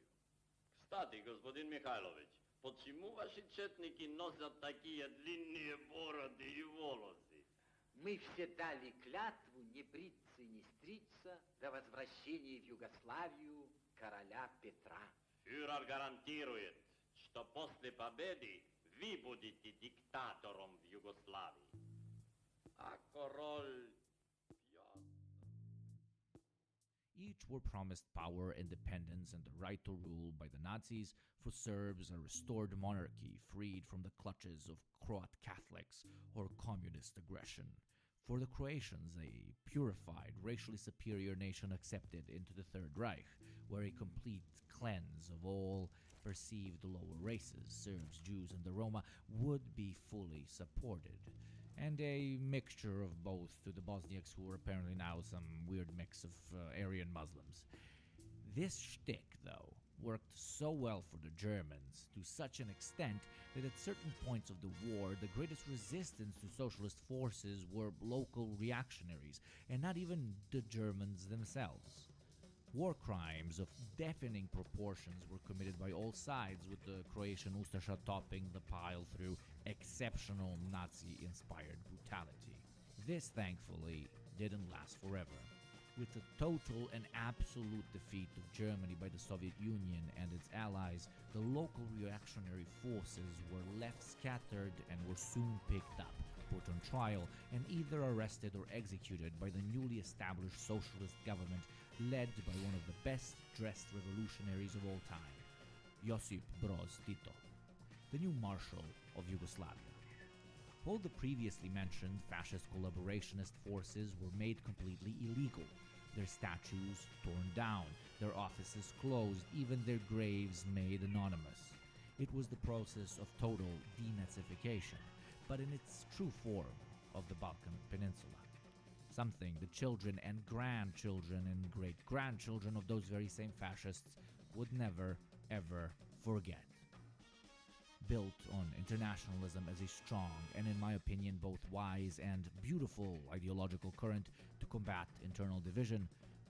Кстати, господин Михайлович, почему ваши четники носят такие длинные бороды и волосы? Мы все дали клятву не бриться и не стричься до возвращения в Югославию короля Петра. Фюрер гарантирует, что после победы вы будете диктатором в Югославии. А король... Each were promised power, independence, and the right to rule by the Nazis. For Serbs, a restored monarchy freed from the clutches of Croat Catholics or communist aggression. For the Croatians, a purified, racially superior nation accepted into the Third Reich, where a complete cleanse of all perceived lower races, Serbs, Jews, and the Roma, would be fully supported. And a mixture of both to the Bosniaks, who were apparently now some weird mix of Aryan Muslims. This shtick, though, worked so well for the Germans, to such an extent that at certain points of the war, the greatest resistance to socialist forces were local reactionaries, and not even the Germans themselves. War crimes of deafening proportions were committed by all sides, with the Croatian Ustasha topping the pile through exceptional Nazi-inspired brutality. This, thankfully, didn't last forever. With the total and absolute defeat of Germany by the Soviet Union and its allies, the local reactionary forces were left scattered and were soon picked up, put on trial, and either arrested or executed by the newly established socialist government led by one of the best-dressed revolutionaries of all time, Josip Broz Tito, the new Marshal of Yugoslavia. All the previously mentioned fascist collaborationist forces were made completely illegal, their statues torn down, their offices closed, even their graves made anonymous. It was the process of total denazification, but in its true form of the Balkan Peninsula. Something the children and grandchildren and great-grandchildren of those very same fascists would never, ever forget. built on internationalism as a strong and, in my opinion, both wise and beautiful ideological current to combat internal division,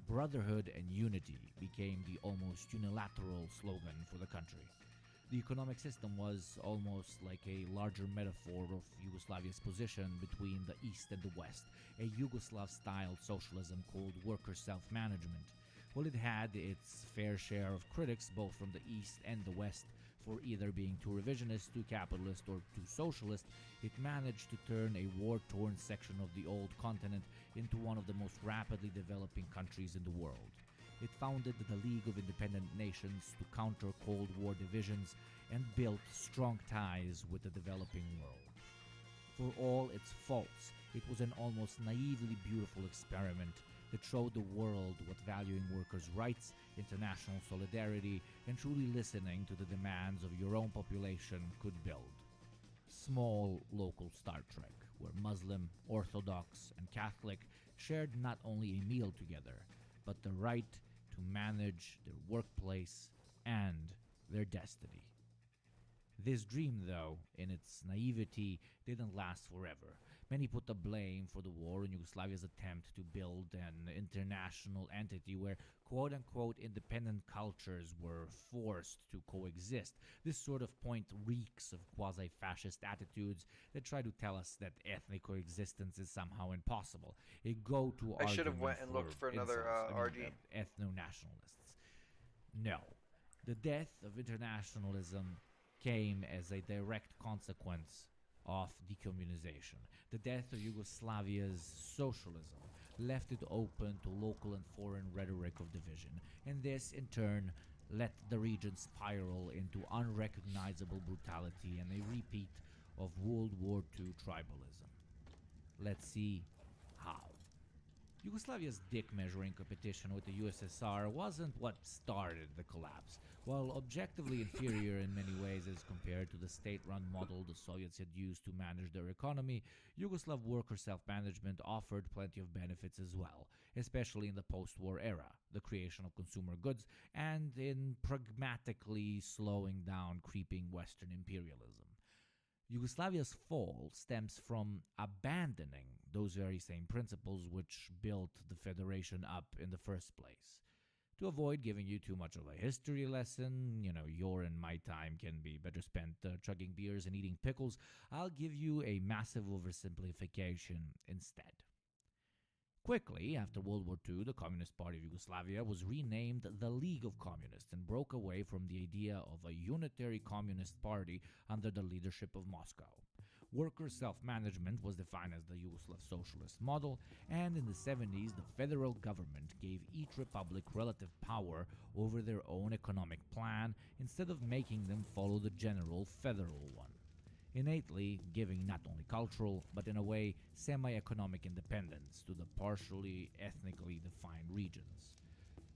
brotherhood and unity became the almost unilateral slogan for the country. The economic system was almost like a larger metaphor of Yugoslavia's position between the East and the West, a Yugoslav-style socialism called worker self-management. While it had its fair share of critics both from the East and the West for either being too revisionist, too capitalist, or too socialist, it managed to turn a war-torn section of the old continent into one of the most rapidly developing countries in the world. It founded the League of Independent Nations to counter Cold War divisions and built strong ties with the developing world. For all its faults, it was an almost naively beautiful experiment that showed the world what valuing workers' rights, international solidarity, and truly listening to the demands of your own population could build. Small local Star Trek, where Muslim, Orthodox, and Catholic shared not only a meal together, but the right to manage their workplace and their destiny. This dream, though, in its naivety, didn't last forever. Many put the blame for the war on Yugoslavia's attempt to build an international entity where quote-unquote independent cultures were forced to coexist. This sort of point reeks of quasi-fascist attitudes that try to tell us that ethnic coexistence is somehow impossible. A go-to I should have argument went and looked for another RD. Ethno-nationalists. No. The death of internationalism came as a direct consequence of decommunization. The death of Yugoslavia's socialism left it open to local and foreign rhetoric of division, and this, in turn, let the region spiral into unrecognizable brutality and a repeat of World War II tribalism. Let's see how. Yugoslavia's dick-measuring competition with the USSR wasn't what started the collapse. While objectively inferior in many ways as compared to the state-run model the Soviets had used to manage their economy, Yugoslav worker self-management offered plenty of benefits as well, especially in the post-war era, the creation of consumer goods, and in pragmatically slowing down creeping Western imperialism. Yugoslavia's fall stems from abandoning those very same principles which built the federation up in the first place. To avoid giving you too much of a history lesson, your and my time can be better spent chugging beers and eating pickles, I'll give you a massive oversimplification instead. Quickly, after World War II, the Communist Party of Yugoslavia was renamed the League of Communists and broke away from the idea of a unitary communist party under the leadership of Moscow. Worker self-management was defined as the Yugoslav socialist model, and in the 70s, the federal government gave each republic relative power over their own economic plan instead of making them follow the general federal one, innately giving not only cultural, but in a way, semi-economic independence to the partially ethnically defined regions.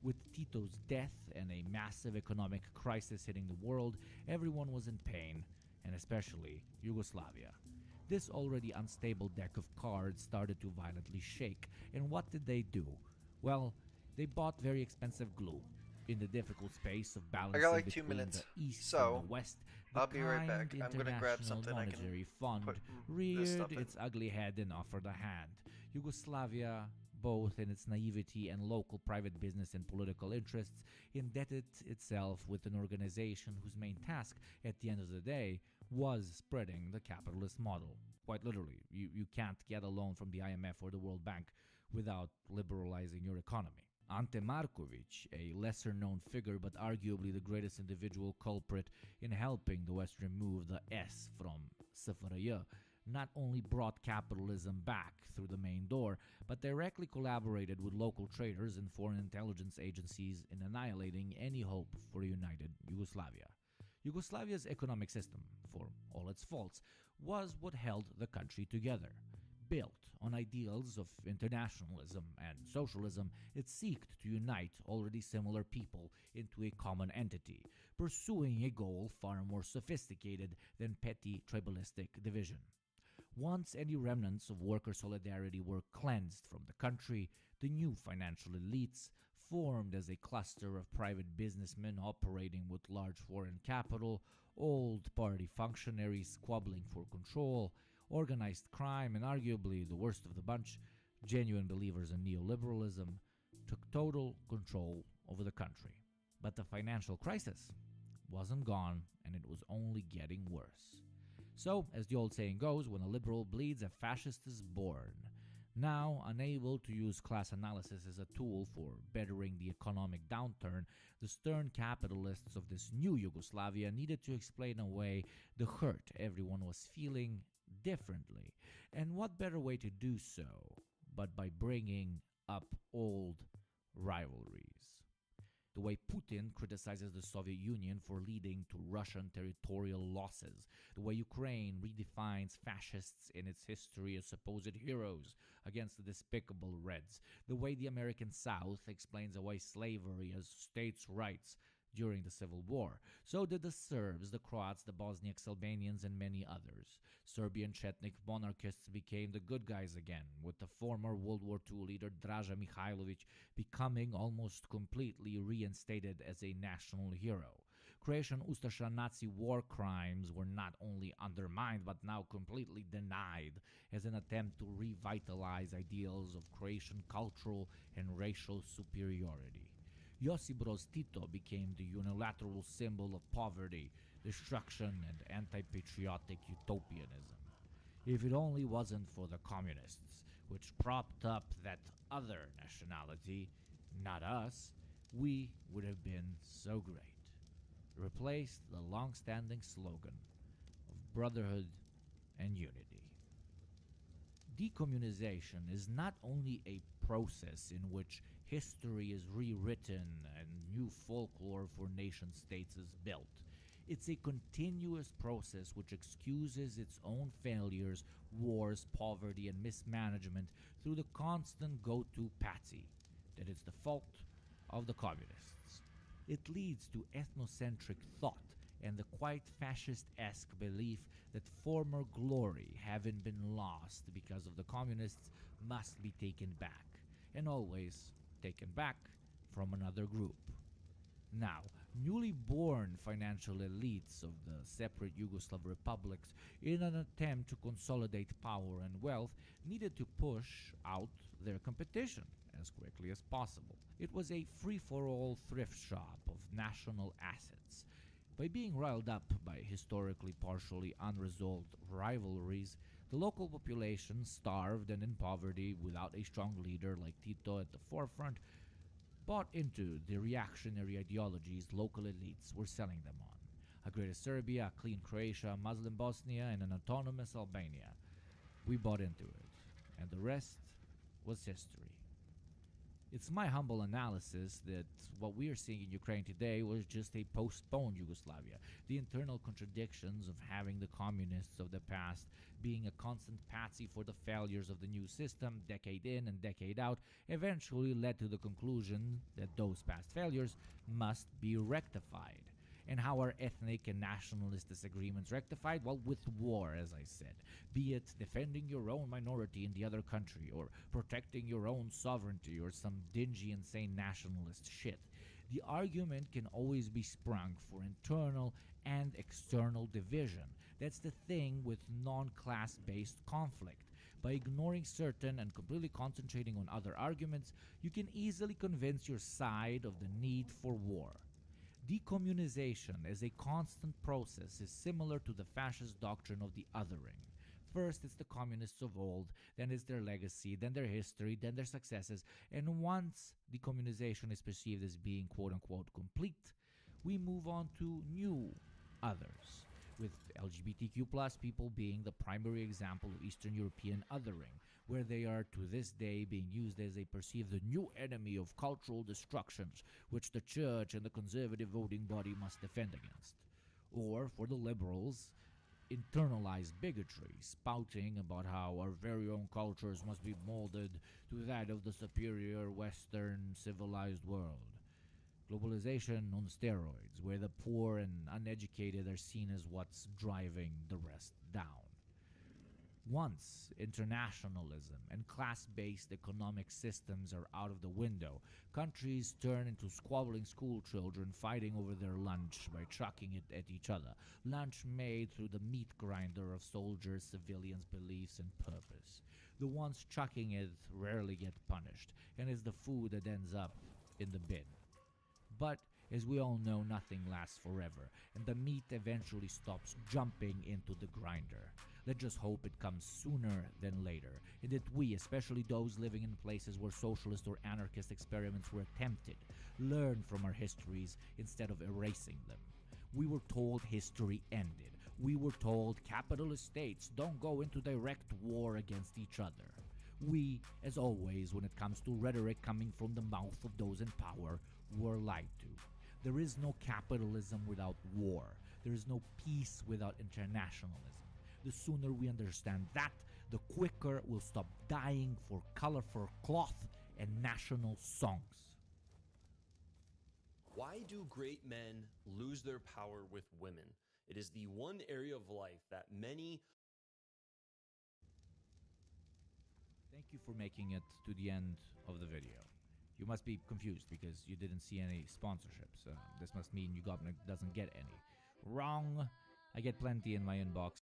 With Tito's death and a massive economic crisis hitting the world, everyone was in pain, and especially Yugoslavia. This already unstable deck of cards started to violently shake, and what did they do? Well, they bought very expensive glue. In the difficult space of balancing I got like 2 between minutes, the East so and the West, the I'll be right back. kind I'm gonna grab International something I can Monetary Fund put this reared stuff in. its ugly head and offered a hand. Yugoslavia, both in its naivety and local private business and political interests, indebted itself with an organization whose main task, at the end of the day, was spreading the capitalist model. Quite literally, you can't get a loan from the IMF or the World Bank without liberalizing your economy. Ante Markovic, a lesser-known figure but arguably the greatest individual culprit in helping the West remove the S from SFRJ, not only brought capitalism back through the main door, but directly collaborated with local traders and foreign intelligence agencies in annihilating any hope for a united Yugoslavia. Yugoslavia's economic system, for all its faults, was what held the country together. Built on ideals of internationalism and socialism, it sought to unite already similar people into a common entity, pursuing a goal far more sophisticated than petty tribalistic division. Once any remnants of worker solidarity were cleansed from the country, the new financial elites, formed as a cluster of private businessmen operating with large foreign capital, old party functionaries squabbling for control, organized crime, and arguably the worst of the bunch, genuine believers in neoliberalism, took total control over the country. But the financial crisis wasn't gone, and it was only getting worse. So, as the old saying goes, when a liberal bleeds, a fascist is born. Now, unable to use class analysis as a tool for bettering the economic downturn, the stern capitalists of this new Yugoslavia needed to explain away the hurt everyone was feeling differently. And what better way to do so but by bringing up old rivalries? The way Putin criticizes the Soviet Union for leading to Russian territorial losses, the way Ukraine redefines fascists in its history as supposed heroes against the despicable Reds, the way the American South explains away slavery as states' rights during the Civil War. So did the Serbs, the Croats, the Bosniaks, Albanians, and many others. Serbian Chetnik monarchists became the good guys again, with the former World War II leader Draža Mihailović becoming almost completely reinstated as a national hero. Croatian Ustasha Nazi war crimes were not only undermined but now completely denied as an attempt to revitalize ideals of Croatian cultural and racial superiority. Josip Broz Tito became the unilateral symbol of poverty, destruction, and anti-patriotic utopianism. If it only wasn't for the communists, which propped up that other nationality, not us, we would have been so great. Replaced the long-standing slogan of brotherhood and unity. Decommunization is not only a process in which history is rewritten and new folklore for nation-states is built. It's a continuous process which excuses its own failures, wars, poverty, and mismanagement through the constant go-to patsy that it's the fault of the communists. It leads to ethnocentric thought and the quite fascist-esque belief that former glory, having been lost because of the communists, must be taken back, and always taken back from another group. Now, newly born financial elites of the separate Yugoslav republics, in an attempt to consolidate power and wealth, needed to push out their competition as quickly as possible. It was a free-for-all thrift shop of national assets. By being riled up by historically partially unresolved rivalries, the local population, starved and in poverty without a strong leader like Tito at the forefront, bought into the reactionary ideologies local elites were selling them on. A greater Serbia, a clean Croatia, a Muslim Bosnia, and an autonomous Albania. We bought into it, and the rest was history. It's my humble analysis that what we are seeing in Ukraine today was just a postponed Yugoslavia. The internal contradictions of having the communists of the past being a constant patsy for the failures of the new system, decade in and decade out, eventually led to the conclusion that those past failures must be rectified. And how are ethnic and nationalist disagreements rectified? Well, with war, as I said. Be it defending your own minority in the other country, or protecting your own sovereignty, or some dingy, insane nationalist shit. The argument can always be sprung for internal and external division. That's the thing with non-class-based conflict. By ignoring certain and completely concentrating on other arguments, you can easily convince your side of the need for war. Decommunization as a constant process is similar to the fascist doctrine of the othering. First, it's the communists of old, then it's their legacy, then their history, then their successes, and once decommunization is perceived as being quote-unquote complete, we move on to new others, with LGBTQ+ people being the primary example of Eastern European othering, where they are to this day being used as a perceived new enemy of cultural destructions, which the church and the conservative voting body must defend against. Or, for the liberals, internalized bigotry, spouting about how our very own cultures must be molded to that of the superior Western civilized world. Globalization on steroids, where the poor and uneducated are seen as what's driving the rest down. Once internationalism and class-based economic systems are out of the window, countries turn into squabbling school children fighting over their lunch by chucking it at each other. Lunch made through the meat grinder of soldiers, civilians' beliefs and purpose. The ones chucking it rarely get punished, and is the food that ends up in the bin. But as we all know, nothing lasts forever, and the meat eventually stops jumping into the grinder. Let's just hope it comes sooner than later, and that we, especially those living in places where socialist or anarchist experiments were attempted, learn from our histories instead of erasing them. We were told history ended. We were told capitalist states don't go into direct war against each other. We, as always, when it comes to rhetoric coming from the mouth of those in power, were lied to. There is no capitalism without war. There is no peace without internationalism. The sooner we understand that, the quicker we'll stop dying for colorful cloth and national songs. Why do great men lose their power with women? It is the one area of life that many... Thank you for making it to the end of the video. You must be confused because you didn't see any sponsorships. This must mean you doesn't get any. Wrong. I get plenty in my inbox.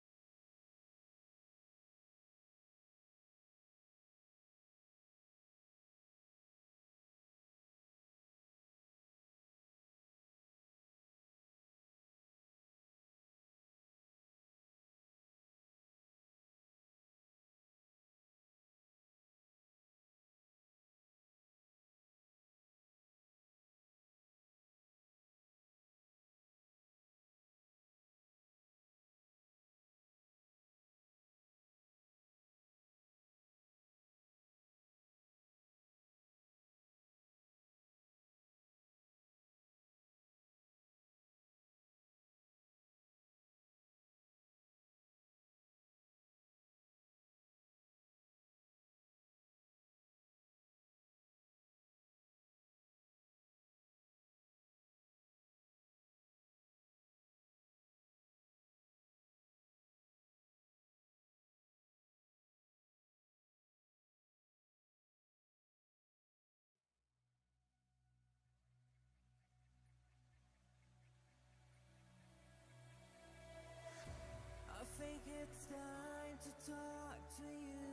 I think it's time to talk to you.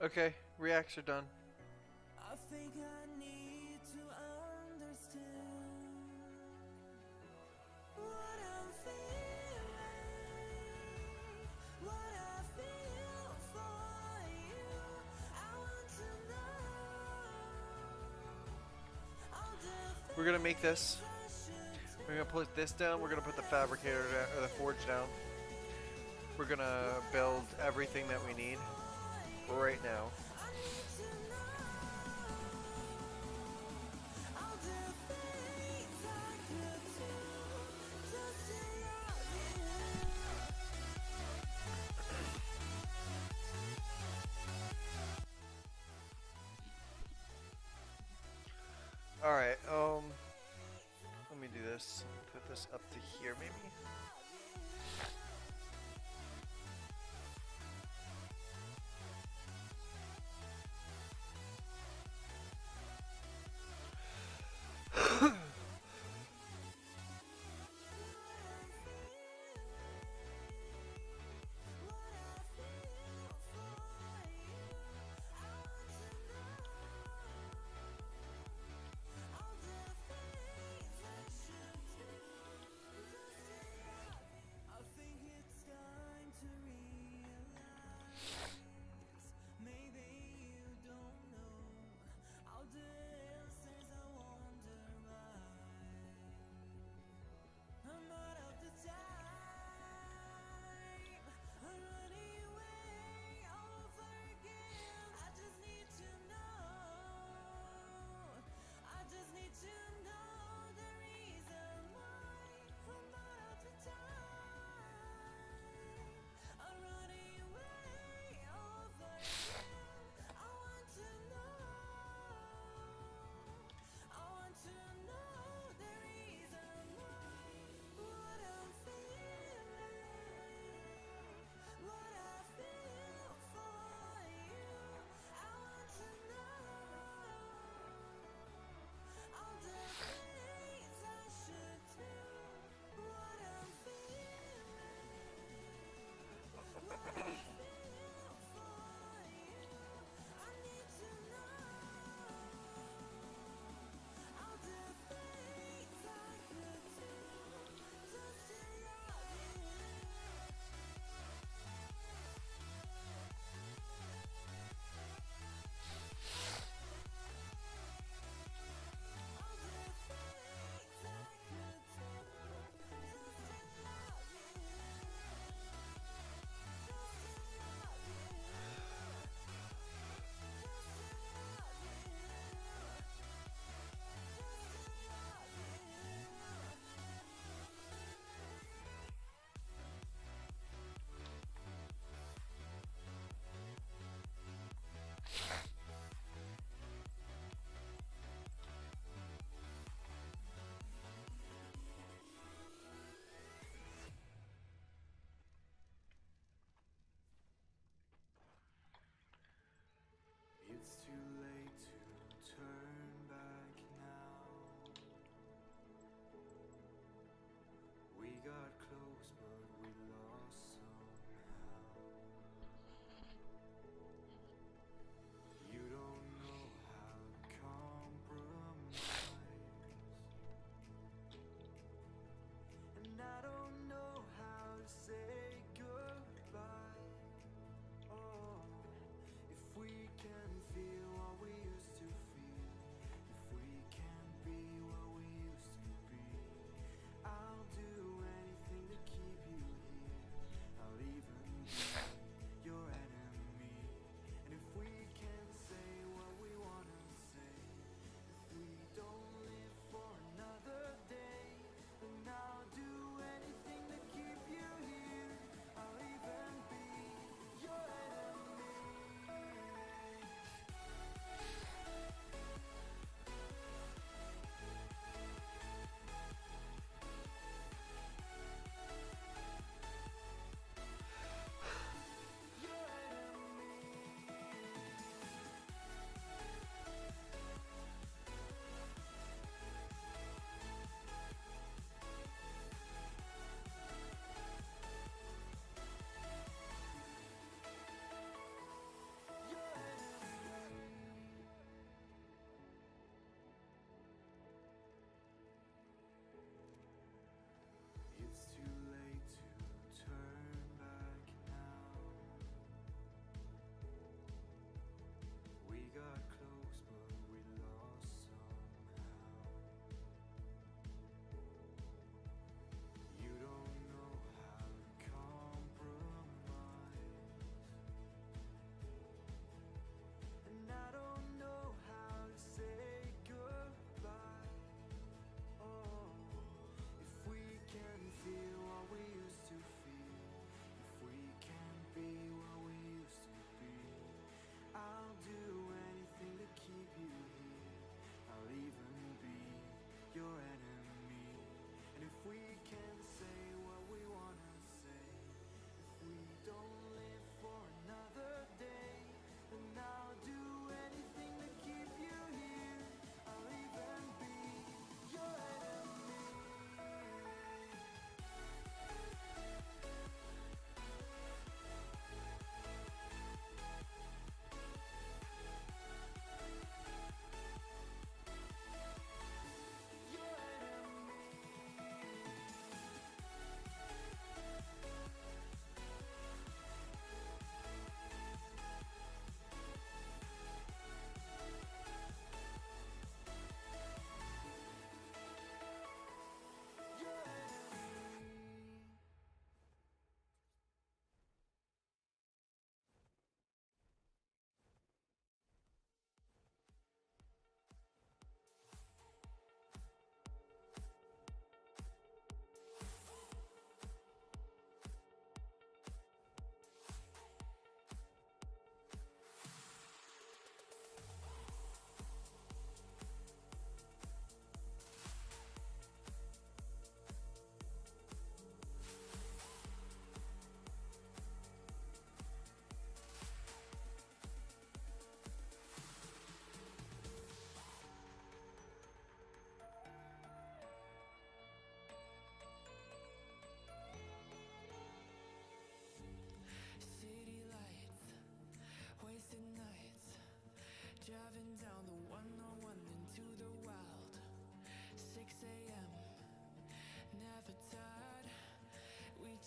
Okay, reacts are done. I think I need to understand what I'm feeling, what I feel for you. I want to know. We're gonna make this. We're gonna put this down. We're gonna put the fabricator down, or the forge down. We're gonna build everything that we need right now. All right. Let me do this. Put this up to here, maybe.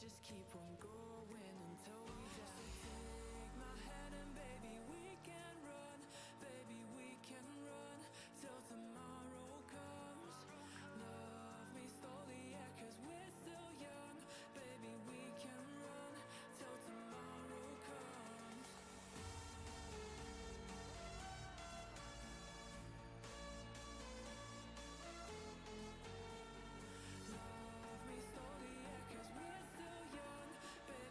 just keep on going until we die. So take my hand and baby we can run, baby we can run till tomorrow comes. Love me slowly, yeah, 'cause we're still young, baby we can run till tomorrow comes. Love me slowly, yeah, 'cause we're still young, baby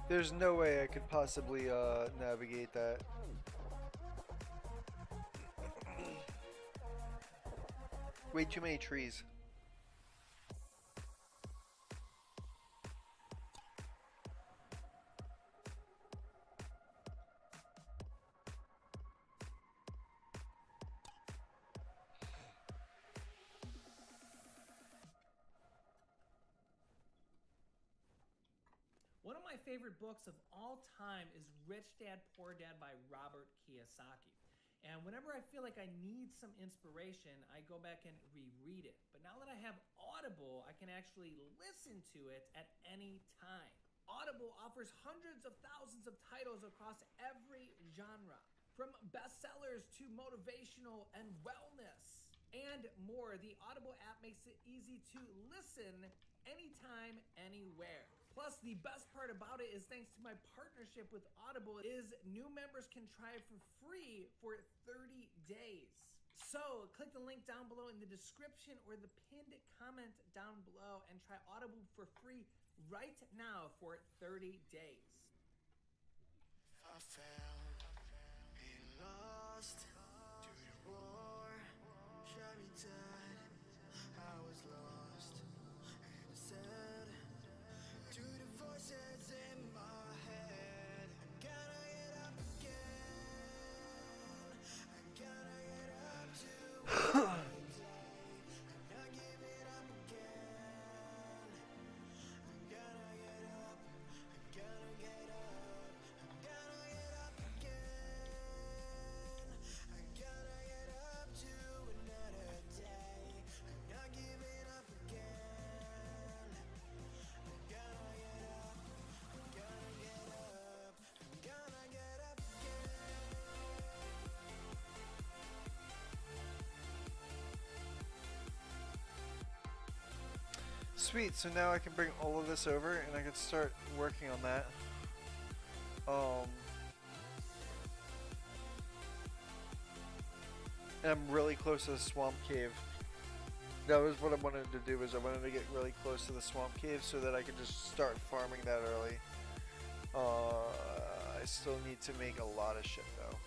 There's no way I could possibly navigate that. Way too many trees. One of my favorite books of all time is Rich Dad, Poor Dad by Robert Kiyosaki. And whenever I feel like I need some inspiration, I go back and reread it. But now that I have Audible, I can actually listen to it at any time. Audible offers hundreds of thousands of titles across every genre, from bestsellers to motivational and wellness and more. The Audible app makes it easy to listen anytime, anywhere. Plus, the best part about it is thanks to my partnership with Audible is new members can try it for free for 30 days. So click the link down below in the description or the pinned comment down below and try Audible for free right now for 30 days. I fell and lost to the war, shot me dead. I was lost and sad to the voices in my head. I gotta get up again. I gotta get up to another day. I'm not giving up again. I gotta get up. I gotta get up. I gotta get up again. I gotta get up to another day. I'm not giving up again. I gotta get up. I gotta get up. I gotta get up again. Sweet, so now I can bring all of this over and I can start working on that. And I'm really close to the swamp cave. That was what I wanted to do, is I wanted to get really close to the swamp cave so that I could just start farming that early. I still need to make a lot of shit though.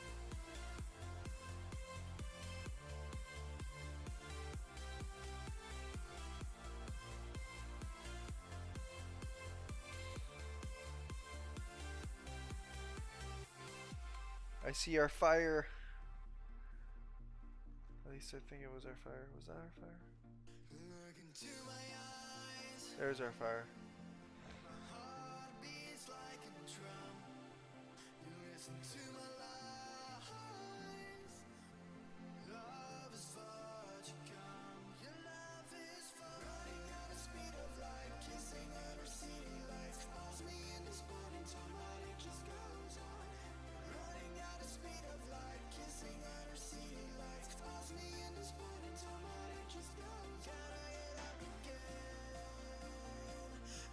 I see our fire. At least I think it was our fire. Was that our fire? Look into my eyes. There's our fire. My heart beats like a drum. You listen to my lies. Love is far to come. Your love is far. Running at the speed of light, kissing under city lights. Calls me in this morning time, but it just goes on. Running at the speed of light, kissing under city lights. Calls me in this morning time, but it just goes on. Gotta get up again. I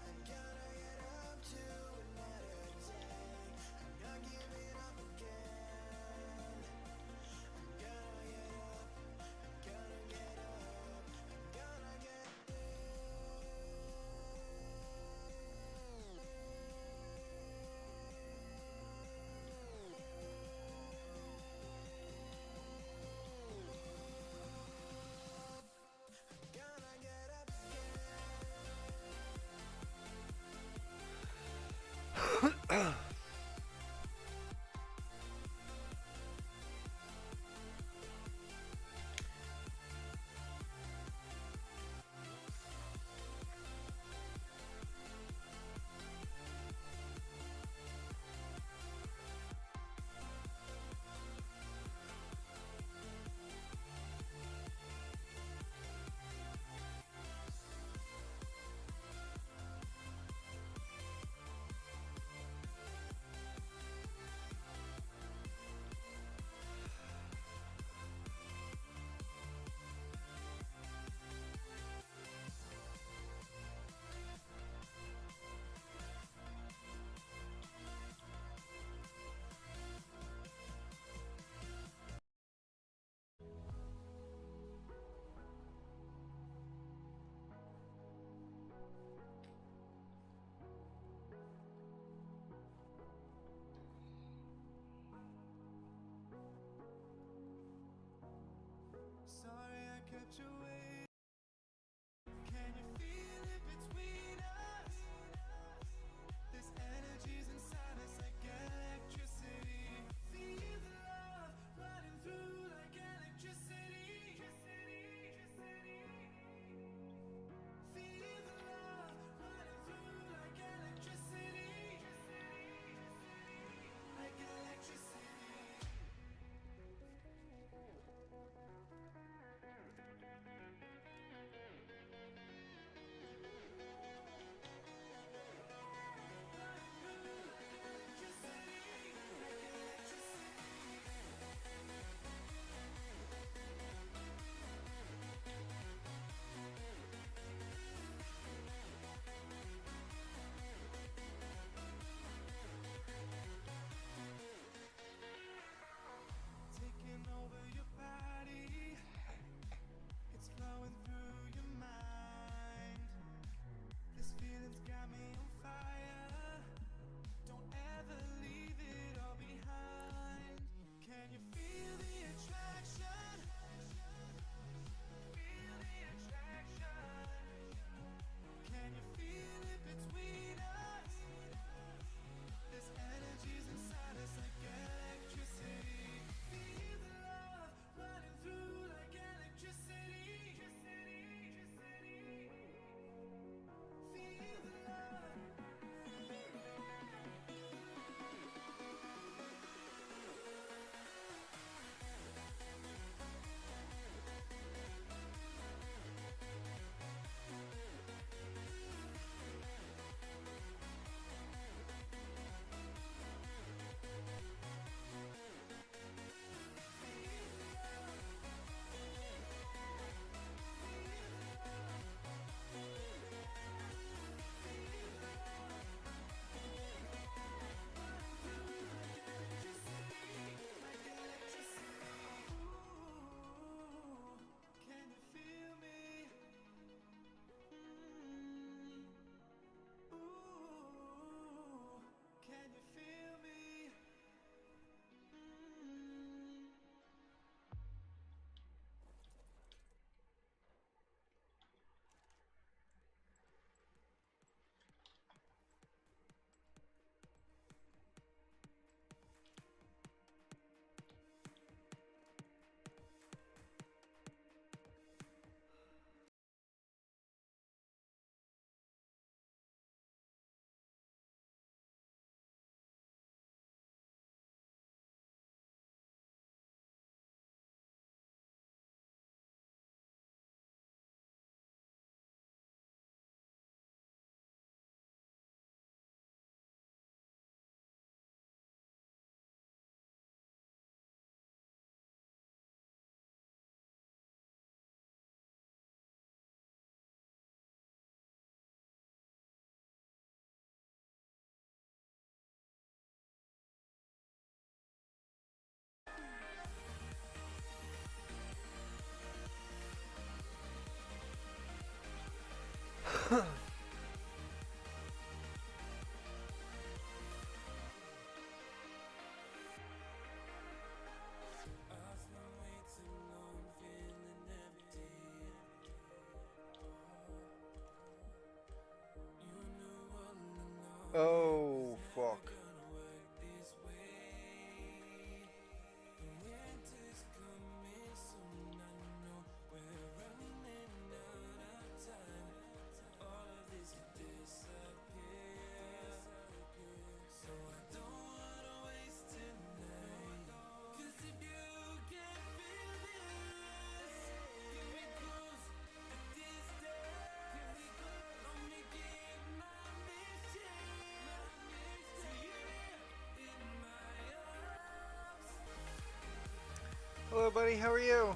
Hello, buddy. How are you?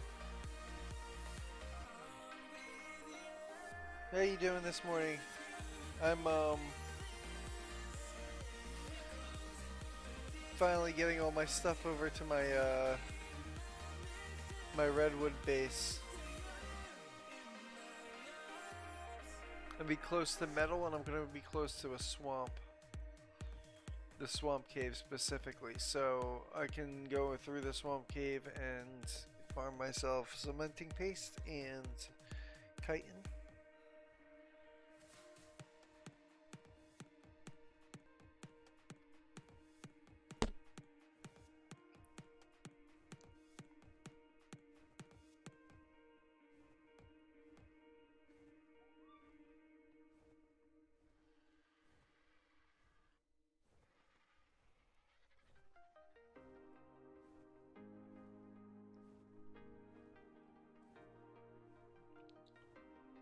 How you doing this morning? I'm finally getting all my stuff over to my my redwood base. I'm gonna be close to metal, and I'm gonna be close to a swamp. The swamp cave specifically, so I can go through the swamp cave and farm myself cementing paste and chitin.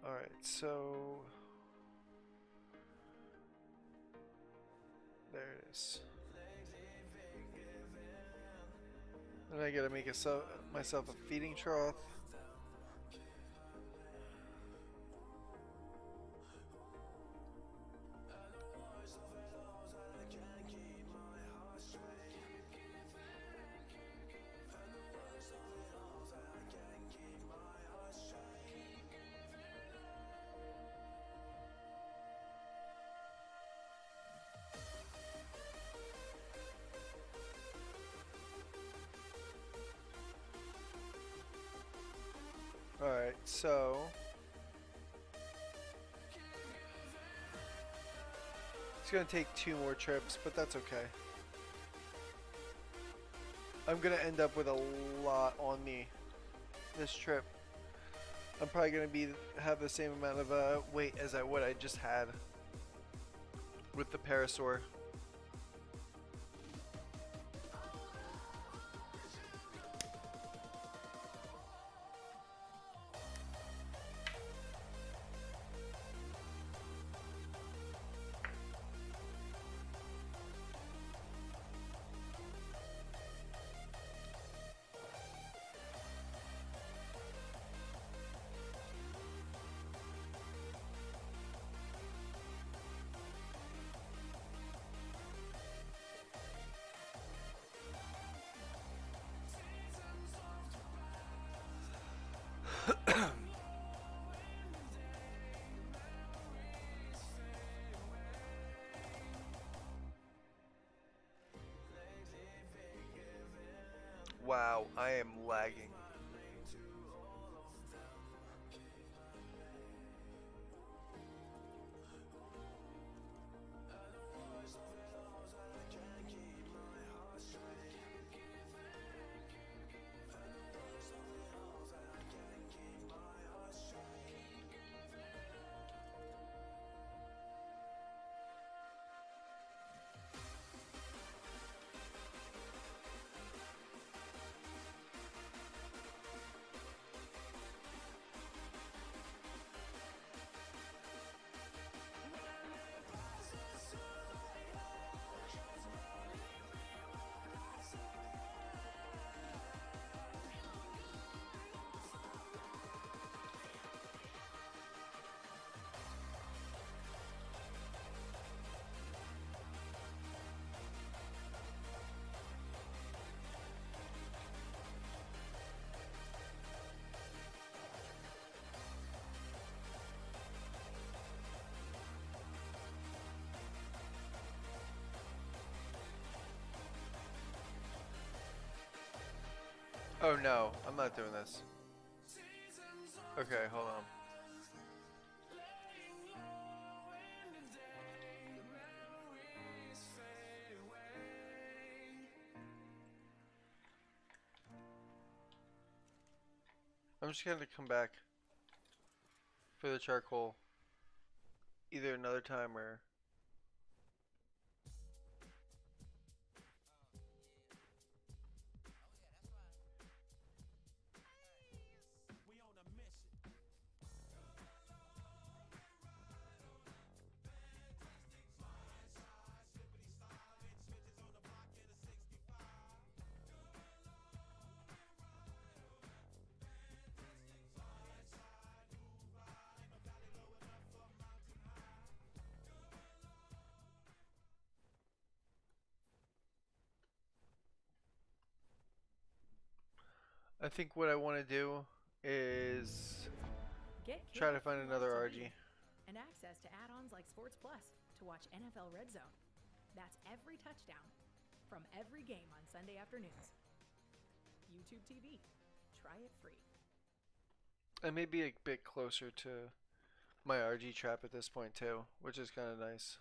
Alright, so there it is. And I gotta make myself a feeding trough. Alright, so it's gonna take 2 more trips, but that's okay. I'm gonna end up with a lot on me this trip. I'm probably gonna have the same amount of weight as what I just had with the Parasaur. Wow, I am lagging. Oh no, I'm not doing this. Okay, hold on. I'm just gonna come back for the charcoal either another time or I think what I want to do is Get try to cable find free another live RG. TV and access to add-ons like Sports Plus to watch NFL Red Zone. That's every touchdown from every game on Sunday afternoons. YouTube TV. Try it free. I may be a bit closer to my RG trap at this point too, which is kind of nice.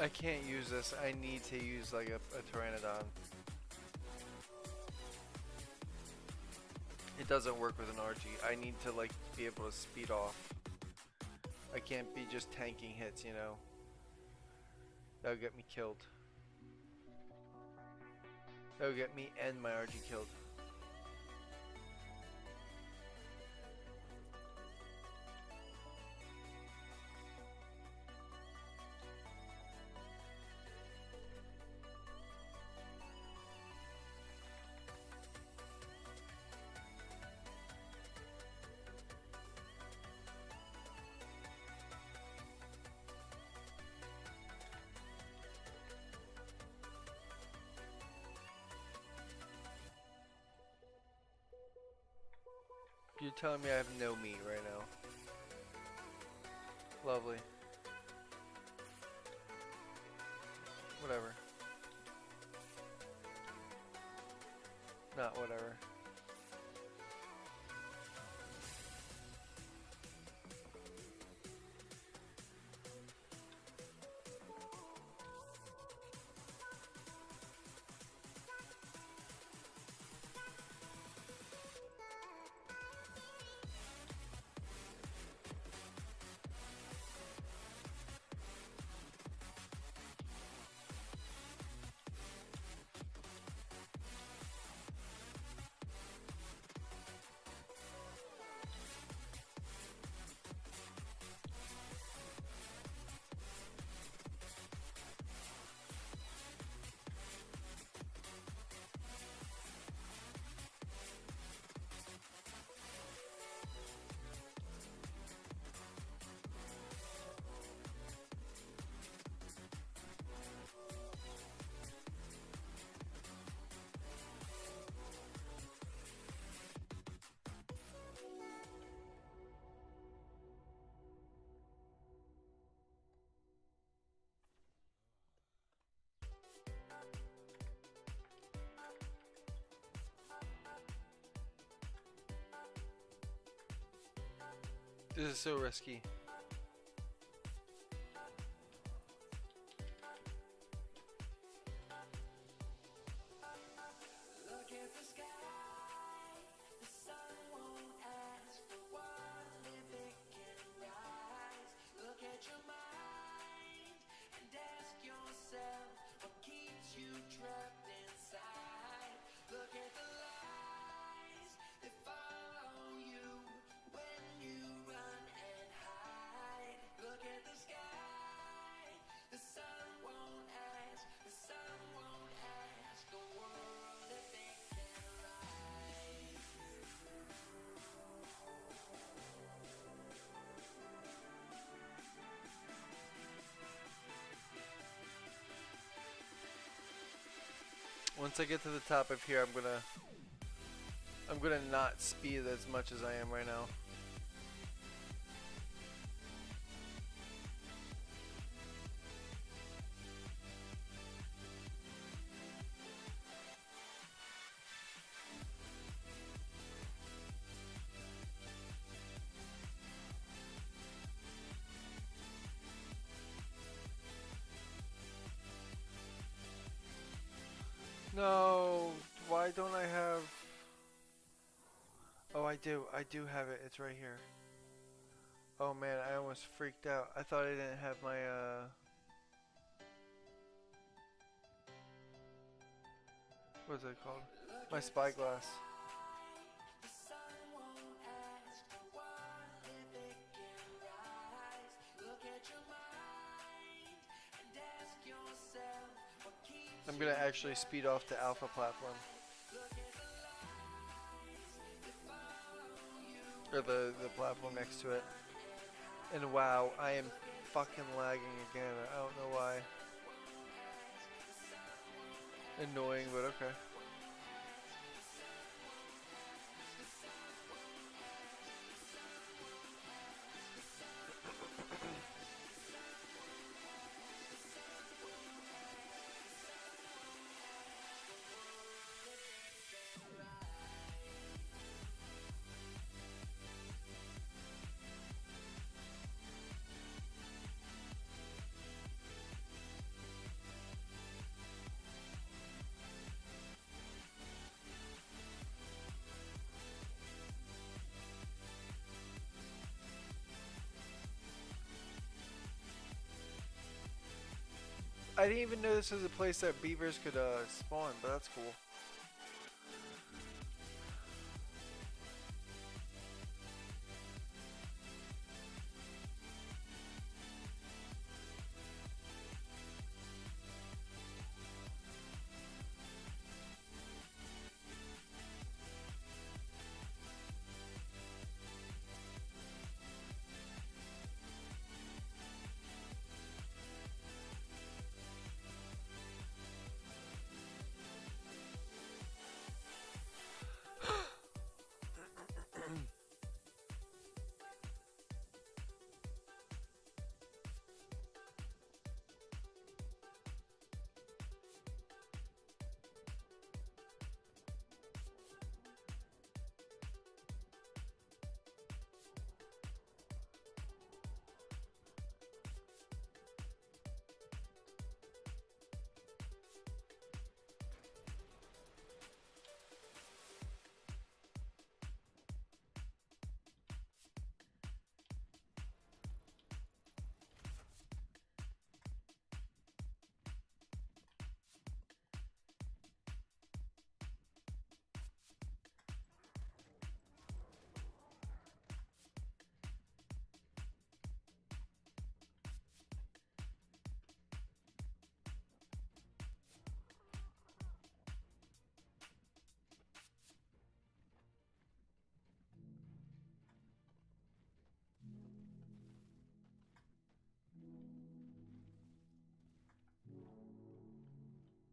I can't use this. I need to use like a Pteranodon. It doesn't work with an RG. I need to like be able to speed off. I can't be just tanking hits, you know. That'll get me killed. That'll get me and my RG killed. You're telling me I have no meat right now. Lovely. Whatever. Not whatever. This is so risky. Look at the sky, the sun won't ask for one if it can rise. Look at your mind and ask yourself what keeps you trapped inside. Look at the lies that follow you when you run and hide. Look at the sky, the sun won't ask, the sun won't ask the world if it can rise. Once I get to the top of here, I'm gonna not speed as much as I am right now. No, why don't I have... Oh, I do have it, it's right here. Oh man, I almost freaked out. I thought I didn't have my, what is it called? My spyglass. The sun won't ask for one if it can rise. Look at your mind and ask yourself what keeps I'm gonna actually speed off the alpha platform. Or the platform next to it. And wow, I am fucking lagging again. I don't know why. Annoying, but okay. I didn't even know this was a place that beavers could spawn, but that's cool.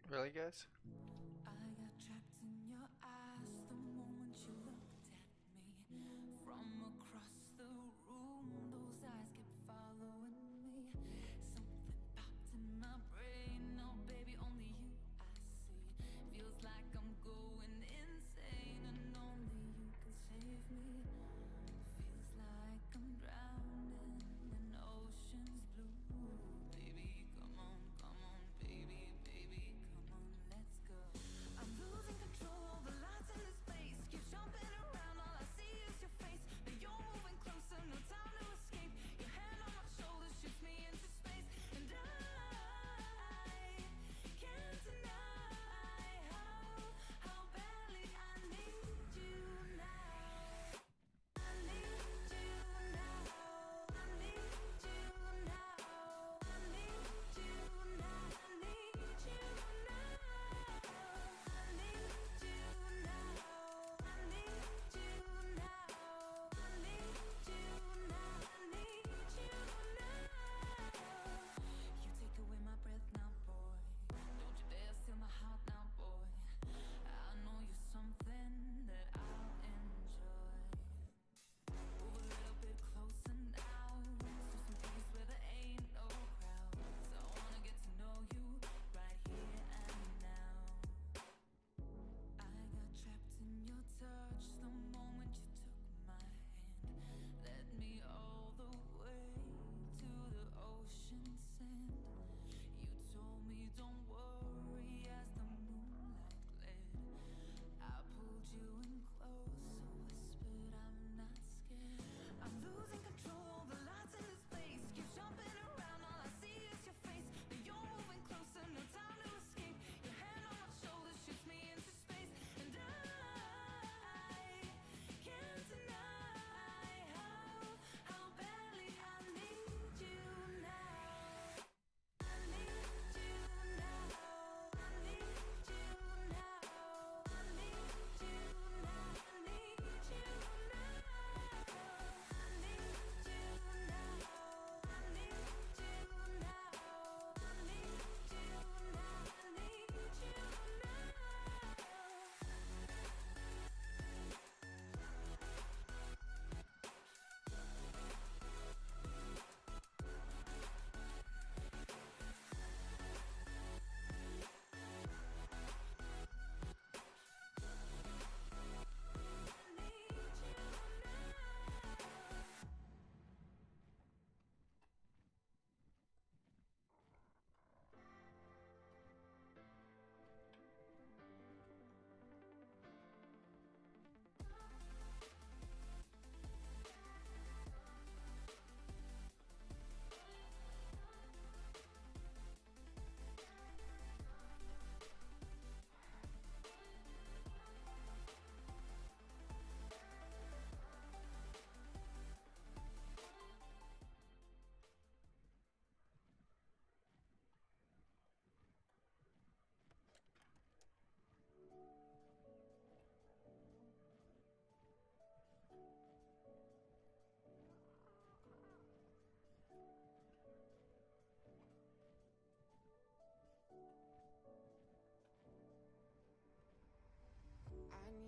Really, guys? I got trapped in your eyes the moment you looked at me. From across the room, those eyes kept following me. Something popped in my brain. Oh, baby, only you I see. Feels like I'm going insane, and only you can save me. Feels like I'm drowning in ocean's blue. Baby, come on, baby, baby, come on, let's go.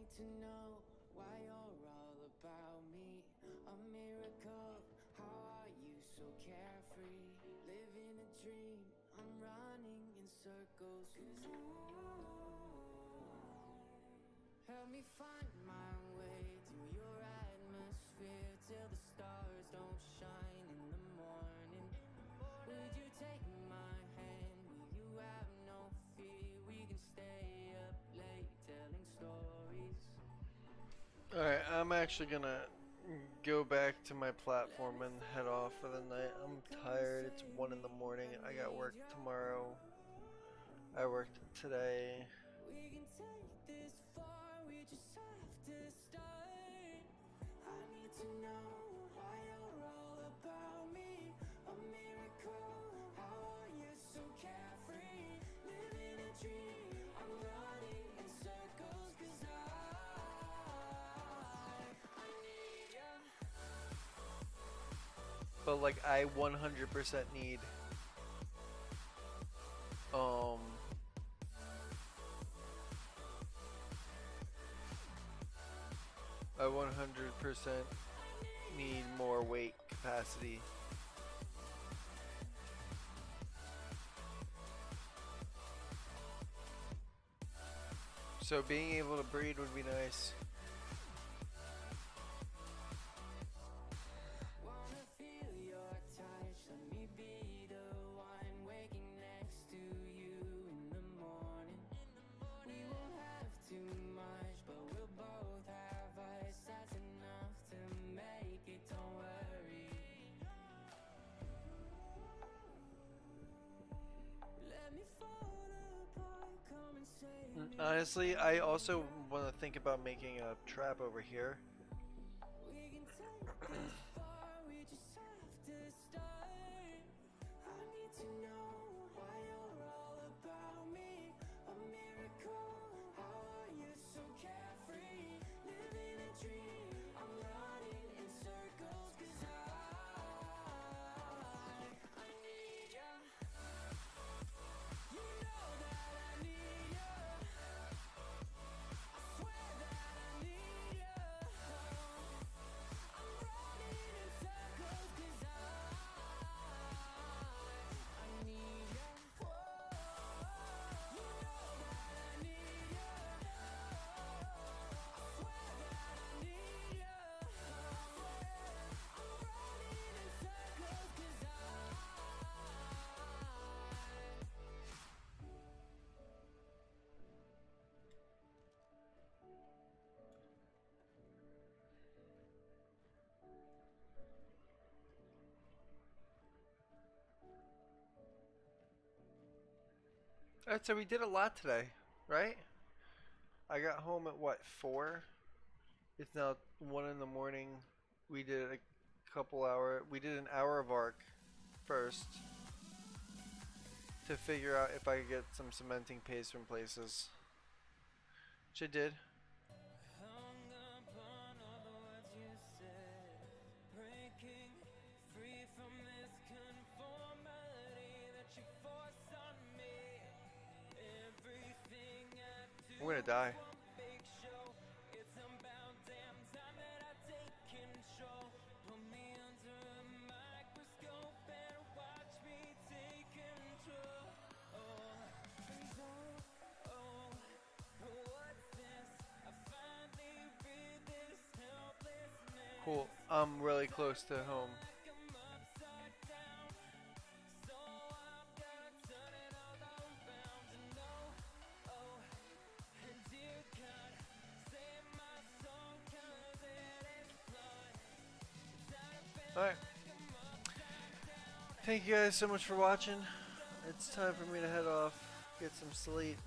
need to know why you're all about me. A miracle, how are you so carefree? Living a dream, I'm running in circles. 'Cause help me find my way through your atmosphere till the stars don't shine in the morning. Would you take my hand? Will you have no fear? We can stay up late telling stories. Alright, I'm actually gonna go back to my platform and head off for the night. I'm tired. It's 1 in the morning. I got work tomorrow. I worked today. We can take this far, we just have to start. I need to know why you're all about me. A miracle, how are you so carefree? Living a dream, I'm running in circles. 'Cause I need you. But like I 100% need I 100% need more weight capacity. So being able to breed would be nice. Wanna feel your touch, let me be the one waking next to you in the morning. We won't have too much, but we'll both have us. That's enough to make it, don't worry. Let me fall apart, come and save me. Honestly, I also want to think about making a trap over here. We can take this far, we just have to start. I need to know why you're all about me. A miracle, how are you so carefree? Living a dream, I'm running in circles. 'Cause I need you. You know that I need you. I swear that I need you. I'm running in circles 'cause I need you. You know that I need you. I swear that I need you. I'm running in circles 'cause Alright, so we did a lot today, right? I got home at what, 4? It's now 1 in the morning. We did we did an hour of ARC first to figure out if I could get some cementing paste from places. Which I did. hung upon all the words you said, breaking free from this conformity that you force on me. Everything I do I'm gonna die. is one big show. It's about damn time that I take control. Put me under a microscope and watch me take control. What's this? I finally read this helplessness. Cool. I'm really close to home. I'm upside down, so I'm gonna turn it all around and dear God, save my soul 'cause it is flawed. Alright. Thank you guys so much for watching. It's time for me to head off, get some sleep.